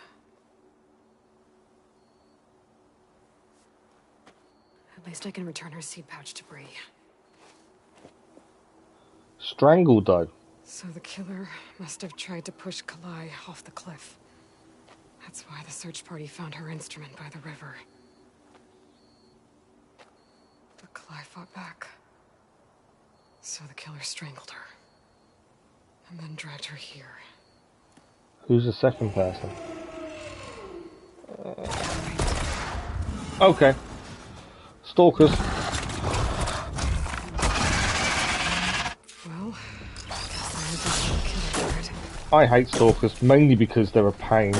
Speaker 3: At least I can return her seed pouch to Bree.
Speaker 1: Strangled though.
Speaker 3: So the killer must have tried to push Kalai off the cliff. That's why the search party found her instrument by the river. But Kalai fought back. So the killer strangled her. And then dragged her here.
Speaker 1: Who's the second person? Okay. Stalkers.
Speaker 3: Well, I guess
Speaker 1: I hate stalkers, mainly because they're a pain.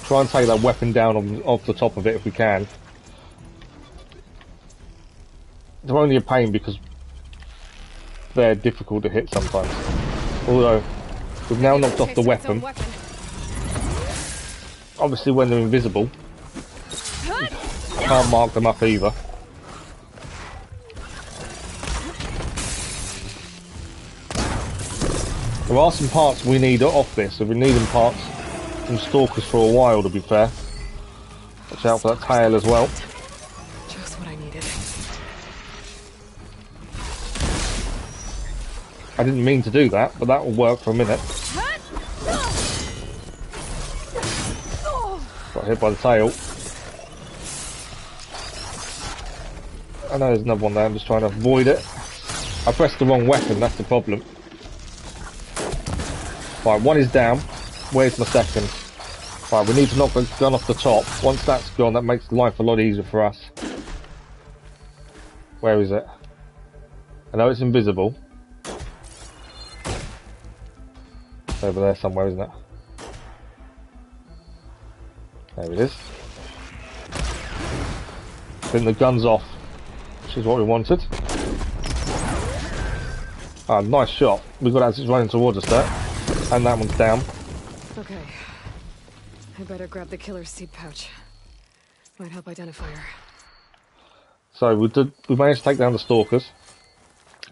Speaker 1: Try and take that weapon down off the top of it if we can. They're only a pain because they're difficult to hit sometimes. Although, we've now knocked off the weapon. Obviously when they're invisible, can't mark them up either. There are some parts we need off this, so we're needing parts from stalkers for a while, to be fair. Watch out for that tail as well.
Speaker 3: Just what I needed.
Speaker 1: I didn't mean to do that, but that will work for a minute. Got hit by the tail. I know there's another one there, I'm just trying to avoid it. I pressed the wrong weapon, that's the problem. Right, one is down. Where's my second? Right, we need to knock the gun off the top. Once that's gone, that makes life a lot easier for us. Where is it? I know it's invisible. It's over there somewhere, isn't it? There it is. I think the gun's off, which is what we wanted. Ah, nice shot. We got as it's running towards us there. And that one's down.
Speaker 3: Okay. I better grab the killer's seed pouch. Might help identify her.
Speaker 1: So we managed to take down the stalkers.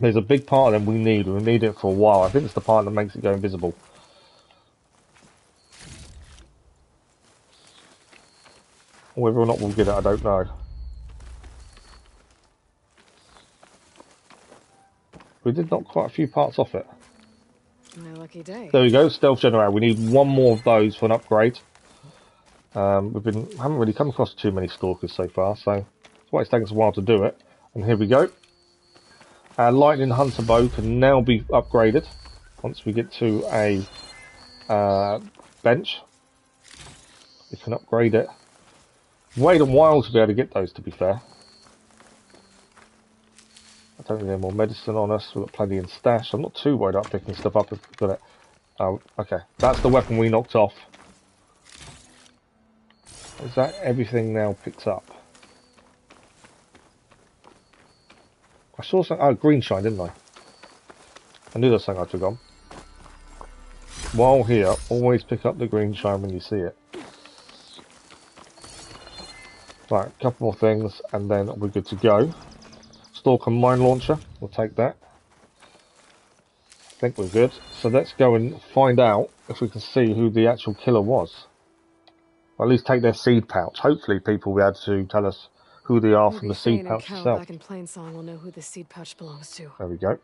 Speaker 1: There's a big part of them we need. We need it for a while. I think it's the part that makes it go invisible. Whether or not we'll get it, I don't know. We did knock quite a few parts off it.
Speaker 3: My lucky day.
Speaker 1: There we go, stealth generator. We need one more of those for an upgrade. Haven't really come across too many stalkers so far, so that's why it's taken us a while to do it. And here we go. Our lightning hunter bow can now be upgraded once we get to a bench. We can upgrade it. Wait a while to be able to get those, to be fair. I don't need any more medicine on us. We've got plenty in stash. I'm not too worried about picking stuff up if we've got it. Oh, okay. That's the weapon we knocked off. Is that everything now picked up? I saw some... Oh, green shine, didn't I? I knew there was something I took on. While here, always pick up the green shine when you see it. Right, a couple more things, and then we're good to go. Stalker mine launcher, we'll take that. I think we're good. So let's go and find out if we can see who the actual killer was. Or at least take their seed pouch. Hopefully people will be able to tell us who they are from the seed pouch itself.
Speaker 3: Back in Plainsong will know who the seed pouch belongs to.
Speaker 1: There we go.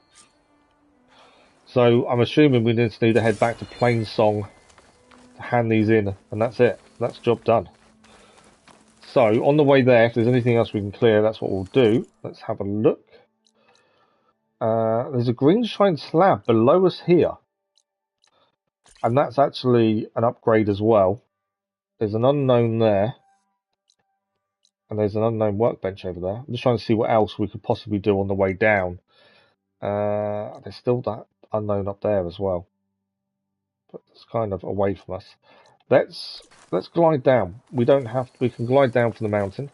Speaker 1: So I'm assuming we just need to head back to Plainsong to hand these in, and that's it. That's job done. So on the way there, if there's anything else we can clear, that's what we'll do. Let's have a look. There's a green shine slab below us here, and that's actually an upgrade as well. There's an unknown there, and there's an unknown workbench over there. I'm just trying to see what else we could possibly do on the way down. There's still that unknown up there as well, but it's kind of away from us. Let's glide down. We don't have to, we can glide down from the mountain.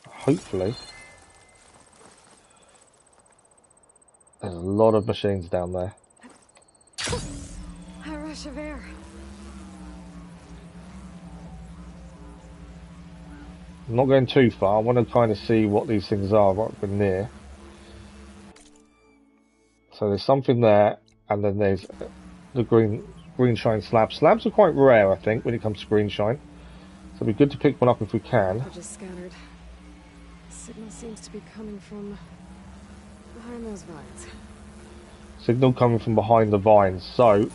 Speaker 1: Hopefully. There's a lot of machines down there.
Speaker 3: A rush of air.
Speaker 1: I'm not going too far. I want to kind of see what these things are right up near. So there's something there, and then there's the green shine slabs. Slabs are quite rare, I think, when it comes to green shine. So it'd be good to pick one up if we can.
Speaker 3: They're just scattered. Signal seems to be coming from behind those vines.
Speaker 1: Signal coming from behind the vines. So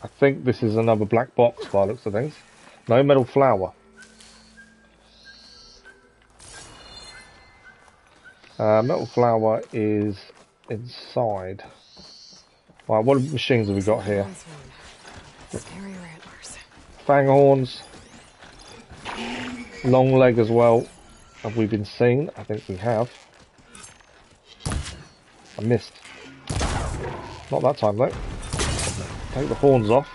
Speaker 1: I think this is another black box by the looks of things. No metal flower. Metal flower is inside. Right, what machines have we got here?
Speaker 3: Scary rattlers.
Speaker 1: Fang horns. Long leg as well. Have we been seen? I think we have. I missed. Not that time though. Take the horns off.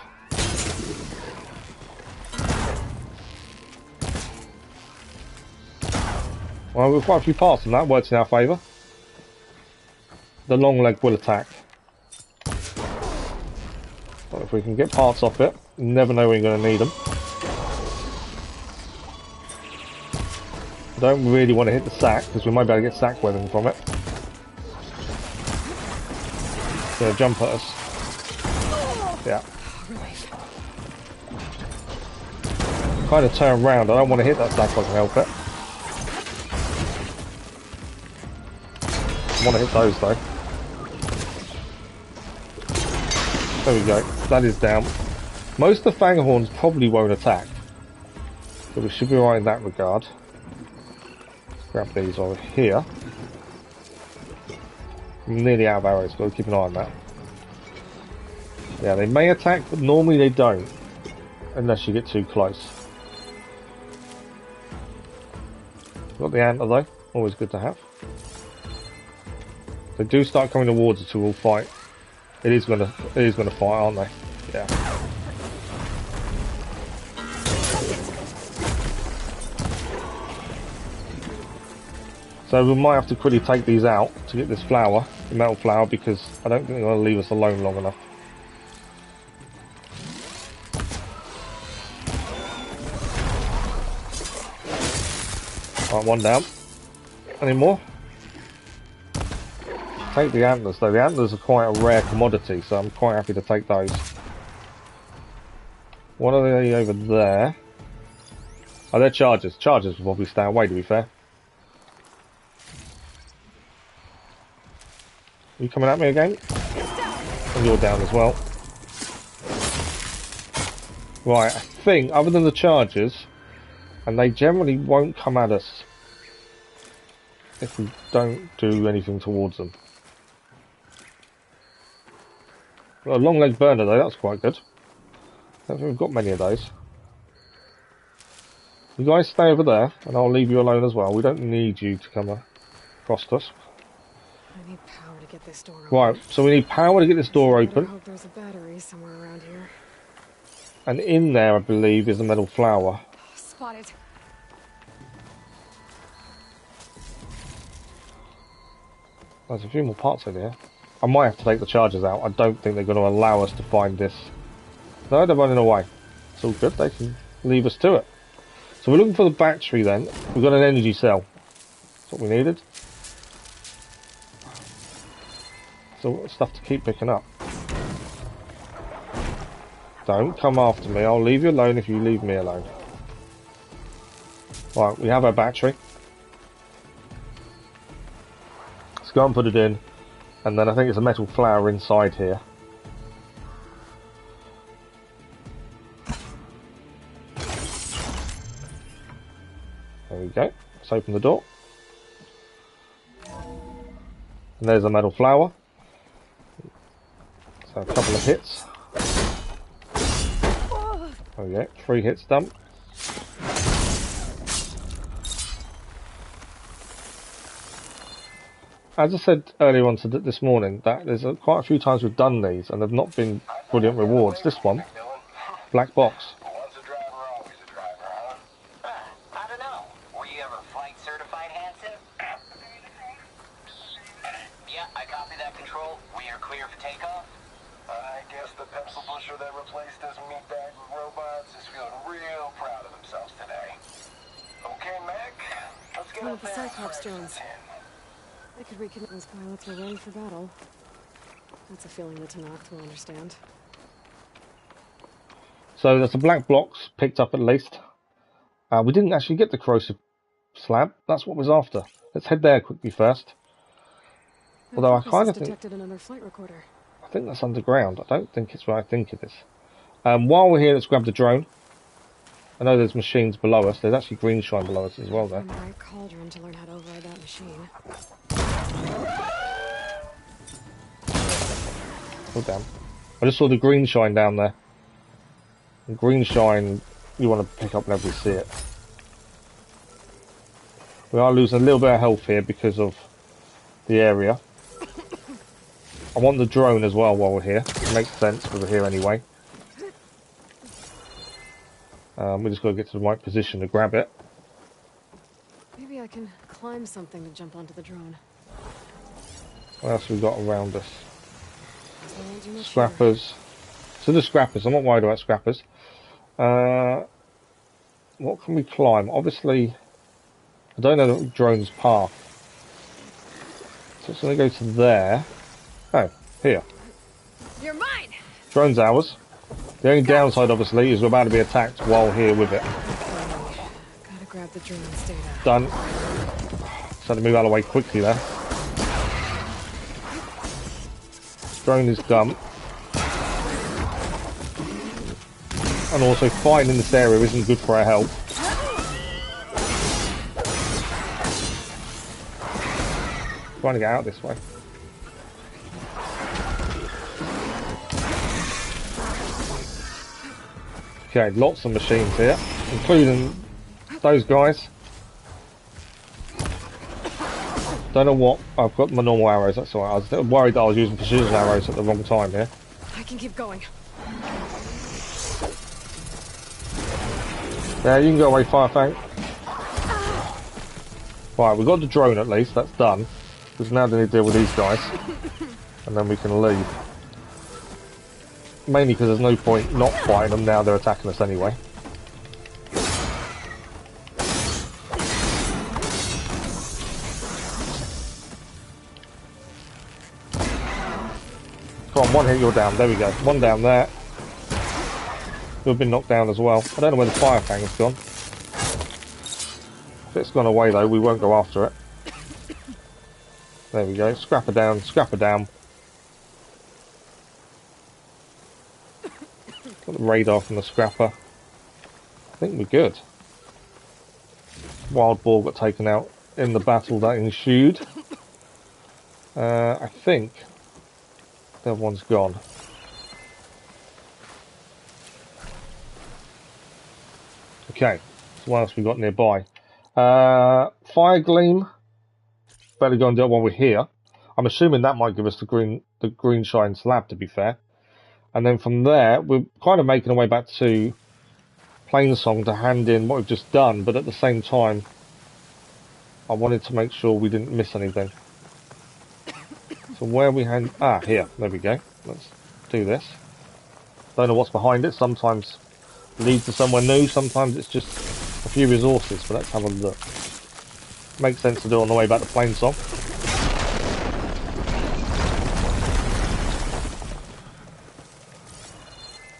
Speaker 1: Well, we've quite a few parts on that, works in our favour. The long leg will attack. But if we can get parts off it, you never know when you're going to need them. Don't really want to hit the sack, because we might be able to get sack webbing from it. It's going to jump at us. Yeah. Kind of turn around, I don't want to hit that sack if I can help it. I want to hit those though. There we go, that is down. Most of the fang horns probably won't attack, so we should be right in that regard. Let's grab these over here. I'm nearly out of arrows, but we'll keep an eye on that. Yeah, they may attack, but normally they don't, unless you get too close. Got the antler though, always good to have. They do start coming towards us, so we'll fight. It is gonna fight, aren't they? Yeah. So we might have to quickly take these out to get this flower, the metal flower, because I don't think they're gonna leave us alone long enough. Right, one down. Any more? Take the antlers though. The antlers are quite a rare commodity, so I'm quite happy to take those. What are they over there? Oh, they're chargers. Chargers will probably stay away, to be fair. Are you coming at me again? And you're down as well. Right, I think, other than the chargers, and they generally won't come at us if we don't do anything towards them. Well, a long leg burner though, that's quite good. I don't think we've got many of those. You guys stay over there, and I'll leave you alone as well. We don't need you to come across us.
Speaker 3: I need power to get this door open.
Speaker 1: Right, so we need power to get this door open.
Speaker 3: I hope there's a battery somewhere around here.
Speaker 1: And in there, I believe, is a metal flower.
Speaker 3: spotted.
Speaker 1: There's a few more parts in here. I might have to take the chargers out. I don't think they're going to allow us to find this. No, they're running away. It's all good. They can leave us to it. So we're looking for the battery then. We've got an energy cell. That's what we needed. So stuff to keep picking up. Don't come after me. I'll leave you alone if you leave me alone. Right, we have our battery. Let's go and put it in. And then I think it's a metal flower inside here. There we go. Let's open the door. And there's a metal flower. So a couple of hits. There we go. 3 hits done. As I said earlier on this morning, that there's quite a few times we've done these and they've not been brilliant rewards. This one, black box.
Speaker 6: Once a driver, always a driver, huh? I don't know. Were you ever flight certified, Hanson? Yeah, I copy that, Control. We are clear for takeoff. I guess the pencil pusher that replaced us meatbag with robots is feeling real proud of themselves today. Okay, Mac, let's get
Speaker 3: One
Speaker 6: up
Speaker 3: of the
Speaker 6: there.
Speaker 3: Cyclops drones. I could reconnect those pilots were ready for battle. That's a feeling the Tanakh will understand.
Speaker 1: So there's the black blocks picked up at least. We didn't actually get the corrosive slab. That's what was after. Let's head there quickly first. Although I kind of think
Speaker 3: detected another flight recorder.
Speaker 1: I think that's underground. I don't think it's where I think it is. While we're here, let's grab the drone. I know there's machines below us. There's actually green shine below us as well there.
Speaker 3: Find the right cauldron to learn how to override that machine.
Speaker 1: Oh damn. I just saw the green shine down there. The green shine you want to pick up whenever you see it. We are losing a little bit of health here because of the area. I want the drone as well while we're here. It makes sense because we're here anyway. We just got to get to the right position to grab it.
Speaker 3: Maybe I can climb something to jump onto the drone.
Speaker 1: What else have we got around us?
Speaker 3: I won't do much
Speaker 1: Scrappers. So the scrappers. I'm not worried about scrappers. What can we climb? Obviously, I don't know the drone's path. So it's going to go to there. Oh, here.
Speaker 3: You're mine.
Speaker 1: Drone's ours. The only downside, obviously, is we're about to be attacked while here with it.
Speaker 3: Gotta grab the drone's data.
Speaker 1: Done. Just had to move out of the way quickly there. Drone is done. And also, fighting in this area isn't good for our health. Trying to get out this way. Okay, lots of machines here, including those guys. Don't know what. I've got my normal arrows, that's alright. I was worried that I was using precision arrows at the wrong time here.
Speaker 3: I can keep going.
Speaker 1: Yeah, you can go away, Firefang. Right, we've got the drone at least, that's done. Because now they need to deal with these guys. And then we can leave. Mainly because there's no point not fighting them now they're attacking us anyway. Come on, one hit, you're down. There we go. One down there. You've been knocked down as well. I don't know where the Firefang has gone. If it's gone away though, we won't go after it. There we go. Scrapper down, scrapper down. Got the radar from the scrapper. I think we're good. Wild boar got taken out in the battle that ensued. I think the other one's gone. Okay, so what else we got nearby? Fire Gleam. Better go and do it while we're here. I'm assuming that might give us the green shine slab, to be fair. And then from there, we're kind of making our way back to Plainsong to hand in what we've just done, but at the same time, I wanted to make sure we didn't miss anything. So where we hand... Ah, here. There we go. Let's do this. Don't know what's behind it. Sometimes it leads to somewhere new. Sometimes it's just a few resources. But let's have a look. Makes sense to do on the way back to Plainsong.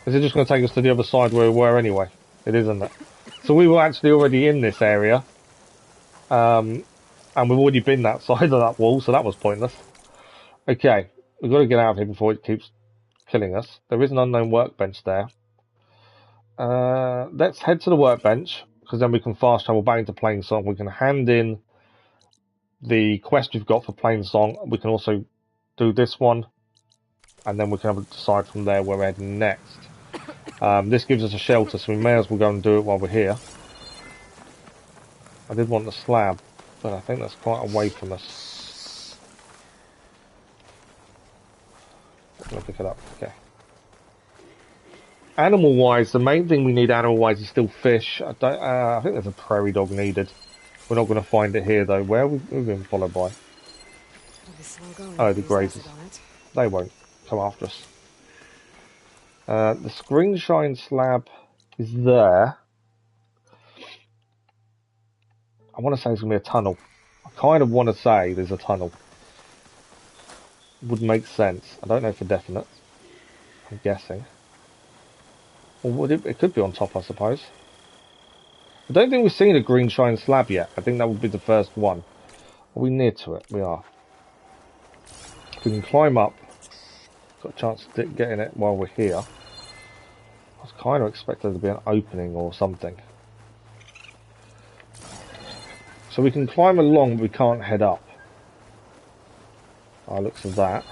Speaker 1: Is it just going to take us to the other side where we were anyway? It is, isn't it? So we were actually already in this area. And we've already been that side of that wall, so that was pointless. Okay, we've got to get out of here before it keeps killing us. There is an unknown workbench there. Let's head to the workbench, because then we can fast travel back into Plainsong. We can hand in the quest we've got for Plainsong. We can also do this one, and then we can decide from there where we're heading next. This gives us a shelter, so we may as well go and do it while we're here. I did want the slab, but I think that's quite away from us. I'm gonna pick it up. Okay. Animal-wise, the main thing we need animal-wise is still fish. I think there's a prairie dog needed. We're not going to find it here though. Where we've been followed by? Oh, the grazers. They won't come after us. The screen shine slab is there. I want to say it's going to be a tunnel. I kind of want to say there's a tunnel. Would make sense. I don't know for definite. I'm guessing. Or would it? It could be on top, I suppose. I don't think we've seen a green shine slab yet. I think that would be the first one. Are we near to it? We are. If we can climb up. Got a chance to get in it while we're here. I was kind of expecting there to be an opening or something. So we can climb along, but we can't head up. By the looks of that.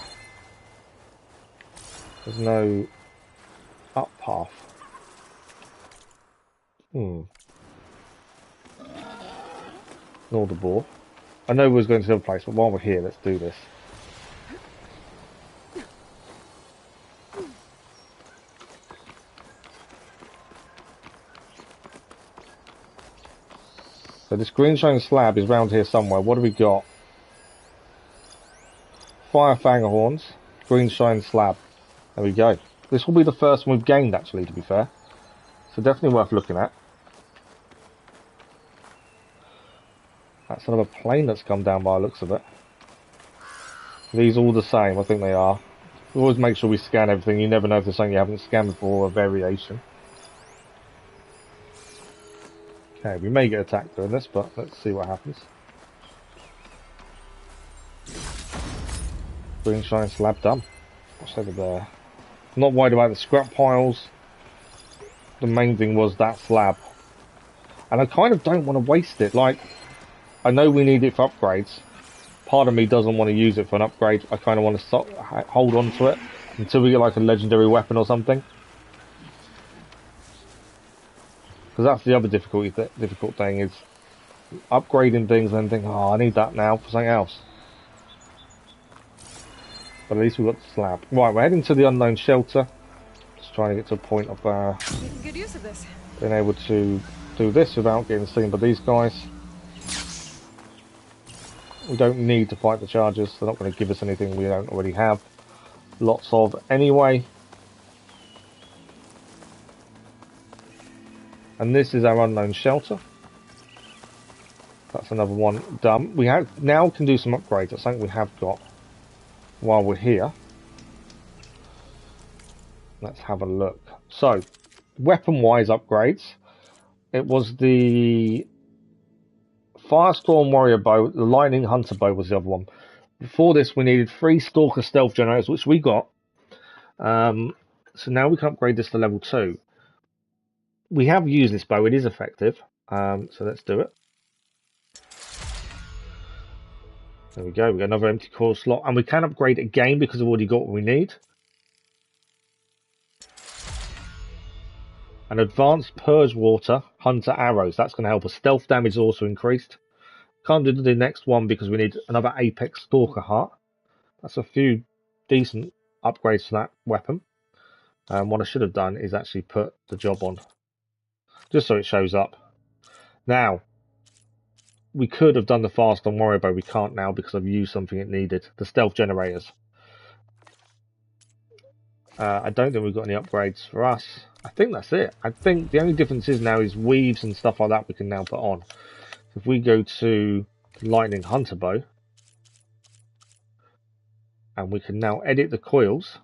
Speaker 1: There's no up path. Ignore the boar. I know we was going to the other place, but while we're here, let's do this. So this green shine slab is round here somewhere. What do we got? Fire fanger horns, green shine slab. There we go. This will be the first one we've gained, actually, to be fair. So definitely worth looking at. That's another plane that's come down by the looks of it. These are all the same, I think they are. We always make sure we scan everything. You never know if there's something you haven't scanned before, or a variation. Okay, we may get attacked doing this, but let's see what happens. Green shine slab done. What's over there? I'm not worried about the scrap piles. The main thing was that slab. And I kind of don't want to waste it. Like, I know we need it for upgrades. Part of me doesn't want to use it for an upgrade. I kind of want to hold on to it until we get like a legendary weapon or something. Because that's the other difficult thing is upgrading things and then thinking, oh, I need that now for something else. But at least we've got the slab. Right, we're heading to the unknown shelter. Just trying to get to a point of
Speaker 3: making good use of this.
Speaker 1: Being able to do this without getting seen by these guys. We don't need to fight the chargers. They're not going to give us anything we don't already have lots of anyway. And this is our unknown shelter. That's another one done. We now can do some upgrades. That's something we have got while we're here. Let's have a look. So, weapon-wise upgrades. It was the Firestorm Warrior Bow, the Lightning Hunter Bow was the other one. Before this, we needed 3 Stalker Stealth Generators, which we got. So now we can upgrade this to level 2. We have used this bow, it is effective. So let's do it. There we go, we got another empty core slot. And we can upgrade again because we've already got what we need. An Advanced Purge Water Hunter Arrows. That's going to help us. Stealth damage is also increased. Can't do the next one because we need another Apex Stalker Heart. That's a few decent upgrades for that weapon. What I should have done is actually put the job on. just so it shows up. Now, we could have done the fast on Warrior, but we can't now because I've used something it needed. The stealth generators. I don't think we've got any upgrades for us. I think that's it. I think the only difference is now is weaves and stuff like that we can now put on. If we go to Lightning Hunter Bow, and we can now edit the coils.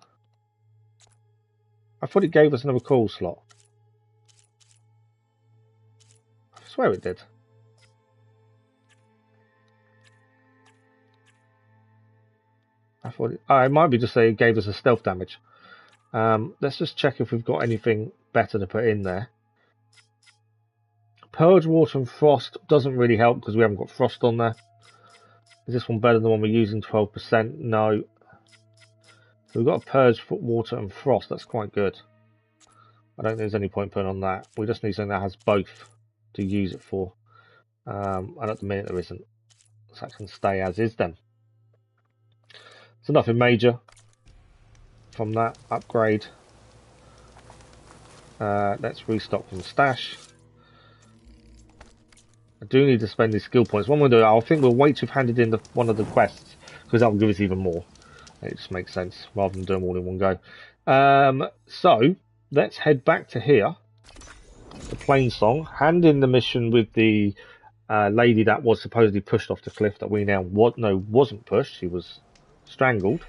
Speaker 1: I thought it gave us another coil slot. I swear it did. I thought it might be just say it gave us a stealth damage. Let's just check if we've got anything better to put in there. Purge Water and Frost doesn't really help because we haven't got Frost on there. Is this one better than the one we're using? 12%? No. So we've got a Purge Water and Frost. That's quite good. I don't think there's any point putting on that. We just need something that has both to use it for. And at the minute there isn't. So that can stay as is then. So nothing major from that upgrade. Let's restock from stash. I do need to spend these skill points. What we'll do, I think we'll wait to have handed in one of the quests because that will give us even more. It just makes sense rather than doing them all in one go. So let's head back to here, the Plainsong, hand in the mission with the lady that was supposedly pushed off the cliff that we now wasn't pushed. She was strangled.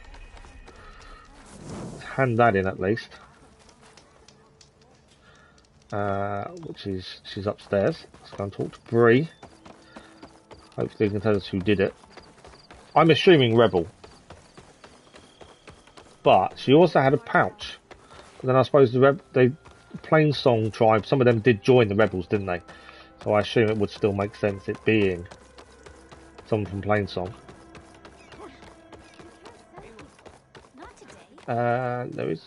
Speaker 1: Hand that in at least. Which is she's upstairs. Let's go and talk to Bree. Hopefully, they can tell us who did it. I'm assuming Rebel, but she also had a pouch. But then I suppose the Plainsong tribe, some of them did join the rebels, didn't they? So I assume it would still make sense it being someone from Plainsong. There is.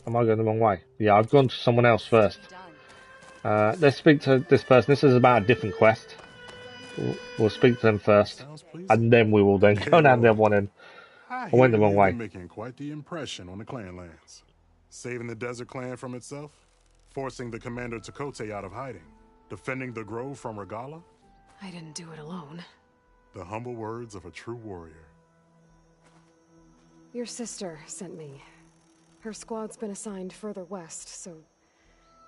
Speaker 1: Am I going the wrong way? Yeah, I've gone to someone else first. Let's speak to this person. This is about a different quest. We'll speak to them first, and then we will then go down the other one in. I went the wrong way.
Speaker 7: Making quite the impression on the clan lands. Saving the desert clan from itself, forcing the commander Takote out of hiding, defending the grove from Regala.
Speaker 3: I didn't do it alone.
Speaker 7: The humble words of a true warrior.
Speaker 3: Your sister sent me. Her squad's been assigned further west, so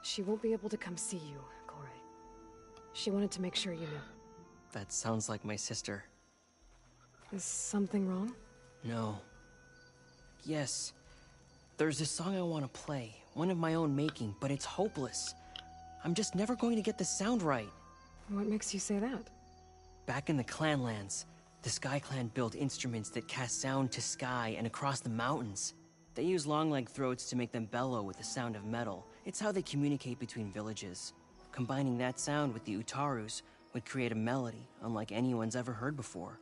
Speaker 3: she won't be able to come see you, Corey. She wanted to make sure you knew.
Speaker 8: That sounds like my sister.
Speaker 3: Is something wrong?
Speaker 8: No. Yes. There's this song I want to play, one of my own making, but it's hopeless. I'm just never going to get the sound right.
Speaker 3: What makes you say that?
Speaker 8: Back in the Clanlands, the Sky Clan built instruments that cast sound to sky and across the mountains. They use long-leg throats to make them bellow with the sound of metal. It's how they communicate between villages. Combining that sound with the Utarus would create a melody unlike anyone's ever heard before.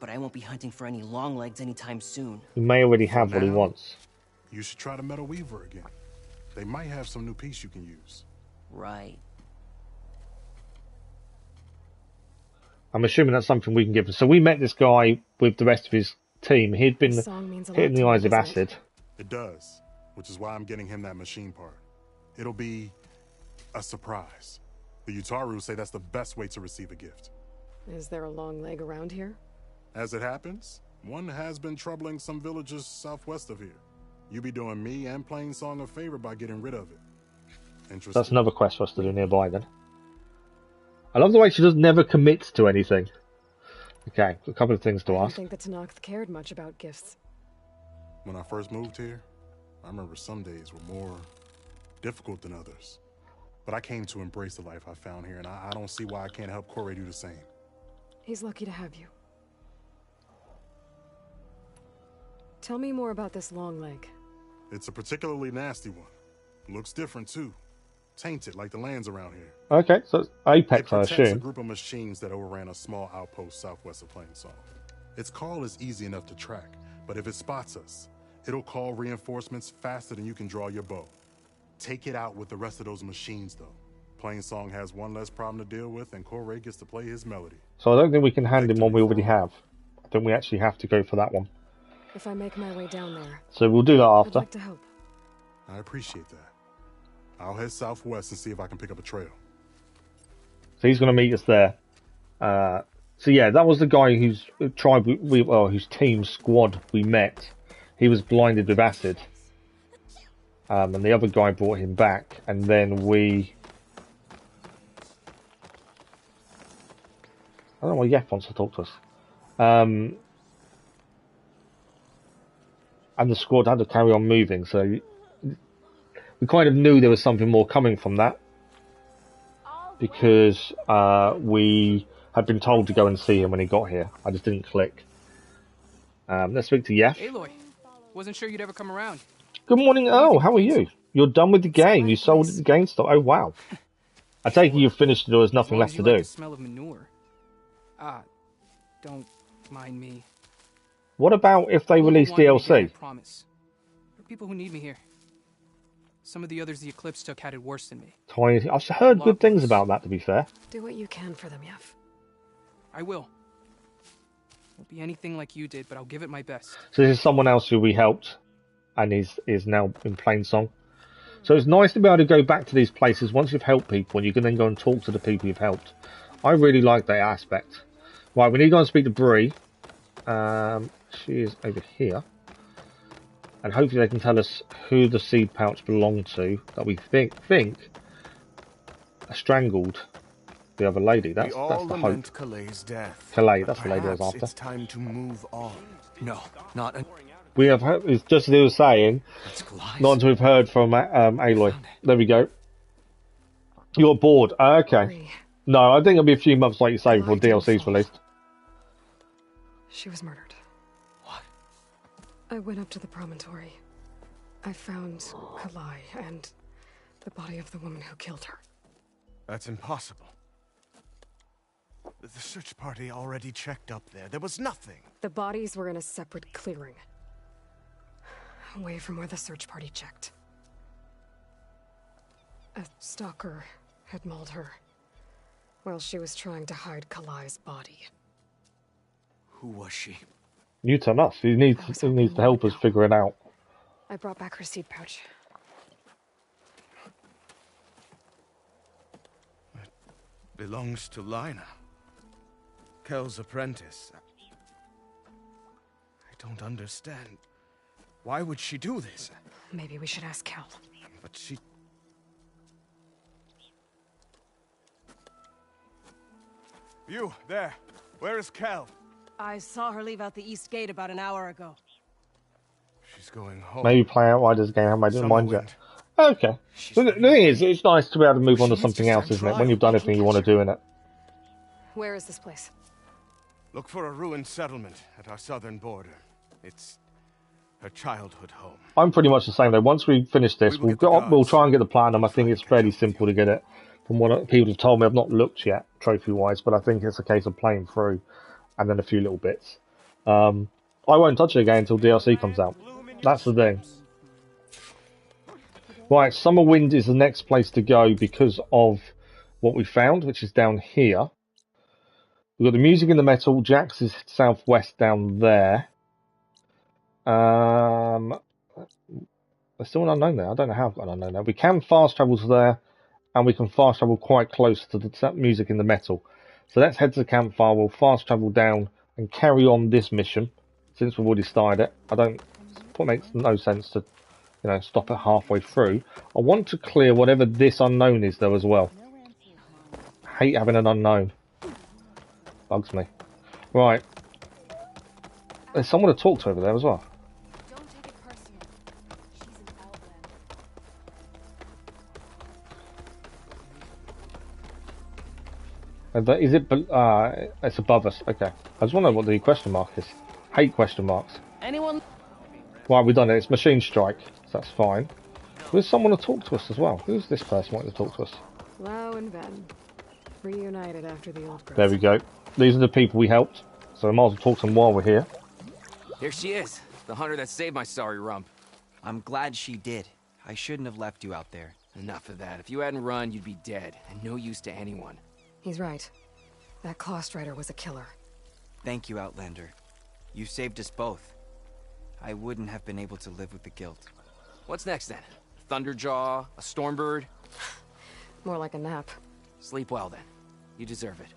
Speaker 8: But I won't be hunting for any longlegs anytime soon.
Speaker 1: He may already have what he wants.
Speaker 7: You should try the Metal Weaver again. They might have some new piece you can use.
Speaker 8: Right.
Speaker 1: I'm assuming that's something we can give. So we met this guy with the rest of his team. He'd been hit in the eyes of acid.
Speaker 7: It does, which is why I'm getting him that machine part. It'll be a surprise. The Utaru say that's the best way to receive a gift.
Speaker 3: Is there a long leg around here?
Speaker 7: As it happens, one has been troubling some villages southwest of here. You be doing me and Plainsong a favor by getting rid of it. Interesting.
Speaker 1: That's another quest for us to do nearby then. I love the way she just never commits to anything. Okay, a couple of things to ask.
Speaker 3: I think that Tanakh cared much about gifts.
Speaker 7: When I first moved here, I remember some days were more difficult than others. But I came to embrace the life I found here, and I don't see why I can't help Corey do the same.
Speaker 3: He's lucky to have you. Tell me more about this long leg.
Speaker 7: It's a particularly nasty one. Looks different, too. Tainted, like the lands around here.
Speaker 1: Okay, so it's Apex, I assume.
Speaker 7: a group of machines that overran a small outpost southwest of Plainsong. Its call is easy enough to track, but if it spots us, it'll call reinforcements faster than you can draw your bow. Take it out with the rest of those machines, though. Plainsong has one less problem to deal with, and Corey gets to play his melody.
Speaker 1: So I don't think we can hand him one we already have. I think we actually have to go for that one.
Speaker 3: If I make my way down there,
Speaker 1: so we'll do that after.
Speaker 3: I'd like to help.
Speaker 7: I appreciate that. I'll head southwest and see if I can pick up a trail.
Speaker 1: So he's going to meet us there. So yeah, that was the guy whose tribe whose team squad we met. He was blinded with acid. And the other guy brought him back, and then we... I don't know why Yef wants to talk to us. And the squad had to carry on moving, so we kind of knew there was something more coming from that, because we had been told to go and see him when he got here. I just didn't click. Let's speak to Yef.
Speaker 9: Aloy, wasn't sure you'd ever come around.
Speaker 1: Good morning. Oh, how are you? You're done with the game. You sold it to GameStop. Oh, wow. I take it you've finished it or there's nothing left to do.
Speaker 9: Like the smell of manure. Don't mind me.
Speaker 1: What about if they release DLC?
Speaker 9: Promise. There are people who need me here. Some of the others the Eclipse took had it worse than me.
Speaker 1: Tiny. I've heard good things about that, to be fair.
Speaker 3: Do what you can for them, Yef.
Speaker 9: I will. Won't be anything like you did, but I'll give it my best.
Speaker 1: So this is someone else who we helped, and is now in Plainsong. So it's nice to be able to go back to these places once you've helped people, and you can then go and talk to the people you've helped. I really like that aspect. Right, we need to go and speak to Bree. She is over here. And hopefully they can tell us who the seed pouch belonged to that we think strangled the other lady. That's the hope.
Speaker 10: Calay's death.
Speaker 1: Calais, that's the lady I was after.
Speaker 10: It's time to move on.
Speaker 2: No, not an...
Speaker 1: We have heard, it's just as he was saying, not until we've heard from Aloy. There we go. You're bored. Okay. No, I think it'll be a few months, like you say, before DLC's released.
Speaker 3: She was murdered. What? I went up to the promontory. I found Kalai and the body of the woman who killed her.
Speaker 10: That's impossible. The search party already checked up there. There was nothing.
Speaker 3: The bodies were in a separate clearing, away from where the search party checked. A stalker had mauled her while she was trying to hide Kalai's body.
Speaker 2: Who was she?
Speaker 1: You tell us. He needs to help us figure it out.
Speaker 3: I brought back her seed pouch.
Speaker 10: It belongs to Lina, Kel's apprentice. I don't understand. Why would she do this?
Speaker 3: Maybe we should ask Kel.
Speaker 10: But she... You, there. Where is Kel?
Speaker 5: I saw her leave out the east gate about an hour ago.
Speaker 10: She's going home.
Speaker 1: Maybe play out why this game I didn't mind yet. Okay. The thing is, it's nice to be able to move on to something else, isn't it? When you've done everything you want to do in it.
Speaker 3: Where is this place?
Speaker 10: Look for a ruined settlement at our southern border. It's her childhood home.
Speaker 1: I'm pretty much the same though. Once we finish this, we'll try and get the platinum. I think it's fairly simple to get it. From what people have told me, I've not looked yet, trophy-wise, but I think it's a case of playing through, and then a few little bits. I won't touch it again until DLC comes out. That's the thing. Right, Summerwind is the next place to go because of what we found, which is down here. We've got the music in the metal. Jax is southwest down there. There's still an unknown there. I don't know how I've got an unknown there. We can fast travel to there, and we can fast travel quite close to the music in the metal. So let's head to the campfire. We'll fast travel down and carry on this mission since we've already started it. It makes no sense to, stop it halfway through. I want to clear whatever this unknown is though as well. I hate having an unknown. Bugs me. Right. There's someone to talk to over there as well.
Speaker 5: Don't take it personally. She's an outlander.
Speaker 1: Is it? It's above us. Okay. I just want to know what the question mark is. Hate question marks.
Speaker 5: Anyone?
Speaker 1: Right, we've done it. It's machine strike. So that's fine. There's someone to talk to us as well. Who's this person wanting to talk to us?
Speaker 3: Lau and Ben. Reunited after the old growth.
Speaker 1: There we go. These are the people we helped. So we might as well talk to them while we're here.
Speaker 2: Here she is, the hunter that saved my sorry rump.
Speaker 11: I'm glad she did. I shouldn't have left you out there.
Speaker 2: Enough of that. If you hadn't run, you'd be dead, and no use to anyone.
Speaker 3: He's right. That Claw Strider was a killer.
Speaker 11: Thank you, Outlander. You saved us both. I wouldn't have been able to live with the guilt.
Speaker 2: What's next then? Thunderjaw? A Stormbird?
Speaker 3: More like a nap.
Speaker 2: Sleep well then.
Speaker 11: You deserve it.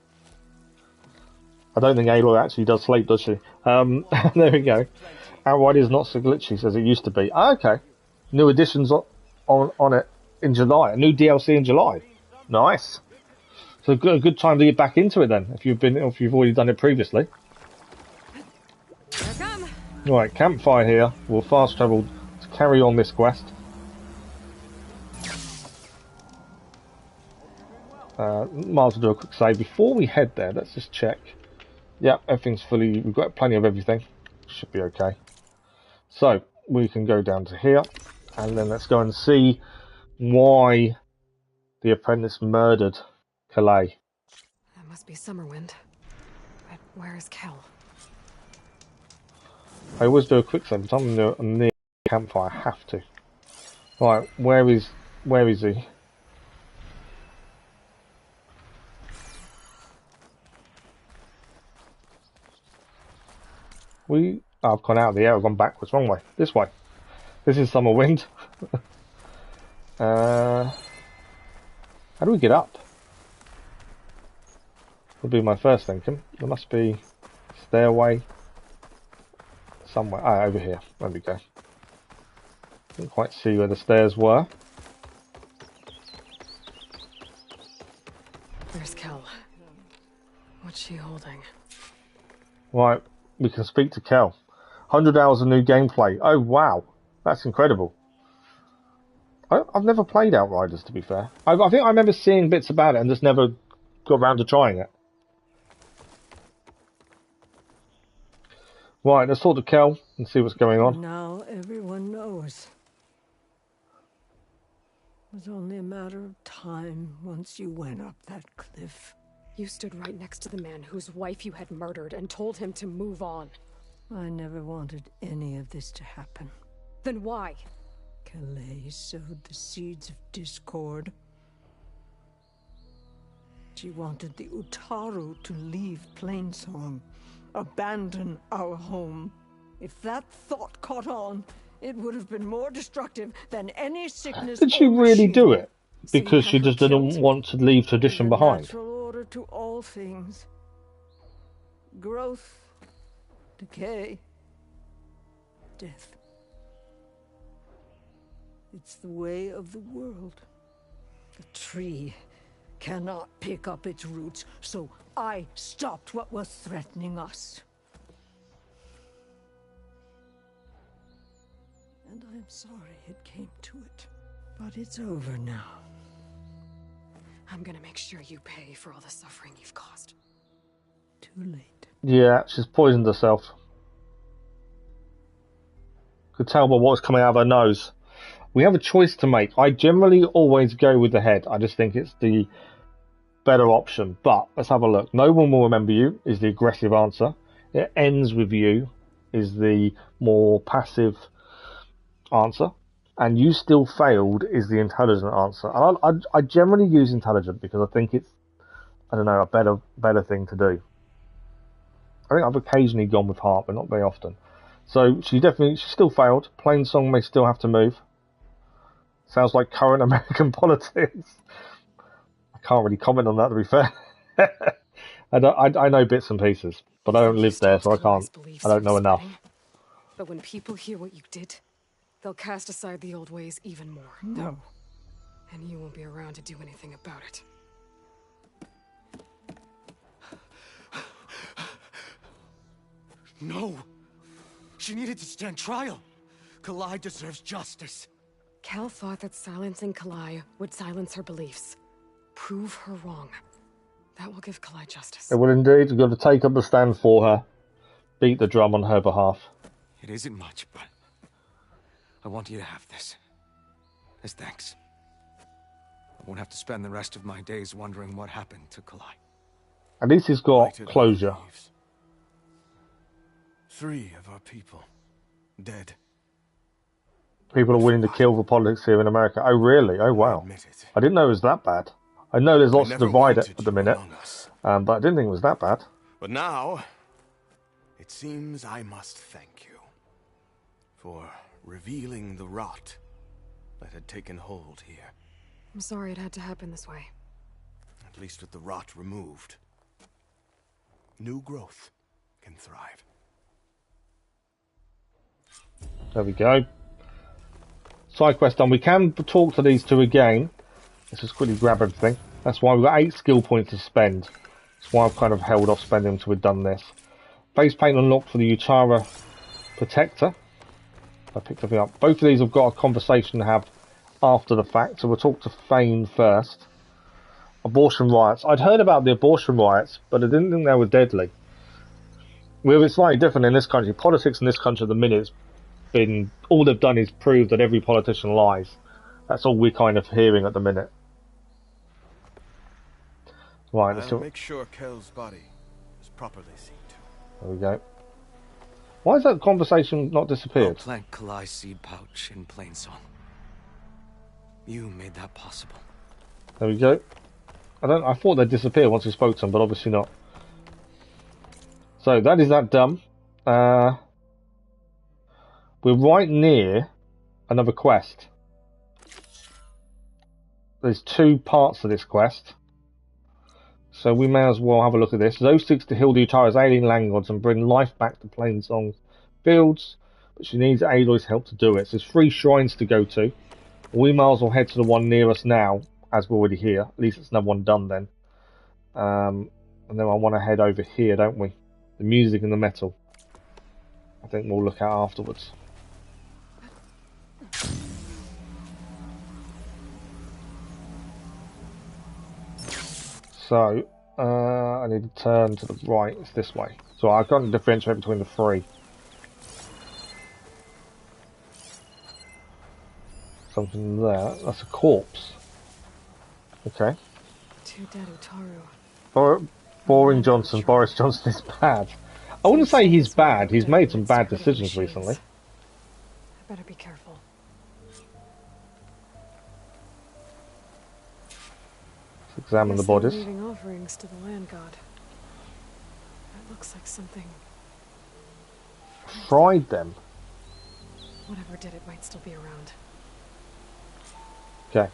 Speaker 1: I don't think Aloy actually does sleep, does she? There we go. Outright is not so glitchy as it used to be. Ah, okay. New additions on it in July. A new DLC in July. Nice. So a good time to get back into it then, if you've already done it previously. Right, campfire here. We'll fast travel to carry on this quest. Might as well do a quick save. Before we head there, let's just check. Yeah, everything's fully... We've got plenty of everything. Should be okay. So, we can go down to here. And then let's go and see why the apprentice murdered Calais.
Speaker 3: That must be Summerwind. But where is Kel?
Speaker 1: I always do a quick save. But I'm near the campfire. I have to. Right, where is he? I've gone out of the air, I've gone backwards, wrong way. This way. This is Summerwind. How do we get up? Would be my first thinking. There must be a stairway somewhere. Ah, over here. There we go. Didn't quite see where the stairs were.
Speaker 3: Where's Kel? What's she holding?
Speaker 1: Right, we can speak to Kel. 100 hours of new gameplay. Oh wow, that's incredible. I've never played Outriders, to be fair. I think I remember seeing bits about it and just never got around to trying it. Right, let's talk to Kel and see what's going on.
Speaker 12: Now everyone knows. It was only a matter of time once you went up that cliff.
Speaker 3: You stood right next to the man whose wife you had murdered and told him to move on.
Speaker 12: I never wanted any of this to happen.
Speaker 3: Then why?
Speaker 12: Calais sowed the seeds of discord. She wanted the Utaru to leave Plainsong, abandon our home. If that thought caught on, it would have been more destructive than any sickness.
Speaker 1: Did she really do it? Because she just didn't want to leave tradition behind.
Speaker 12: Natural order to all things. Growth, decay, death. It's the way of the world. The tree cannot pick up its roots, so I stopped what was threatening us. And I'm sorry it came to it. But it's over now.
Speaker 3: I'm gonna make sure you pay for all the suffering you've caused.
Speaker 12: Too late.
Speaker 1: Yeah, she's poisoned herself. Could tell by what's coming out of her nose. We have a choice to make. I generally always go with the head. I just think it's the better option. But let's have a look. No one will remember you is the aggressive answer. It ends with you is the more passive answer. And you still failed is the intelligent answer. And I generally use intelligent because I think it's, I don't know, a better thing to do. I think I've occasionally gone with heart, but not very often. So she still failed. Plainsong may still have to move. Sounds like current American politics. I can't really comment on that, to be fair. I know bits and pieces, but I don't live there, so I can't. I don't know enough.
Speaker 3: But when people hear what you did, they'll cast aside the old ways even more.
Speaker 12: No.
Speaker 3: And you won't be around to do anything about it.
Speaker 10: No! She needed to stand trial. Calais deserves justice.
Speaker 3: Kel thought that silencing Calais would silence her beliefs. Prove her wrong. That will give Calais justice.
Speaker 1: It will indeed. We've got to take up the stand for her. Beat the drum on her behalf.
Speaker 10: It isn't much, but I want you to have this. As thanks. I won't have to spend the rest of my days wondering what happened to Calais.
Speaker 1: At least he's got closure.
Speaker 10: 3 of our people dead.
Speaker 1: People are willing to kill for politics here in America. Oh, really? Oh, wow. I didn't know it was that bad. I know there's lots to divide at the minute, but I didn't think it was that bad.
Speaker 10: But now, it seems I must thank you for revealing the rot that had taken hold here.
Speaker 3: I'm sorry it had to happen this way.
Speaker 13: at least with the rot removed. New growth can thrive.
Speaker 1: There we go. Side quest done. We can talk to these two again. Let's just quickly grab everything. That's why we've got 8 skill points to spend. That's why I've kind of held off spending until we've done this. Face paint unlocked for the Utara Protector. I picked everything up. Both of these have got a conversation to have after the fact, so we'll talk to Fane first. Abortion riots. I'd heard about the abortion riots, but I didn't think they were deadly. It's slightly different in this country. Politics in this country at the minute has been... all they've done is prove that every politician lies. That's all we're kind of hearing at the minute. Right, let's
Speaker 13: I'll make sure Kel's body is properly seen to.
Speaker 1: There we go. Why has that conversation not disappeared?
Speaker 10: Plant Kalai seed pouch in Plainsong. You made that possible.
Speaker 1: There we go. I thought they'd disappear once we spoke to them, but obviously not. So that is that done. We're right near another quest. There's 2 parts to this quest. So we may as well have a look at this. Zoe seeks to heal the Utara's alien land gods and bring life back to Plainsong's fields, but she needs Aloy's help to do it. So there's 3 shrines to go to. We may as well head to the one near us now, as we're already here. At least it's another one done then. And then I want to head over here, don't we? The music and the metal. I think we'll look at afterwards. So, I need to turn to the right. It's this way. So I can't differentiate between the 3. Something there. That's a corpse. Okay.
Speaker 3: 2 dead Utaru.
Speaker 1: Boring Johnson. Boris Johnson is bad. I wouldn't say he's bad. He's made some bad decisions recently.
Speaker 3: I better be careful.
Speaker 1: Let's examine the bodies.
Speaker 3: Leaving offerings to the land god. That looks like something.
Speaker 1: Fried them.
Speaker 3: Whatever did it might still be around.
Speaker 1: Okay.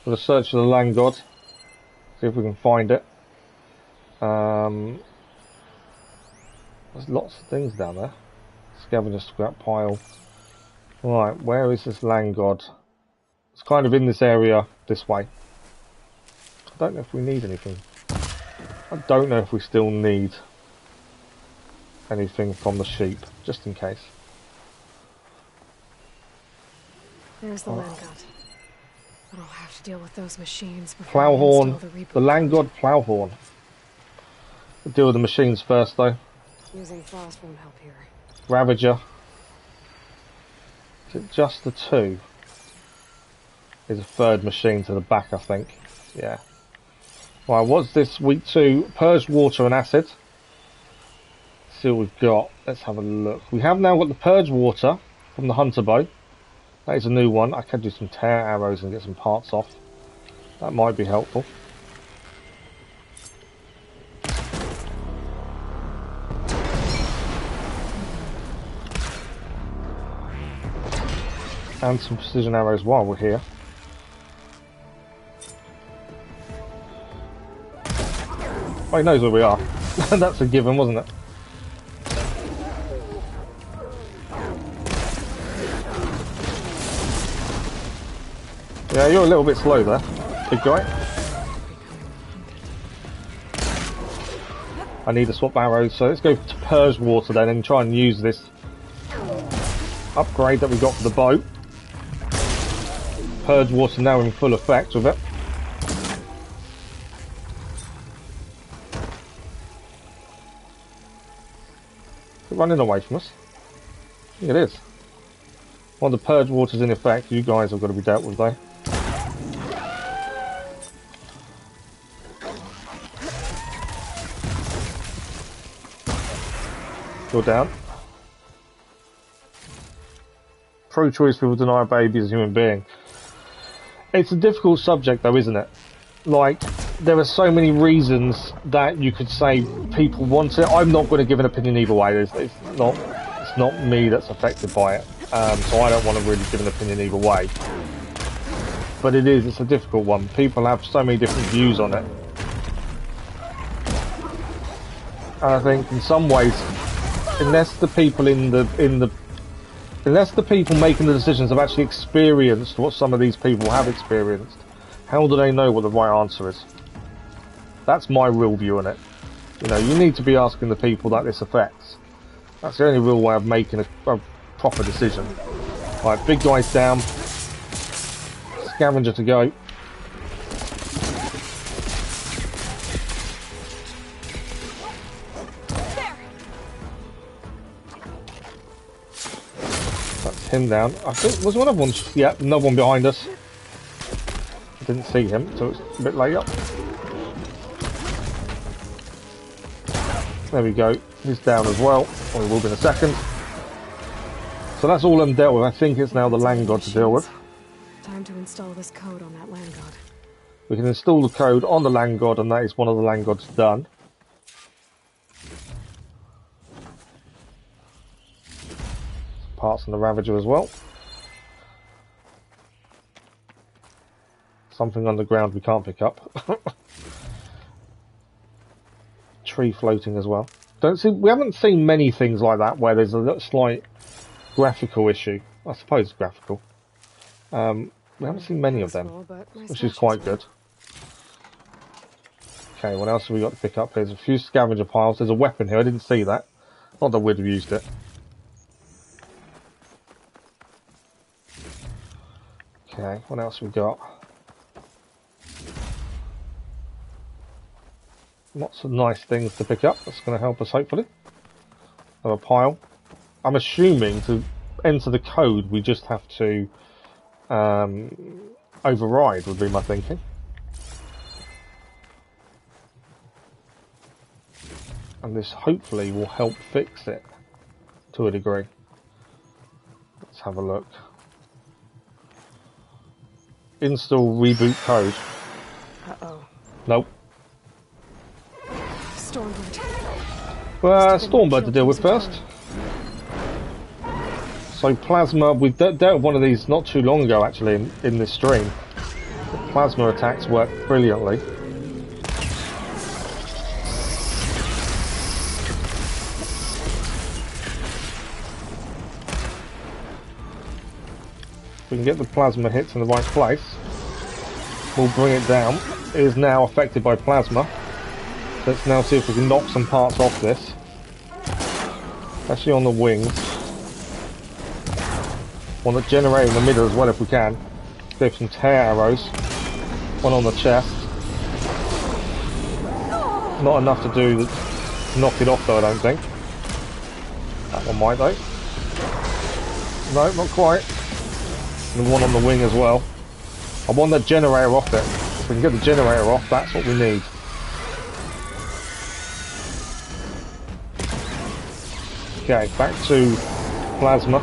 Speaker 1: We'll search for the land god. See if we can find it. There's lots of things down there. Scavenger scrap pile. Right, where is this land god? It's kind of in this area this way. I don't know if we need anything. I don't know if we still need anything from the sheep, just in case.
Speaker 3: There's the land god. But I'll have to deal with those machines before
Speaker 1: Plowhorn. The land god Plowhorn. We'll deal with the machines first though.
Speaker 3: Using frost won't help here.
Speaker 1: Ravager. Is it just the 2? There's a 3rd machine to the back, I think. Yeah. Right, what's this? Week 2. Purged water and acid. Let's see what we've got. Let's have a look. We have now got the purged water from the hunter bow. That is a new one. I can do some tear arrows and get some parts off. That might be helpful. And some precision arrows while we're here. Oh, he knows where we are. That's a given, wasn't it? Yeah, you're a little bit slow there, big guy. I need to swap arrows, so let's go to Purge Water then and try and use this upgrade that we got for the boat. Purge Water now in full effect with it. Is it running away from us? I think it is. While the Purge Water's in effect, you guys have got to be dealt with though. You're down. Pro-choice people deny a baby as a human being. It's a difficult subject though, isn't it? Like, there are so many reasons that you could say people want it. I'm not going to give an opinion either way. It's not me that's affected by it. So I don't want to really give an opinion either way. but it's a difficult one. People have so many different views on it. And I think in some ways, unless the people unless the people making the decisions have actually experienced what some of these people have experienced, how do they know what the right answer is? That's my real view on it. You know, you need to be asking the people that this affects. That's the only real way of making a proper decision. Right, big guy's down. Scavenger to go. That's him down. I think was one of them. Yeah, another one behind us. I didn't see him, so it's a bit late up. There we go. He's down as well. Or he will be in a second. So that's all I'm dealt with. I think it's now the land god to deal with.
Speaker 3: Time to install this code on that land god.
Speaker 1: We can install the code on the land god, and that is one of the land gods done. Parts on the Ravager as well. Something on the ground we can't pick up. Tree floating as well. We haven't seen many things like that where there's a slight graphical issue. I suppose it's graphical. We haven't seen many of them, which is quite good. Okay, what else have we got to pick up? There's a few scavenger piles. There's a weapon here. I didn't see that. Not that we'd have used it. Okay, what else have we got? Lots of nice things to pick up. That's going to help us, hopefully. Have a pile. I'm assuming to enter the code, we just have to override, would be my thinking. And this hopefully will help fix it to a degree. Let's have a look. Install reboot code.
Speaker 3: Uh-oh.
Speaker 1: Nope.
Speaker 3: Stormbird.
Speaker 1: Stormbird to deal with first. So plasma, we dealt with one of these not too long ago actually in this stream. The plasma attacks work brilliantly. If we can get the plasma hits in the right place, we'll bring it down. It is now affected by plasma. Let's now see if we can knock some parts off this. Especially on the wings. Want to generate in the middle as well if we can. Go for some tear arrows. One on the chest. Not enough to do knock it off though, I don't think. That one might though. No, not quite. And one on the wing as well. I want that generator off it. If we can get the generator off, that's what we need. Okay, back to plasma.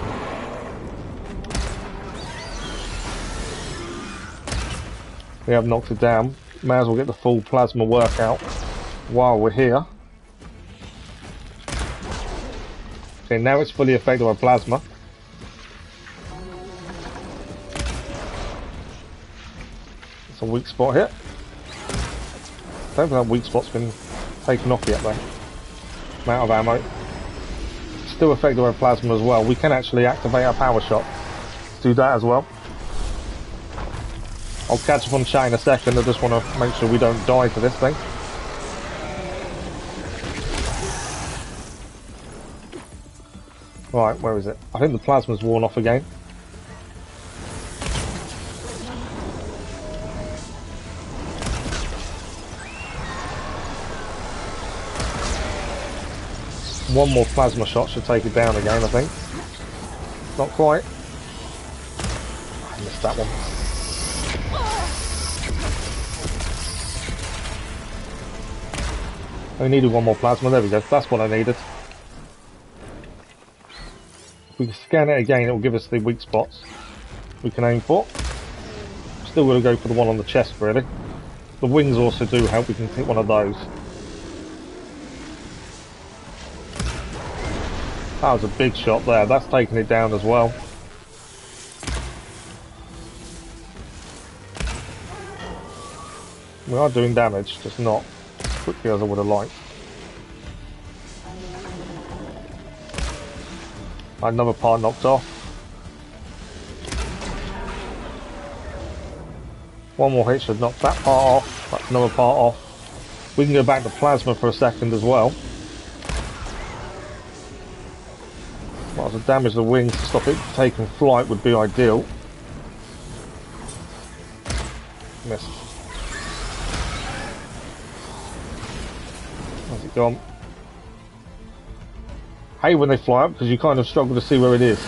Speaker 1: We have knocked it down. May as well get the full plasma workout while we're here. Okay, now it's fully affected by plasma. It's a weak spot here. I don't think that weak spot's been taken off yet though. I'm out of ammo. Still affected by plasma as well. We can actually activate our power shot. Let's do that as well. I'll catch up on chat in a second. I just want to make sure we don't die to this thing. Right, where is it? I think the plasma's worn off again. One more plasma shot should take it down again, I think. Not quite. I missed that one. I needed one more plasma. There we go. That's what I needed. If we scan it again, it will give us the weak spots we can aim for. Still going to go for the one on the chest, really. The wings also do help. We can hit one of those. That was a big shot there. That's taking it down as well. We are doing damage, just not as quickly as I would have liked. Another part knocked off. One more hit should knock that part off. That's another part off. We can go back to plasma for a second as well. Well, to damage the wings to stop it taking flight would be ideal. Missed. Where's it gone? Hate when they fly up because you kind of struggle to see where it is.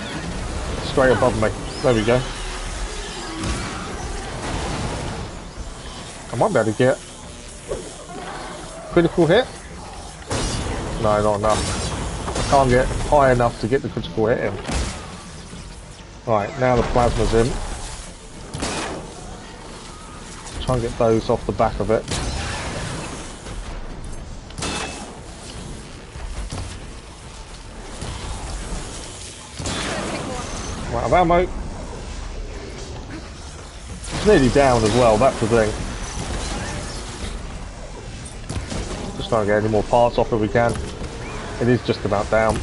Speaker 1: Straight above me. There we go. I might be able to get critical hit. No, not enough. I can't get high enough to get the critical hit in. Right, now the plasma's in. Try and get those off the back of it. Right, of ammo. It's nearly down as well, that's the thing. Just trying to get any more parts off if we can. It is just about down.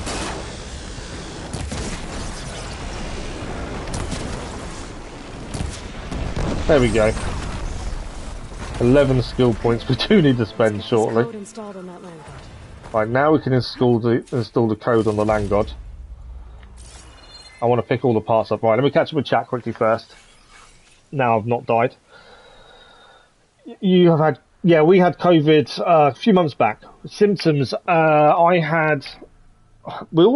Speaker 1: There we go. 11 skill points we do need to spend shortly. Right, now we can install the code on the land god. I want to pick all the parts up. Right, let me catch up with chat quickly first. Now I've not died. You have had... Yeah, we had COVID a few months back. Symptoms, we all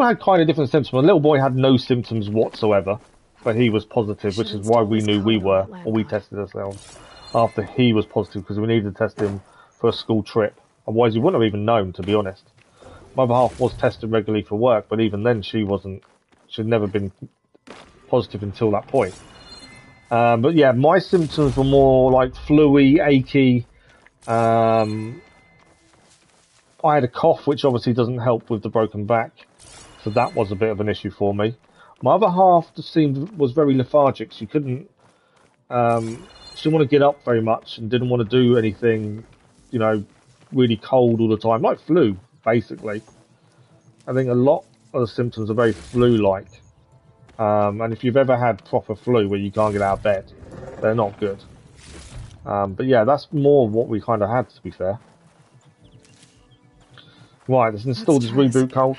Speaker 1: had kind of different symptoms. My little boy had no symptoms whatsoever, but he was positive, which is why we knew we were, or we tested ourselves after he was positive, because we needed to test him for a school trip. Otherwise, he wouldn't have even known, to be honest. My other half was tested regularly for work, but even then she'd never been positive until that point. But yeah, my symptoms were more like flu-y, achy. I had a cough, which obviously doesn't help with the broken back, so that was a bit of an issue for me. My other half was very lethargic. She couldn't, she didn't want to get up very much and didn't want to do anything, you know, really cold all the time, like flu, basically. I think a lot of the symptoms are very flu-like, and if you've ever had proper flu where you can't get out of bed, they're not good. But yeah, that's more what we kind of had, to be fair. Right, let's install this reboot code.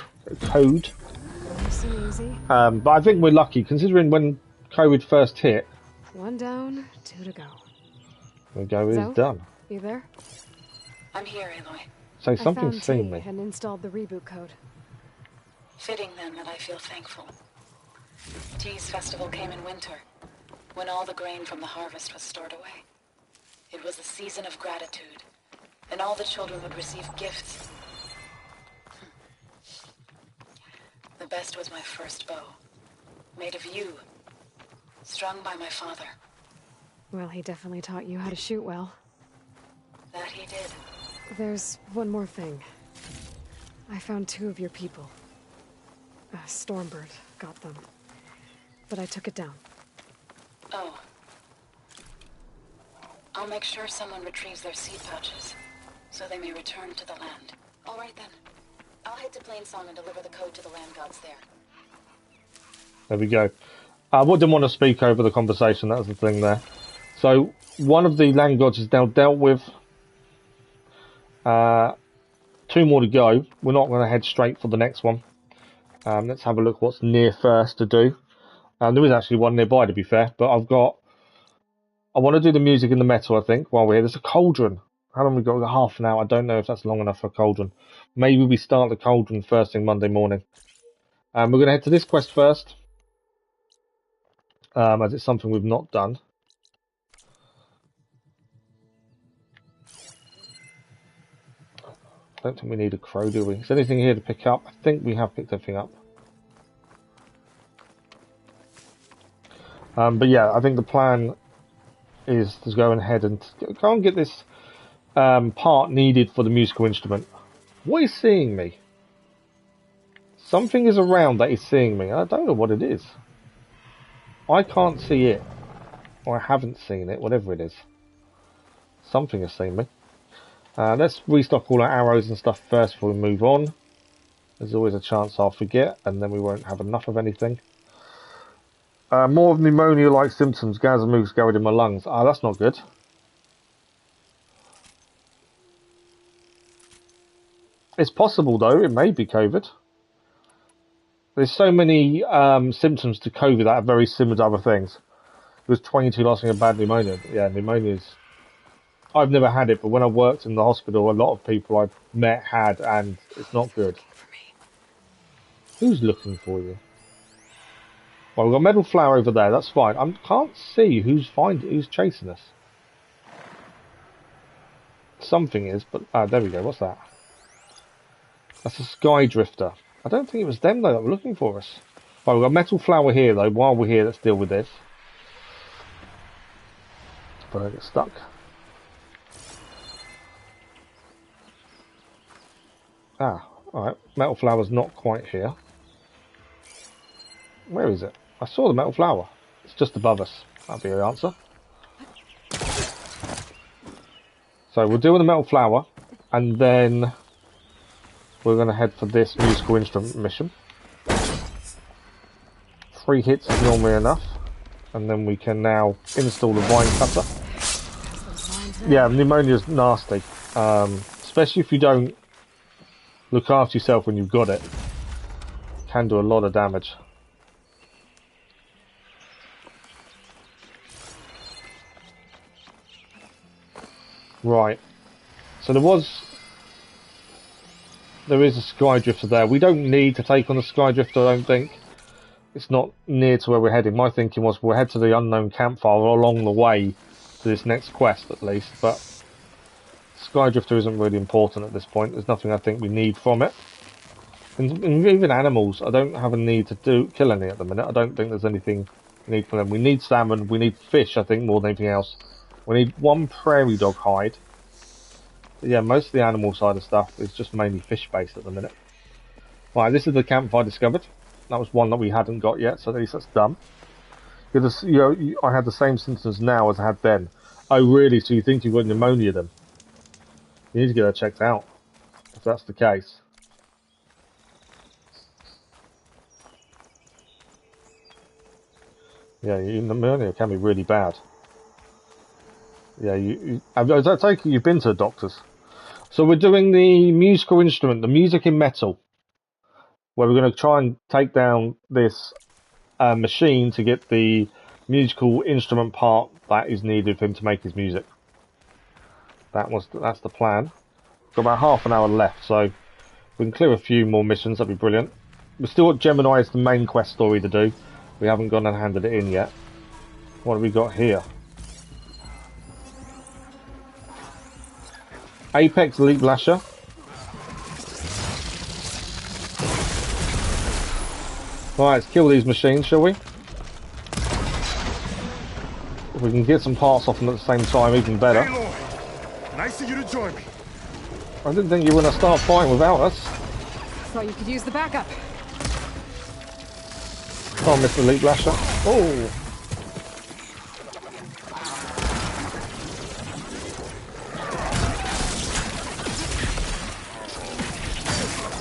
Speaker 1: But I think we're lucky, considering when COVID first hit.
Speaker 3: One down, two to go.
Speaker 1: There we go, it's done.
Speaker 3: You there?
Speaker 5: I'm here, Aloy.
Speaker 1: So something's seen me.
Speaker 3: And installed the reboot code.
Speaker 5: Fitting then that I feel thankful. T's festival came in winter, when all the grain from the harvest was stored away. It was a season of gratitude, and all the children would receive gifts. The best was my first bow, made of yew, strung by my father.
Speaker 3: Well, he definitely taught you how to shoot well.
Speaker 5: That he did.
Speaker 3: There's one more thing. I found 2 of your people. Stormbird got them, but I took it down.
Speaker 5: Oh. I'll make sure someone retrieves their seed pouches, so they may return to the land. All right then. I'll head to Plainsong and deliver the code to the land gods there.
Speaker 1: There we go. I didn't want to speak over the conversation, that was the thing there. So, one of the land gods is now dealt with. 2 more to go. We're not going to head straight for the next one. Let's have a look what's near first to do. There is actually one nearby, to be fair, but I want to do the music in the metal, I think, while we're here. There's a cauldron. How long have we got? We've got half an hour. I don't know if that's long enough for a cauldron. Maybe we start the cauldron first thing Monday morning. We're going to head to this quest first, as it's something we've not done. I don't think we need a crow, do we? Is there anything here to pick up? I think we have picked everything up. But yeah, I think the plan is to go ahead and go and get this part needed for the musical instrument. What is seeing me? Something is around that is seeing me. I don't know what it is. I can't see it. Or I haven't seen it, whatever it is. Something has seen me. Let's restock all our arrows and stuff first before we move on. There's always a chance I'll forget, and then we won't have enough of anything. More of pneumonia-like symptoms. Gas and mucus gathered in my lungs. Ah, that's not good. It's possible, though. It may be COVID. There's so many symptoms to COVID that are very similar to other things. It was 22 last thing a bad pneumonia. Yeah, pneumonia's... I've never had it, but when I worked in the hospital, a lot of people I've met had, and it's not good. Who's looking for you? Well, we've got a metal flower over there. That's fine. I can't see who's chasing us. Something is, but there we go. What's that? That's a sky drifter. I don't think it was them though that were looking for us. Right, we've got a metal flower here though. While we're here, let's deal with this. But I get stuck. Ah, alright. Metal flower's not quite here. Where is it? I saw the metal flower. It's just above us. That'll be the answer. So we'll deal with the metal flower, and then we're going to head for this musical instrument mission. 3 hits is normally enough, and then we can now install the vine cutter. Yeah, pneumonia's nasty, especially if you don't look after yourself when you've got it. It can do a lot of damage. Right, so there is a sky drifter there. We don't need to take on the sky drifter, I don't think. It's not near to where we're heading. My thinking was we'll head to the unknown campfire along the way to this next quest at least, but sky drifter isn't really important at this point. There's nothing I think we need from it. And even animals, I don't have a need to kill any at the minute. I don't think there's anything we need from them. We need salmon, we need fish, I think, more than anything else. We need 1 prairie dog hide. But yeah, most of the animal side of stuff is just mainly fish-based at the minute. Right, this is the campfire discovered. That was one that we hadn't got yet, so at least that's done. Because, I had the same symptoms now as I had then. Oh, really? So you think you've got pneumonia then? You need to get that checked out, if that's the case. Yeah, pneumonia can be really bad. Yeah, I take it you've been to the doctors. So we're doing the musical instrument, the music in metal, where we're going to try and take down this machine to get the musical instrument part that is needed for him to make his music. That's the plan. We've got about half an hour left, so if we can clear a few more missions, that'd be brilliant. We've still got Gemini as the main quest story to do. We haven't gone and handed it in yet. What have we got here? Apex Elite Lasher. Right, let's kill these machines, shall we? If we can get some parts off them at the same time, even better.
Speaker 7: Hey, Lloyd. Nice of you to join me.
Speaker 1: I didn't think you were going to start fighting without us.
Speaker 3: Thought you could use the backup.
Speaker 1: Come on, Mr. Elite Lasher. Oh!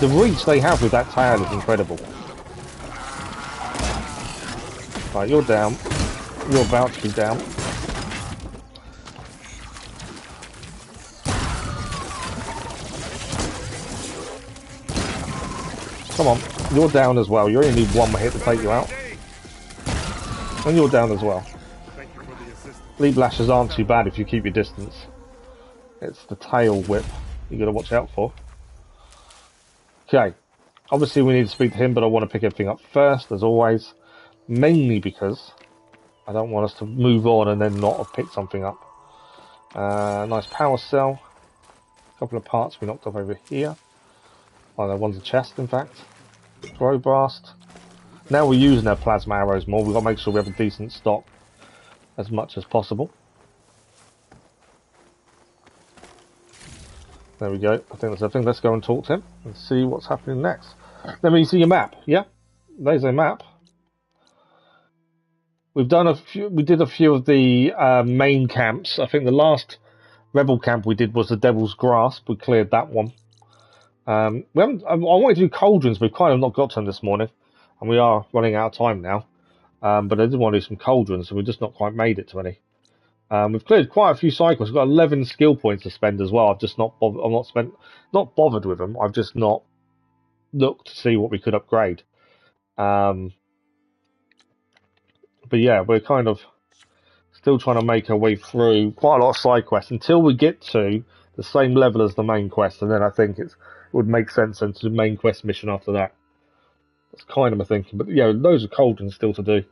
Speaker 1: The reach they have with that tail is incredible. Right, you're down. You're about to be down. Come on, you're down as well. You only need 1 hit to take you out. And you're down as well. Lead lashers aren't too bad if you keep your distance. It's the tail whip you got to watch out for. Okay, obviously we need to speak to him, but I want to pick everything up first, as always. Mainly because I don't want us to move on and then not have picked something up. Nice power cell. A couple of parts we knocked off over here. Oh, that one's a chest, in fact. Throw blast. Now we're using our plasma arrows more. We've got to make sure we have a decent stock as much as possible. There we go. I think that's everything. Let's go and talk to him and see what's happening next. Let me see your map. Yeah, there's a map. We've done a few. We did a few of the main camps. I think the last rebel camp we did was the Devil's Grasp. We cleared that one. We haven't. I wanted to do cauldrons, but we've kind of not got to them this morning, and we are running out of time now. But I did want to do some cauldrons, so we've just not quite made it to any. We've cleared quite a few cycles. We've got 11 skill points to spend as well. I've just not. Not bothered with them. I've just not looked to see what we could upgrade. But yeah, we're kind of still trying to make our way through quite a lot of side quests until we get to the same level as the main quest, and then I think it would make sense into the main quest mission after that. That's kind of my thinking. But yeah, loads of cauldrons still to do.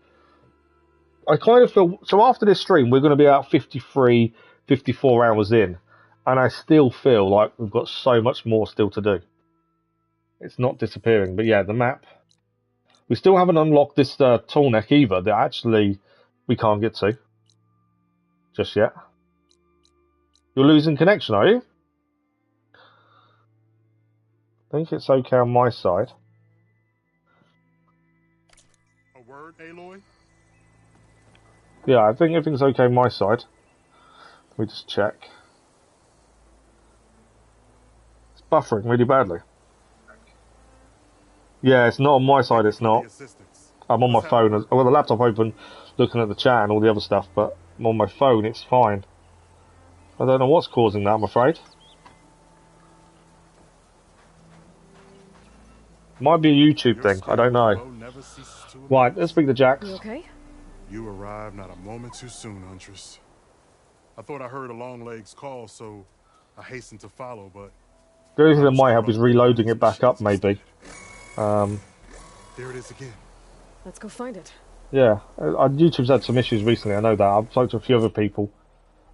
Speaker 1: I kind of feel, so after this stream, we're going to be about 53, 54 hours in, and I still feel like we've got so much more still to do. It's not disappearing, but yeah, the map. We still haven't unlocked this tall neck either, that actually we can't get to just yet. You're losing connection, are you? I think it's okay on my side.
Speaker 7: A word, Aloy?
Speaker 1: Yeah, I think everything's okay on my side. Let me just check. It's buffering really badly. Yeah, it's not on my side, it's not. I'm on my phone. I've got the laptop open, looking at the chat and all the other stuff, but on my phone it's fine. I don't know what's causing that, I'm afraid. Might be a YouTube thing, I don't know. Right, let's speak to Jax.
Speaker 3: You okay?
Speaker 7: You arrived not a moment too soon, Huntress. I thought I heard a Longleg's call, so I hastened to follow, but...
Speaker 1: The only thing that might help is reloading it back up, maybe.
Speaker 7: There it is again.
Speaker 3: Let's go find it.
Speaker 1: Yeah, YouTube's had some issues recently, I know that. I've talked to a few other people,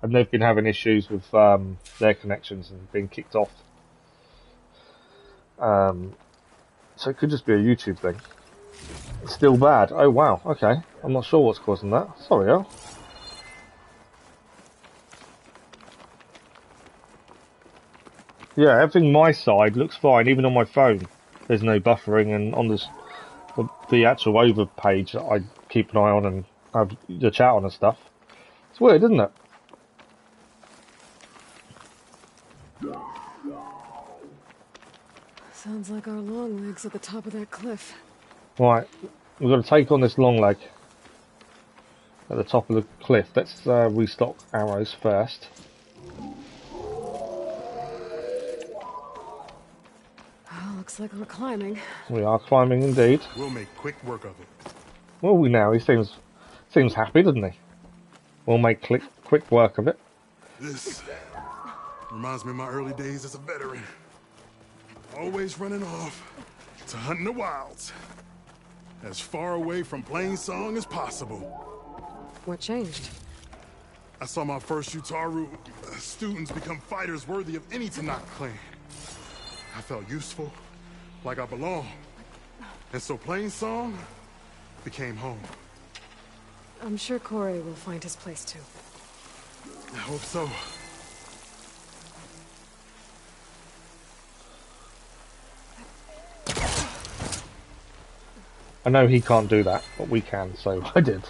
Speaker 1: and they've been having issues with their connections and being kicked off. So it could just be a YouTube thing. It's still bad. Oh wow, okay. I'm not sure what's causing that. Sorry, Al. Yeah, everything my side looks fine, even on my phone. There's no buffering, and on the actual over page that I keep an eye on and have the chat on and stuff. It's weird, isn't it?
Speaker 3: Sounds like our long legs at the top of that cliff.
Speaker 1: Right, we've got to take on this long leg at the top of the cliff. Let's restock arrows first.
Speaker 3: Oh, looks like we're climbing.
Speaker 1: We are climbing indeed.
Speaker 7: We'll make quick work of it.
Speaker 1: Will we now? He seems happy, doesn't he? We'll make quick work of it.
Speaker 7: This reminds me of my early days as a veteran. Always running off to hunt in the wilds. As far away from Plainsong as possible.
Speaker 3: What changed?
Speaker 7: I saw my first Utaru students become fighters worthy of any Tanakh clan. I felt useful, like I belonged. And so Plainsong became home.
Speaker 3: I'm sure Corey will find his place too.
Speaker 7: I hope so.
Speaker 1: I know he can't do that, but we can, so I did.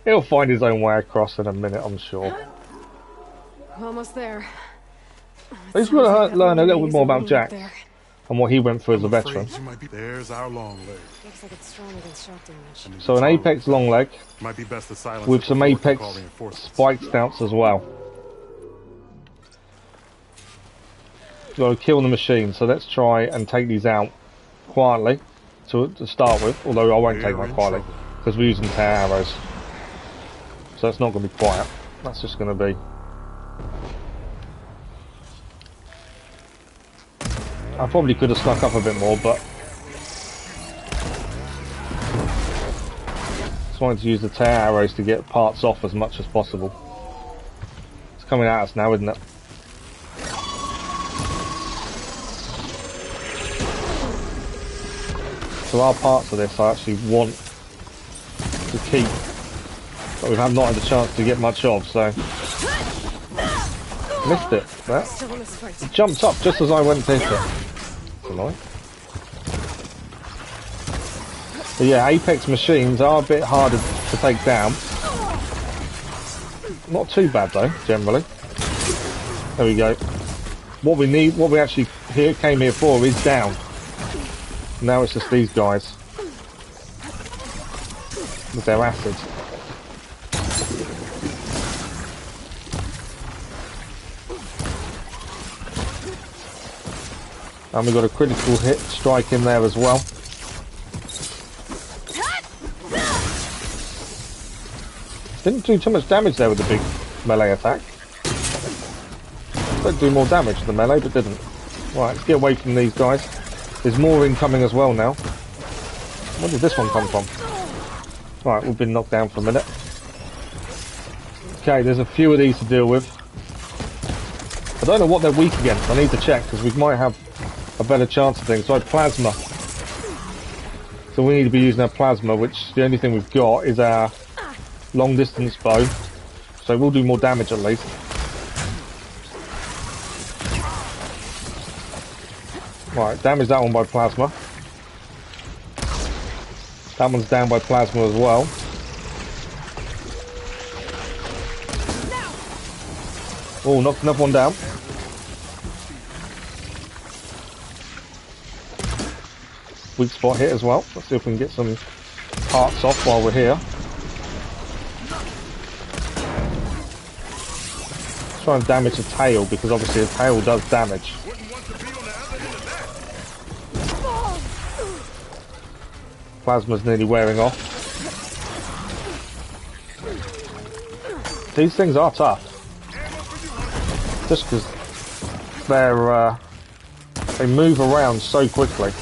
Speaker 1: He'll find his own way across in a minute, I'm sure.
Speaker 3: Almost there.
Speaker 1: At least we're going to learn a little bit more about Jax and what he went through as a veteran.
Speaker 7: There's our long leg.
Speaker 3: Looks like it's strong against shock damage.
Speaker 1: So an Apex long leg
Speaker 7: might be best to silence
Speaker 1: with some Apex spike snouts as well. Got to kill the machine, so let's try and take these out quietly to start with, although I won't take them out quietly because we're using 10 arrows, so it's not going to be quiet. That's just going to be... I probably could have snuck up a bit more, but just wanted to use the 10 arrows to get parts off as much as possible. It's coming at us now, isn't it? There are parts of this I actually want to keep, but we've not had the chance to get much of, so... Missed it, that. It jumped up just as I went to hit it. That's annoying. But yeah, Apex machines are a bit harder to take down. Not too bad though, generally. There we go. What we need, what we actually came here for is down. Now it's just these guys. With their acid. And we got a critical hit strike in there as well. Didn't do too much damage there with the big melee attack. Did do more damage to the melee, but didn't. Right, let's get away from these guys. There's more incoming as well now. Where did this one come from? Right, we've been knocked down for a minute. Okay, there's a few of these to deal with. I don't know what they're weak against. I need to check, because we might have a better chance of things. So plasma. So we need to be using our plasma, which the only thing we've got is our long distance bow. So we'll do more damage at least. Right, damage that one by plasma. That one's down by plasma as well. Oh, knocked another one down. Weak spot hit as well. Let's see if we can get some parts off while we're here. Let's try and damage the tail, because obviously the tail does damage. Plasma's nearly wearing off. These things are tough. Just because they're they move around so quickly.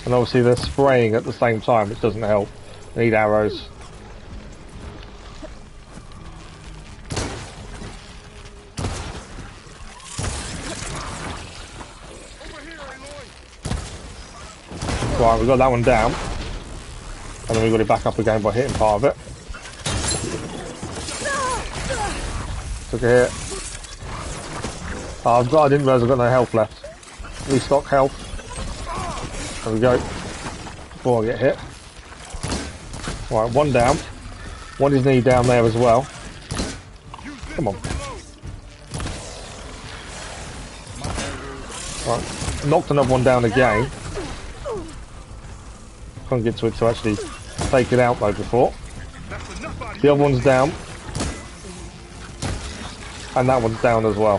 Speaker 1: And obviously they're spraying at the same time, which doesn't help. Need arrows. Right, we got that one down. And then we got it back up again by hitting part of it. Took a hit. Oh, I didn't realise I've got no health left. Restock health. There we go. Before I get hit. Right, one down. One is nearly down there as well. Come on. Right, knocked another one down again. Can't get to it to actually take it out though before. The other one's down. And that one's down as well.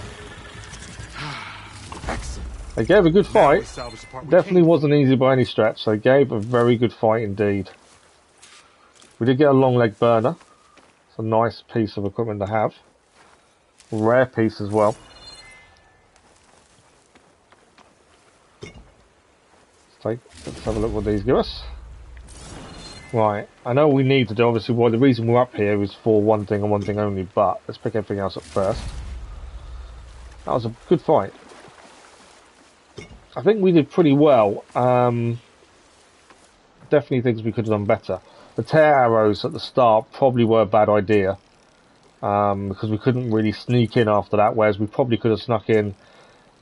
Speaker 1: They gave a good fight. Definitely wasn't easy by any stretch. They gave a very good fight indeed. We did get a long leg burner. It's a nice piece of equipment to have. A rare piece as well. Let's have a look what these give us. Right, I know what we need to do, obviously, well, the reason we're up here is for one thing and one thing only, but let's pick everything else up first. That was a good fight. I think we did pretty well. Definitely things we could have done better. The tear arrows at the start probably were a bad idea, because we couldn't really sneak in after that, whereas we probably could have snuck in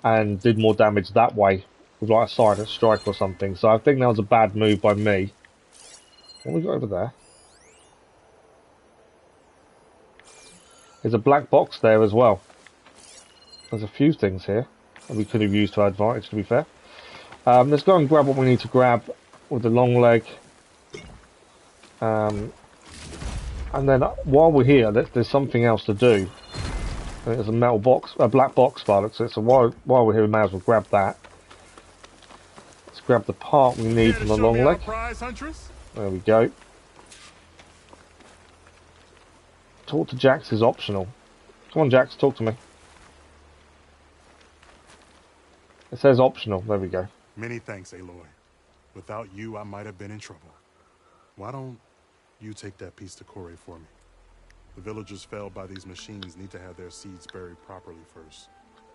Speaker 1: and did more damage that way, with like a silent strike or something. So I think that was a bad move by me. What have we got over there? There's a black box there as well. There's a few things here that we could have used to our advantage, to be fair. Let's go and grab what we need to grab with the long leg. And then while we're here, there's something else to do. There's a metal box, a black box by the looks of it. So while we're here, we may as well grab that. Let's grab the part we need from the long leg. There we go. Talk to Jax is optional. Come on, Jax, talk to me. It says optional. There we go.
Speaker 7: Many thanks, Aloy. Without you, I might have been in trouble. Why don't you take that piece to Corey for me? The villagers felled by these machines need to have their seeds buried properly first.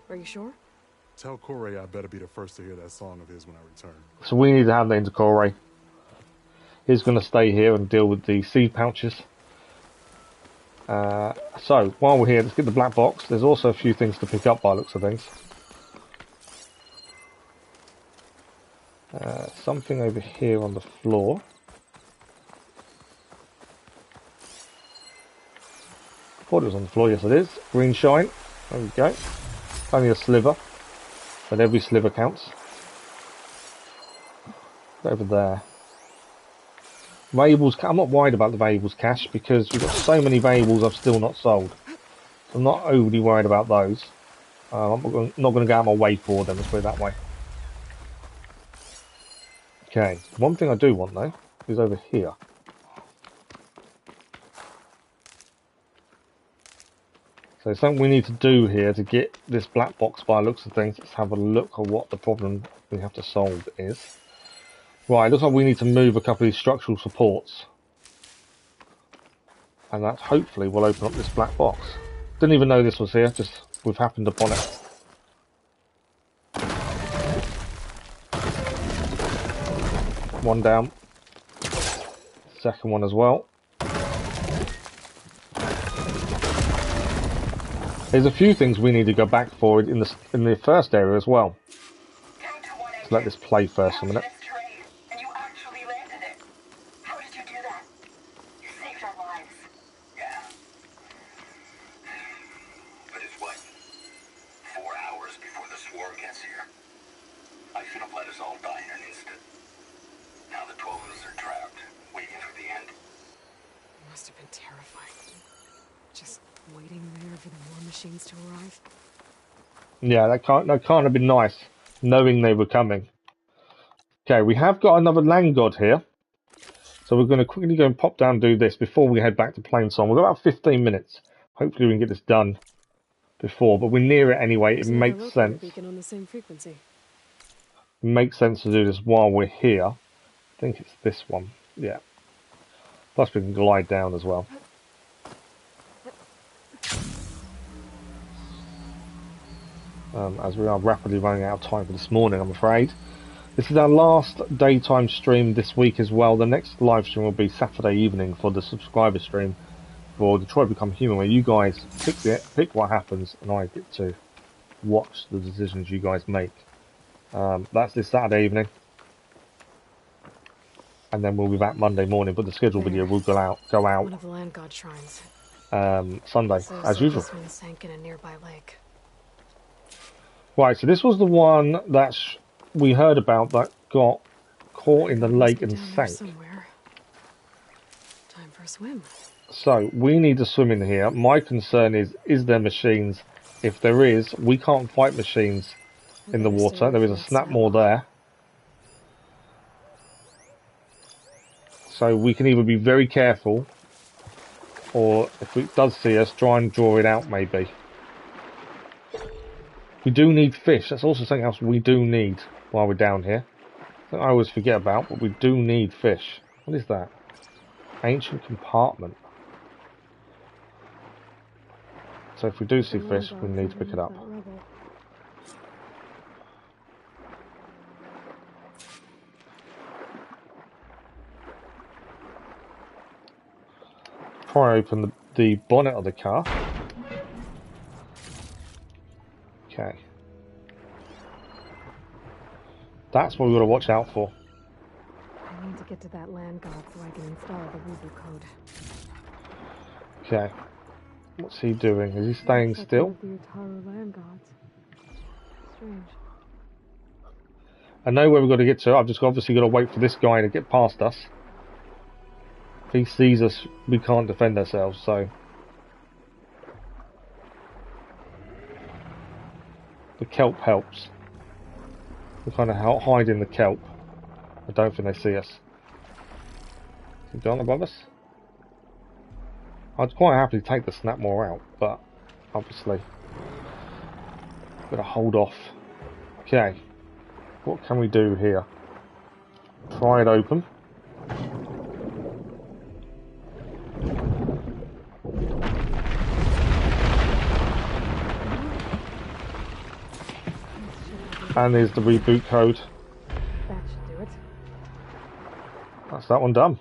Speaker 3: Are you sure?
Speaker 7: Tell Corey I better be the first to hear that song of his when I return.
Speaker 1: So we need to hand that into Corey. He's going to stay here and deal with the seed pouches. So, while we're here, let's get the black box. There's also a few things to pick up by looks of things. Something over here on the floor. Thought it was on the floor. Yes, it is. Green shine. There we go. Only a sliver, but every sliver counts. Over there. Valuables. I'm not worried about the valuables cache because we've got so many valuables I've still not sold. So I'm not overly worried about those. I'm not going to go out my way for them. Let's put it that way. Okay. One thing I do want though is over here. So something we need to do here to get this black box by the looks of things. Let's have a look at what the problem we have to solve is. Right, looks like we need to move a couple of these structural supports. And that hopefully will open up this black box. Didn't even know this was here, just we've happened upon it. One down. Second one as well. There's a few things we need to go back for in the first area as well. Let's let this play first a minute. Yeah, that can't have been nice, knowing they were coming. Okay, we have got another land god here. So we're going to quickly go and pop down and do this before we head back to Plainsong. We've got about 15 minutes. Hopefully we can get this done before, but we're near it anyway. It makes sense.
Speaker 3: On the same frequency.
Speaker 1: It makes sense to do this while we're here. I think it's this one. Yeah. Plus we can glide down as well. As we are rapidly running out of time for this morning, I'm afraid. This is our last daytime stream this week as well. The next live stream will be Saturday evening for the subscriber stream for Detroit Become Human, where you guys pick what happens and I get to watch the decisions you guys make. That's this Saturday evening. And then we'll be back Monday morning, but the scheduled video will go out
Speaker 3: One of the land god shrines.
Speaker 1: Sunday, as usual.
Speaker 3: This one sank in a nearby lake.
Speaker 1: Right, so this was the one that we heard about that got caught in the lake and sank.
Speaker 3: Somewhere. Time for a swim.
Speaker 1: So, we need to swim in here. My concern is there machines? If there is, we can't fight machines in the water. There is a snapmore there. So we can either be very careful, or if it does see us, try and draw it out maybe. We do need fish. That's also something else we do need while we're down here. That I always forget about, but we do need fish. What is that? Ancient compartment. So if we do see fish, we need to pick it up. Try and open the bonnet of the car. Okay. That's what we've got to watch out for.
Speaker 3: I need to get to that land god so I can install the reboot code.
Speaker 1: Okay. What's he doing? Is he staying still?
Speaker 3: The Utaru land gods. Strange.
Speaker 1: I know where we've got to get to. I've just obviously got to wait for this guy to get past us. If he sees us, we can't defend ourselves, so... The kelp helps. We kind of hide in the kelp. I don't think they see us. Is he gone above us? I'd quite happily take the snapmore out, but obviously gotta hold off. Okay, what can we do here? Pry it open. And there's the reboot code.
Speaker 3: That should do it.
Speaker 1: That's that one done.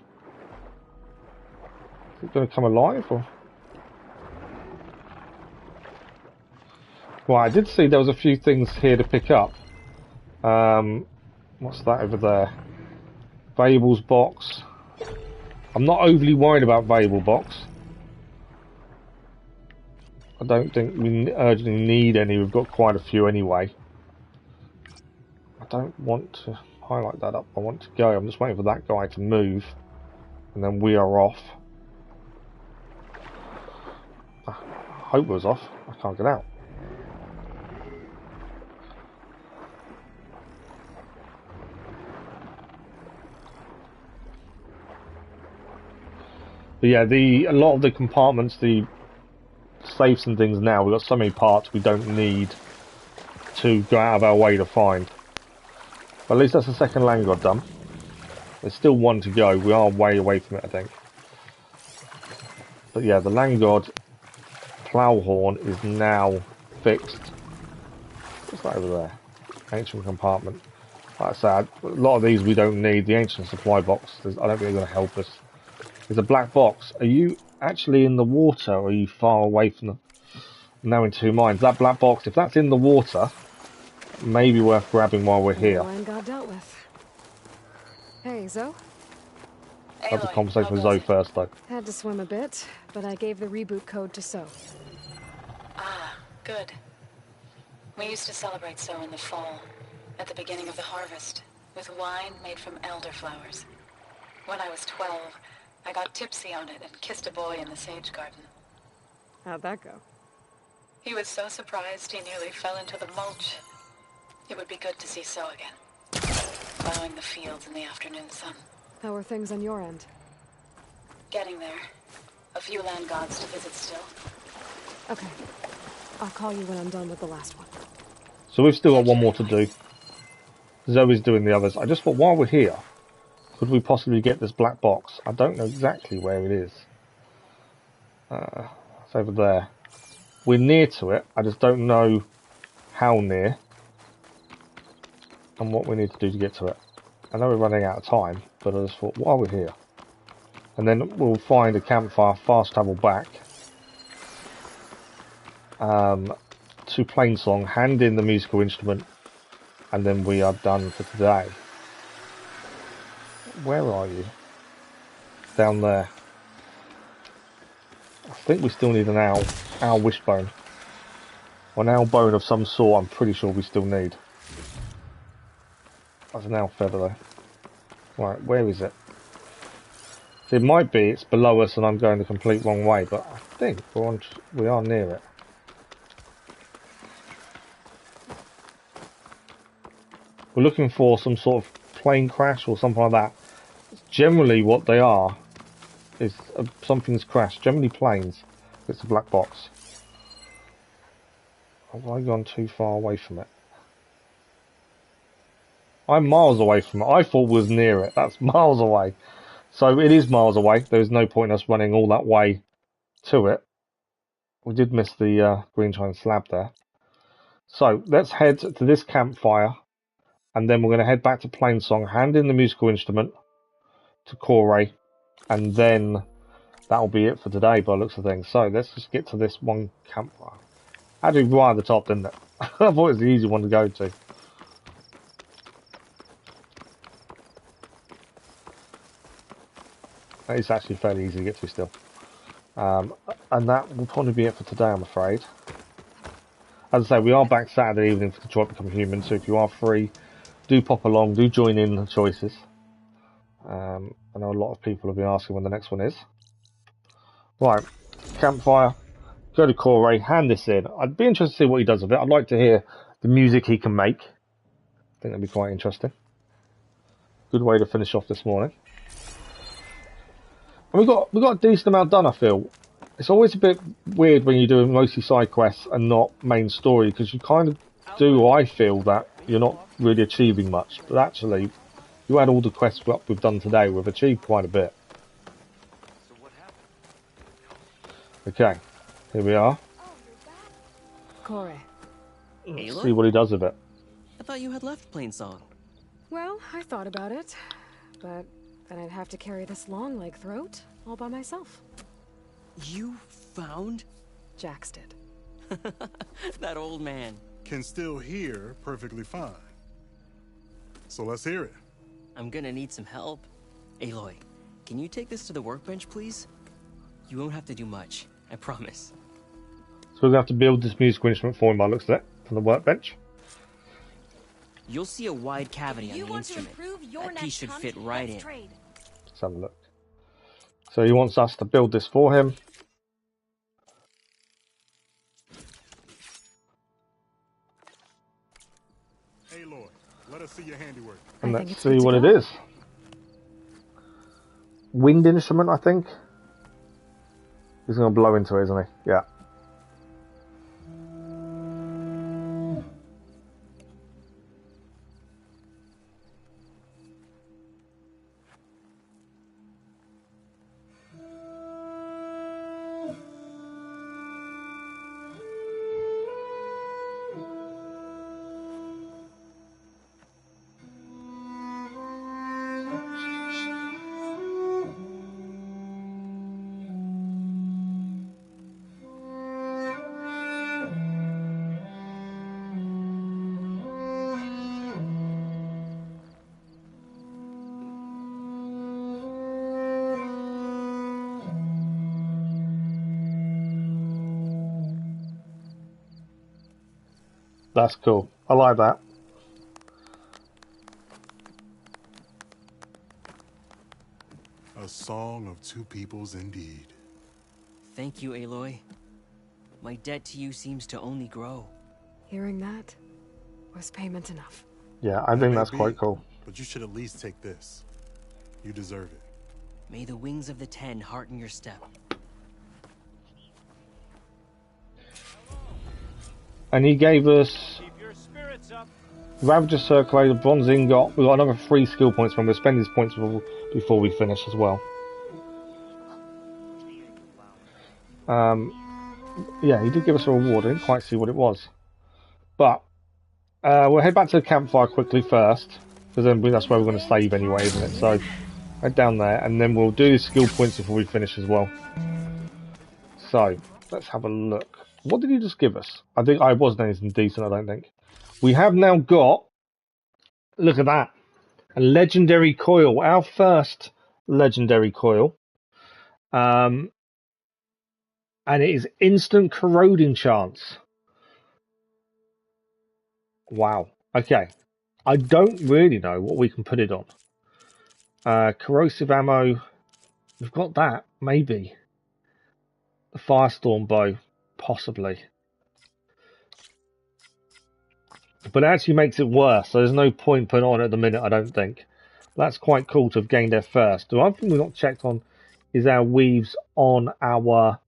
Speaker 1: Is it going to come alive or? Well, I did see there was a few things here to pick up. What's that over there? Valuables box. I'm not overly worried about valuable box. I don't think we urgently need any. We've got quite a few anyway. I don't want to highlight that up. I want to go. I'm just waiting for that guy to move. And then we are off. I hope it was off. I can't get out. But yeah, a lot of the compartments, the safes and things now, we've got so many parts we don't need to go out of our way to find. But at least that's the second land god done. There's still one to go. We are way away from it, I think. But yeah, the land god Plowhorn is now fixed. What's that over there? Ancient compartment. Like I said, a lot of these we don't need. The ancient supply box, I don't think they're going to help us. There's a black box. Are you actually in the water, or are you far away from the... Now in two minds. That black box, if that's in the water, maybe worth grabbing while we're here.
Speaker 3: Line got dealt with. Hey, Zoe?
Speaker 1: Have a conversation with Zoe first, though.
Speaker 3: Had to swim a bit, but I gave the reboot code to So.
Speaker 5: Ah, good. We used to celebrate So in the fall, at the beginning of the harvest, with wine made from elderflowers. When I was 12, I got tipsy on it and kissed a boy in the sage garden.
Speaker 3: How'd that go?
Speaker 5: He was so surprised he nearly fell into the mulch. It would be good to see So again, plowing the fields in the afternoon sun.
Speaker 3: How are things on your end?
Speaker 5: Getting there. A few land gods to visit still.
Speaker 3: Okay. I'll call you when I'm done with the last one.
Speaker 1: So we've still got one more to do. Zoe's doing the others. I just thought, while we're here, could we possibly get this black box? I don't know exactly where it is. It's over there. We're near to it. I just don't know how near and what we need to do to get to it. I know we're running out of time, but I just thought, while we're here, and then we'll find a campfire, fast travel back to Plainsong, hand in the musical instrument, and then we are done for today. Where are you? Down there. I think we still need an owl wishbone. Or an owl bone of some sort, I'm pretty sure we still need. That's an owl feather though. Right, where is it? So it might be it's below us and I'm going the complete wrong way, but I think we are near it. We're looking for some sort of plane crash or something like that. Generally what they are is something's crashed. Generally planes. It's a black box. Have I gone too far away from it? I'm miles away from it. I thought we was near it. That's miles away. So it is miles away. There's no point in us running all that way to it. We did miss the green chine slab there. So let's head to this campfire. And then we're going to head back to Plainsong, hand in the musical instrument to Corey. And then that'll be it for today by the looks of things. So let's just get to this one campfire. Actually right at the top, didn't it? I thought it was the easy one to go to. It's actually fairly easy to get to still. And that will probably be it for today, I'm afraid. As I say, we are back Saturday evening for Detroit Become Human, so if you are free, do pop along, do join in the choices. I know a lot of people have been asking when the next one is. Right, campfire, go to Corey, hand this in. I'd be interested to see what he does with it. I'd like to hear the music he can make. I think that'd be quite interesting. Good way to finish off this morning. And we got a decent amount done, I feel. It's always a bit weird when you're doing mostly side quests and not main story, because you kind of do, I feel, that you're not really achieving much. But actually, you add all the quests we've done today, we've achieved quite a bit. Okay, here we are.
Speaker 3: Corey.
Speaker 8: Ayla?
Speaker 1: See what he does with it.
Speaker 8: I thought you had left Plainsong.
Speaker 3: Well, I thought about it, but then I'd have to carry this long leg throat all by myself.
Speaker 8: You found?
Speaker 3: Jax did.
Speaker 8: That old man.
Speaker 7: Can still hear perfectly fine. So let's hear it.
Speaker 8: I'm gonna need some help. Aloy, can you take this to the workbench, please? You won't have to do much, I promise.
Speaker 1: So we're going to have to build this musical instrument for him by the looks of it, from the workbench.
Speaker 8: You'll see a wide cavity on the instrument. That piece should fit right in.
Speaker 1: Let's have a look. So he wants us to build this for him.
Speaker 7: Aloy, let us see your handiwork.
Speaker 1: And let's see what it is. Wind instrument, I think. He's going to blow into it, isn't he? Yeah. That's cool. I like that.
Speaker 7: A song of two peoples indeed.
Speaker 8: Thank you, Aloy. My debt to you seems to only grow.
Speaker 3: Hearing that was payment enough.
Speaker 1: Yeah, I think that's quite cool.
Speaker 7: But you should at least take this. You deserve it.
Speaker 8: May the wings of the Ten hearten your step.
Speaker 1: And he gave us Ravager Circulator, Bronze Ingot. We've got another 3 skill points when we'll spend these points before we finish as well. Yeah, he did give us a reward. I didn't quite see what it was. But we'll head back to the campfire quickly first, because then that's where we're going to save anyway, isn't it? So head down there, and then we'll do the skill points before we finish as well. So let's have a look. What did he just give us? I think I wasn't anything decent, I don't think. We have now got, look at that, a legendary coil, our first legendary coil. And it is instant corroding chance. Wow. Okay. I don't really know what we can put it on. Corrosive ammo. We've got that, maybe. The Firestorm bow. Possibly. But it actually makes it worse, so there's no point putting it on at the minute, I don't think. That's quite cool to have gained there first. The one thing we've not checked on is our weaves on our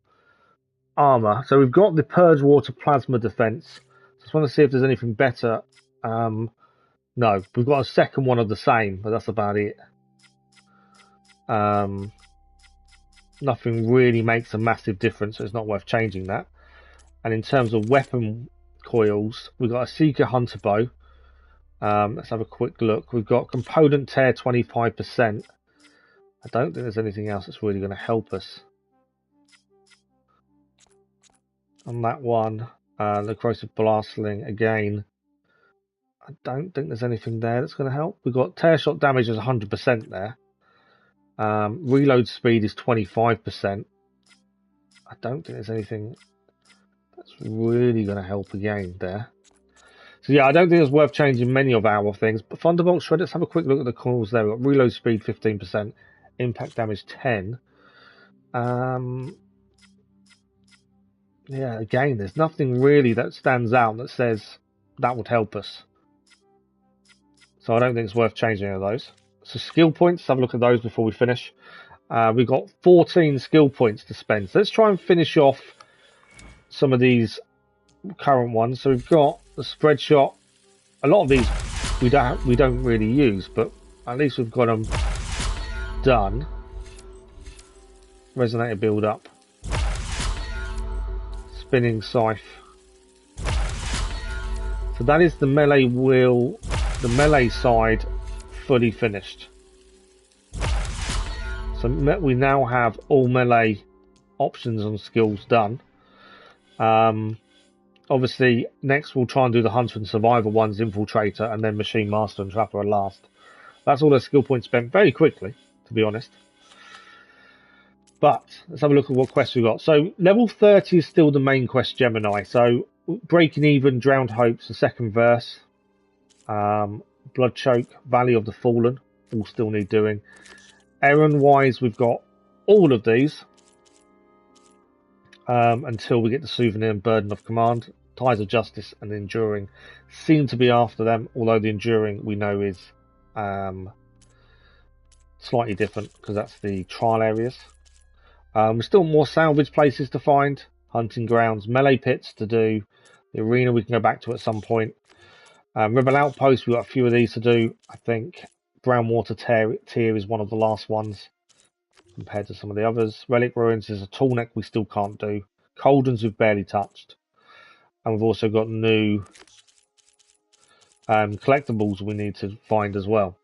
Speaker 1: armour. So we've got the Purge Water Plasma Defense. Just want to see if there's anything better. No, we've got a second one of the same, but that's about it. Nothing really makes a massive difference, so it's not worth changing that. And in terms of weapon coils, we've got a Seeker Hunter bow. Let's have a quick look. We've got component tear 25%. I don't think there's anything else that's really going to help us. On that one, the corrosive blast sling again. I don't think there's anything there that's going to help. We've got tear shot damage is 100% there. Reload speed is 25%. I don't think there's anything that's really going to help again there. So yeah, I don't think it's worth changing many of our things. But Thunderbolt Shred, let's have a quick look at the coils there. We've got reload speed 15%, impact damage 10. Yeah, again, there's nothing really that stands out that says that would help us. So I don't think it's worth changing any of those. So skill points, have a look at those before we finish. We've got 14 skill points to spend. So let's try and finish off some of these current ones. So we've got the spread shot. A lot of these we don't really use, but at least we've got them done. Resonator build up. Spinning scythe. So that is the melee wheel, the melee side fully finished. So we now have all melee options and skills done. Obviously, next we'll try and do the Hunter and Survivor ones, Infiltrator, and then Machine Master and Trapper are last. That's all the skill points spent very quickly, to be honest. But let's have a look at what quests we've got. So level 30 is still the main quest, Gemini. So Breaking Even, Drowned Hopes, the second verse. Blood Choke, Valley of the Fallen, all still need doing. Errand-wise, we've got all of these. Until we get the Souvenir and Burden of Command. Ties of Justice and the Enduring seem to be after them, although the Enduring we know is slightly different because that's the trial areas. There's still more salvage places to find, hunting grounds, melee pits to do, the arena we can go back to at some point. Rebel Outpost, we've got a few of these to do. I think Brownwater Tier is one of the last ones compared to some of the others. Relic Ruins is a Tallneck we still can't do. Cauldrons we've barely touched. And we've also got new collectibles we need to find as well.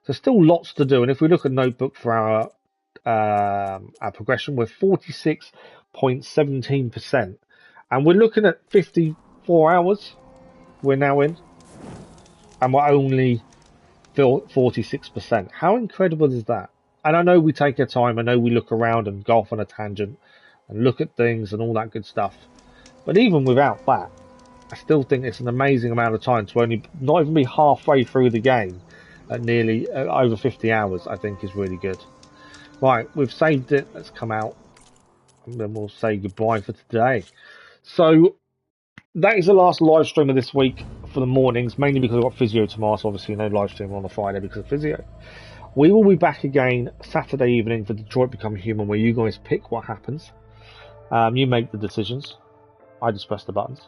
Speaker 1: So still lots to do. And if we look at Notebook for our progression, we're 46.17%. And we're looking at 54 hours we're now in. And we're only 46%. How incredible is that? And I know we take our time. I know we look around and go off on a tangent and look at things and all that good stuff. But even without that, I still think it's an amazing amount of time to only not even be halfway through the game at nearly over 50 hours. I think is really good. Right, we've saved it. Let's come out and then we'll say goodbye for today. So that is the last live stream of this week for the mornings, mainly because I've got physio tomorrow, so obviously no live stream on a Friday because of physio. We will be back again Saturday evening for Detroit Become Human, where you guys pick what happens. You make the decisions. I just press the buttons.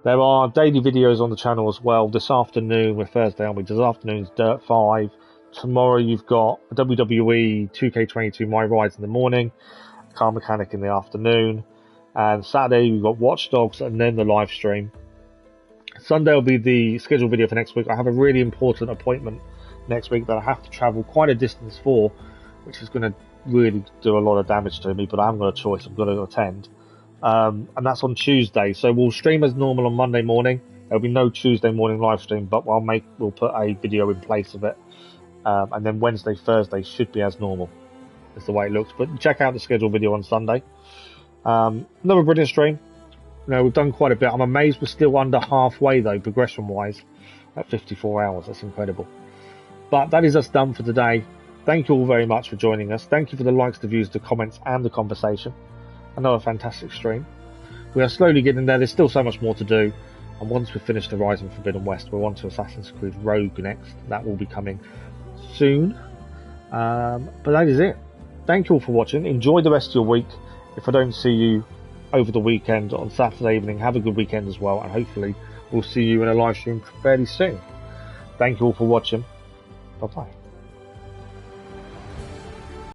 Speaker 1: There are daily videos on the channel as well. This afternoon, we're Thursday, aren't we? This afternoon's Dirt 5. Tomorrow you've got WWE 2K22 My Rides in the morning, Car Mechanic in the afternoon. And Saturday we've got Watch Dogs and then the live stream. Sunday will be the scheduled video for next week. I have a really important appointment next week that I have to travel quite a distance for, which is going to really do a lot of damage to me, but I haven't got a choice. I'm going to attend. And that's on Tuesday. So we'll stream as normal on Monday morning. There'll be no Tuesday morning live stream, but we'll put a video in place of it. And then Wednesday, Thursday should be as normal. That's the way it looks. But check out the scheduled video on Sunday. Another brilliant stream. You know, we've done quite a bit. I'm amazed we're still under halfway though, progression-wise, at 54 hours. That's incredible. But that is us done for today. Thank you all very much for joining us. Thank you for the likes, the views, the comments, and the conversation. Another fantastic stream. We are slowly getting there. There's still so much more to do. And once we've finished Horizon Forbidden West, we're on to Assassin's Creed Rogue next. That will be coming soon. But that is it. Thank you all for watching. Enjoy the rest of your week. If I don't see you over the weekend on Saturday evening, have a good weekend as well. And hopefully we'll see you in a live stream fairly soon. Thank you all for watching. Bye-bye.